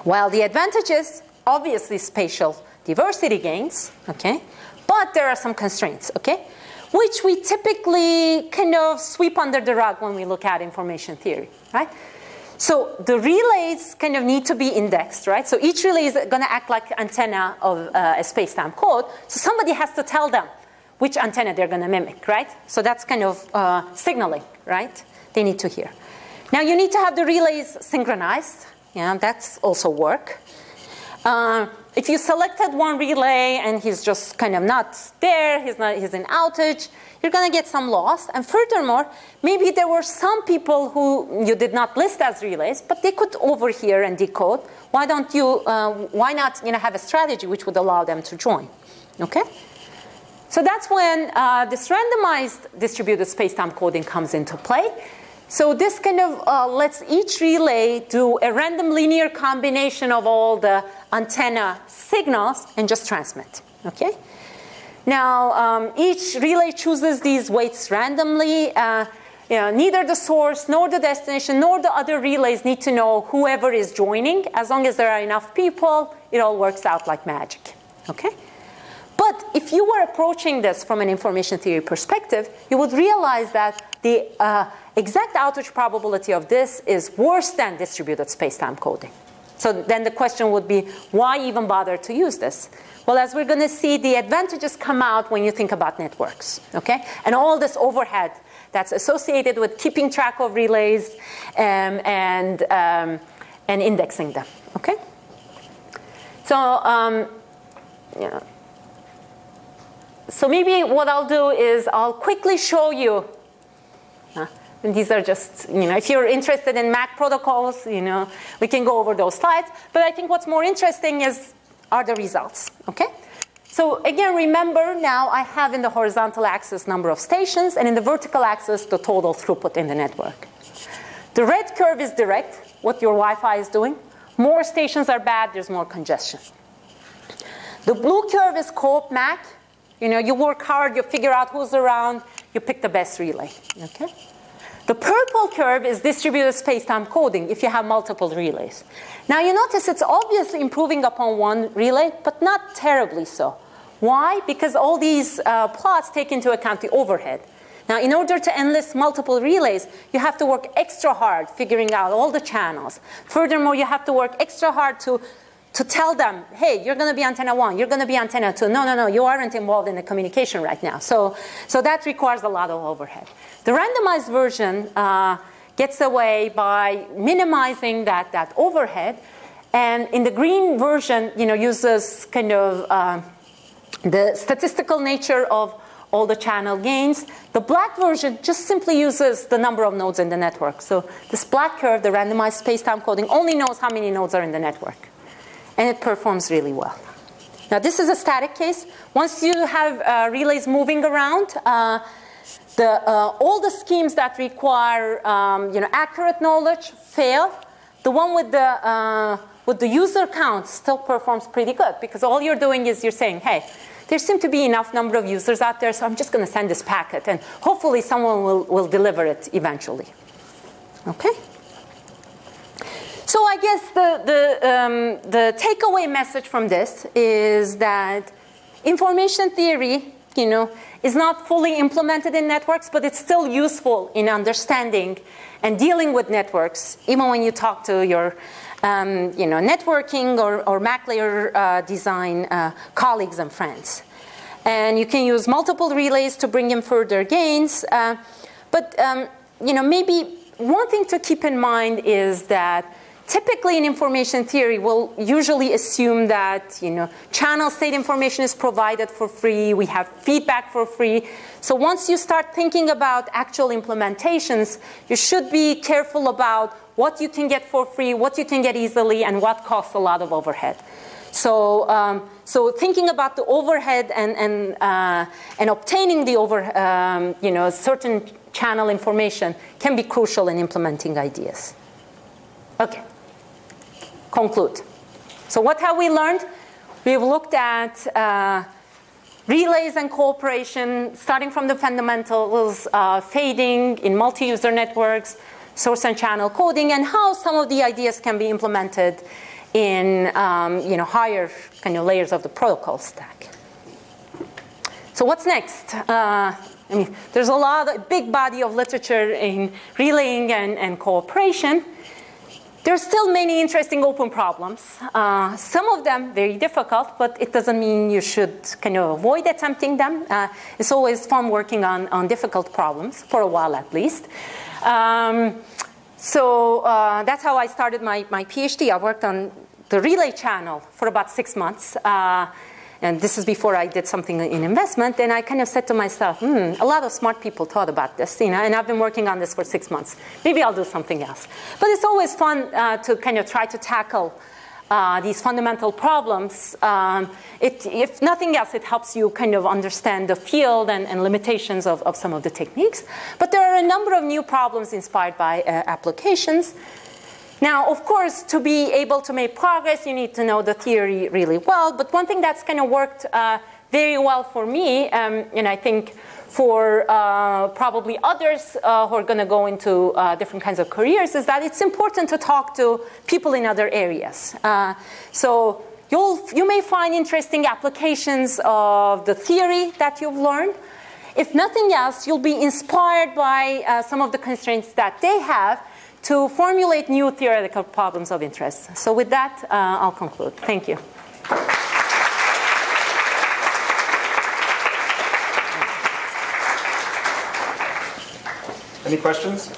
Well, the advantage is obviously spatial diversity gains, okay? But there are some constraints, okay? Which we typically kind of sweep under the rug when we look at information theory, right? So the relays kind of need to be indexed, right? So each relay is going to act like antenna of a space-time code. So somebody has to tell them which antenna they're going to mimic, right? So that's kind of signaling, right? They need to hear. Now you need to have the relays synchronized. Yeah, that's also work. If you selected one relay and he's just kind of not there, he's in outage, you're going to get some loss. And furthermore, maybe there were some people who you did not list as relays, but they could overhear and decode. Why not have a strategy which would allow them to join? Okay? So that's when this randomized distributed space-time coding comes into play. So this kind of lets each relay do a random linear combination of all the antenna signals and just transmit, okay? Now, each relay chooses these weights randomly. Neither the source, nor the destination, nor the other relays need to know whoever is joining. As long as there are enough people, it all works out like magic, okay? But if you were approaching this from an information theory perspective, you would realize that the exact outage probability of this is worse than distributed space-time coding. So then the question would be, why even bother to use this? Well, as we're going to see, the advantages come out when you think about networks, okay? And all this overhead that's associated with keeping track of relays and indexing them, okay? So, so maybe what I'll do is I'll quickly show you. And these are just, if you're interested in MAC protocols, we can go over those slides. But I think what's more interesting are the results, okay? So again, remember now I have in the horizontal axis number of stations, and in the vertical axis, the total throughput in the network. The red curve is direct, what your Wi-Fi is doing. More stations are bad, there's more congestion. The blue curve is co-op MAC. You work hard, you figure out who's around, you pick the best relay, okay? The purple curve is distributed space-time coding if you have multiple relays. Now you notice it's obviously improving upon one relay, but not terribly so. Why? Because all these plots take into account the overhead. Now in order to enlist multiple relays, you have to work extra hard figuring out all the channels. Furthermore, you have to work extra hard to tell them, hey, you're going to be antenna 1, you're going to be antenna 2. No, you aren't involved in the communication right now. So that requires a lot of overhead. The randomized version gets away by minimizing that overhead. And in the green version, uses kind of the statistical nature of all the channel gains. The black version just simply uses the number of nodes in the network. So this black curve, the randomized space-time coding, only knows how many nodes are in the network. And it performs really well. Now, this is a static case. Once you have relays moving around, all the schemes that require accurate knowledge fail. The one with the user count still performs pretty good, because all you're doing is you're saying, hey, there seem to be enough number of users out there, so I'm just going to send this packet, and hopefully someone will deliver it eventually. Okay? So I guess the takeaway message from this is that information theory, is not fully implemented in networks, but it's still useful in understanding and dealing with networks, even when you talk to your networking or Mac layer design colleagues and friends. And you can use multiple relays to bring in further gains. But maybe one thing to keep in mind is that typically in information theory, we'll usually assume that channel state information is provided for free. We have feedback for free. So once you start thinking about actual implementations, you should be careful about what you can get for free, what you can get easily, and what costs a lot of overhead. So thinking about the overhead and obtaining the certain channel information can be crucial in implementing ideas. Okay. Conclude. So what have we learned? We've looked at relays and cooperation, starting from the fundamentals, fading in multi-user networks, source and channel coding, and how some of the ideas can be implemented in higher kind of layers of the protocol stack. So what's next? There's a big body of literature in relaying and cooperation. There's still many interesting open problems. Some of them very difficult, but it doesn't mean you should kind of avoid attempting them. It's always fun working on difficult problems, for a while at least. So that's how I started my PhD. I worked on the relay channel for about 6 months. And this is before I did something in investment. And I kind of said to myself, a lot of smart people thought about this, and I've been working on this for 6 months. Maybe I'll do something else. But it's always fun to kind of try to tackle these fundamental problems. If nothing else, it helps you kind of understand the field and limitations of some of the techniques. But there are a number of new problems inspired by applications. Now, of course, to be able to make progress, you need to know the theory really well. But one thing that's kind of worked very well for me, and I think for probably others who are going to go into different kinds of careers, is that it's important to talk to people in other areas. So you may find interesting applications of the theory that you've learned. If nothing else, you'll be inspired by some of the constraints that they have to formulate new theoretical problems of interest. So with that, I'll conclude. Thank you. Any questions?